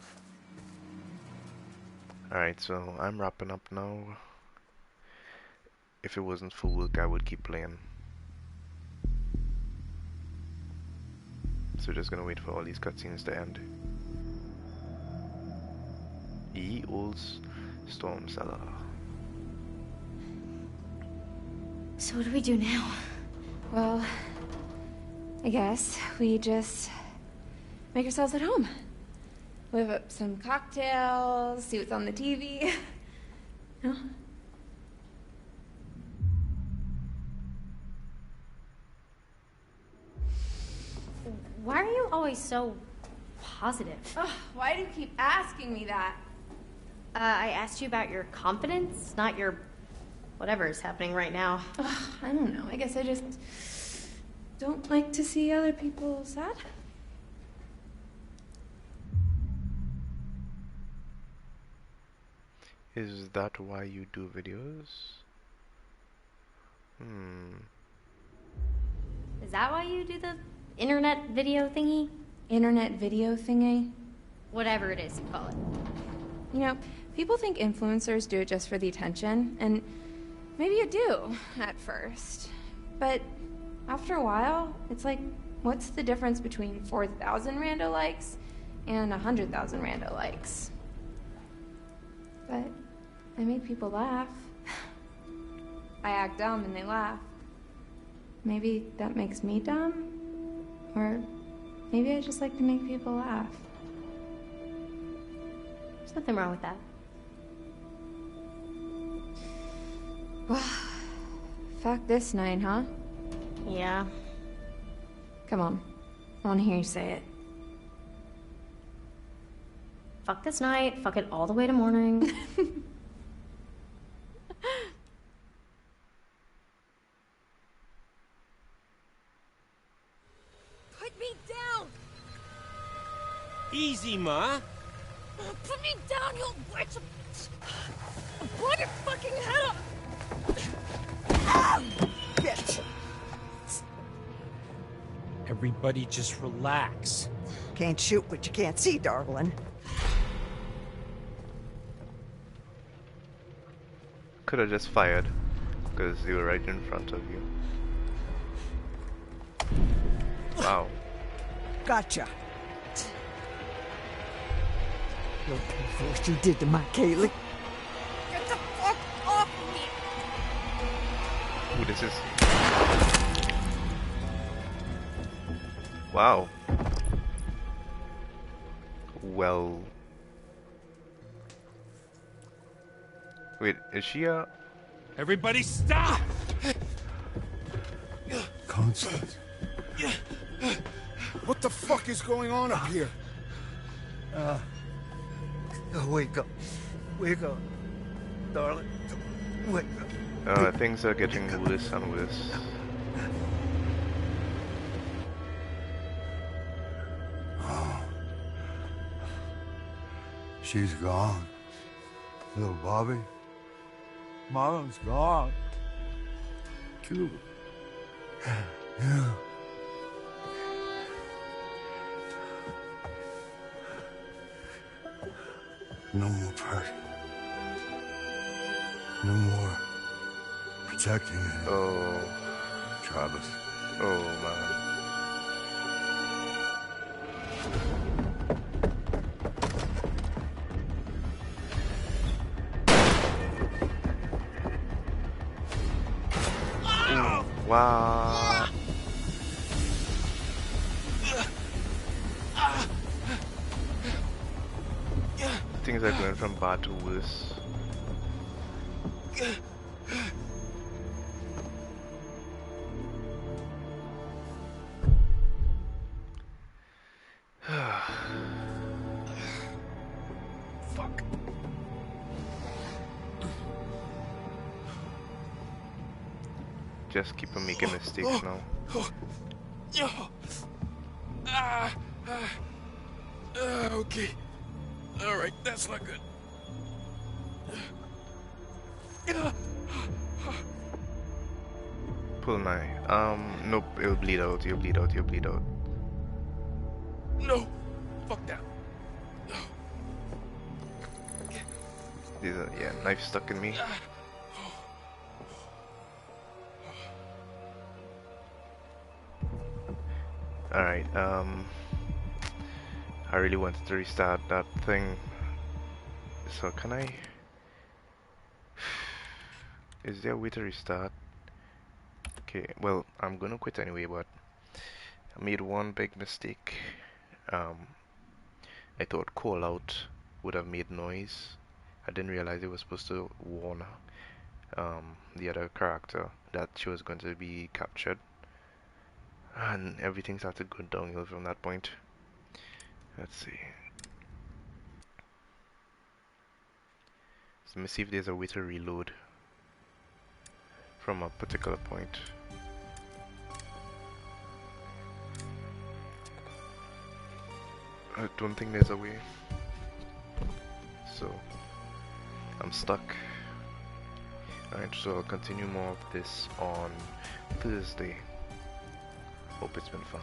Alright, so I'm wrapping up now. If it wasn't for work, I would keep playing. So just gonna wait for all these cutscenes to end. Old Storm Cellar. So what do we do now? Well, I guess we just make ourselves at home. Whip up some cocktails, see what's on the TV. No? Why are you always so positive? Ugh, why do you keep asking me that? I asked you about your confidence, not your whatever is happening right now. Ugh, I don't know. I guess I just don't like to see other people sad. Is that why you do videos? Is that why you do the internet video thingy? Internet video thingy? Whatever it is you call it. You know, people think influencers do it just for the attention, and maybe you do at first. But after a while, it's like, what's the difference between 4,000 rando likes and 100,000 rando likes? But I make people laugh. I act dumb and they laugh. Maybe that makes me dumb? Or maybe I just like to make people laugh. There's nothing wrong with that. Well, fuck this night, huh? Yeah. Come on. I want to hear you say it. Fuck this night, fuck it all the way to morning. Put me down! Easy, Ma. Put me down, you witch! Blow your fucking head off! Ah, bitch! Everybody just relax. Can't shoot what you can't see, darling. Could have just fired, because you were right in front of you. Wow. Gotcha. Look at what you did to my Kaylee. Get the fuck off of me! Ooh, this is... Wow. Well. Wait, is she a... Everybody stop! Constance. What the fuck is going on up here? Wake up. Wake up. Darling. Wake up. Things are getting worse and worse. Oh. She's gone. Little Bobby. Marlon's gone. Cuba. Yeah. No more party. No more protecting it. Oh. Travis. Oh, man. Wow. Things are going from bad to worse. Fuck. Just keep on making mistakes now. Okay. Alright, that's not good. Pull an eye. Nope, it'll bleed out, you'll bleed out, you'll bleed out. No! Fuck that. These are, yeah, knife stuck in me. Alright, I really wanted to restart that thing. So can I... Is there a way to restart? Okay, well, I'm gonna quit anyway, but I made one big mistake. I thought call out would have made noise. I didn't realize it was supposed to warn the other character that she was going to be captured. And everything started going downhill from that point. Let's see. So let me see if there's a way to reload from a particular point. I don't think there's a way. So I'm stuck. Alright, so I'll continue more of this on Thursday. Hope it's been fun.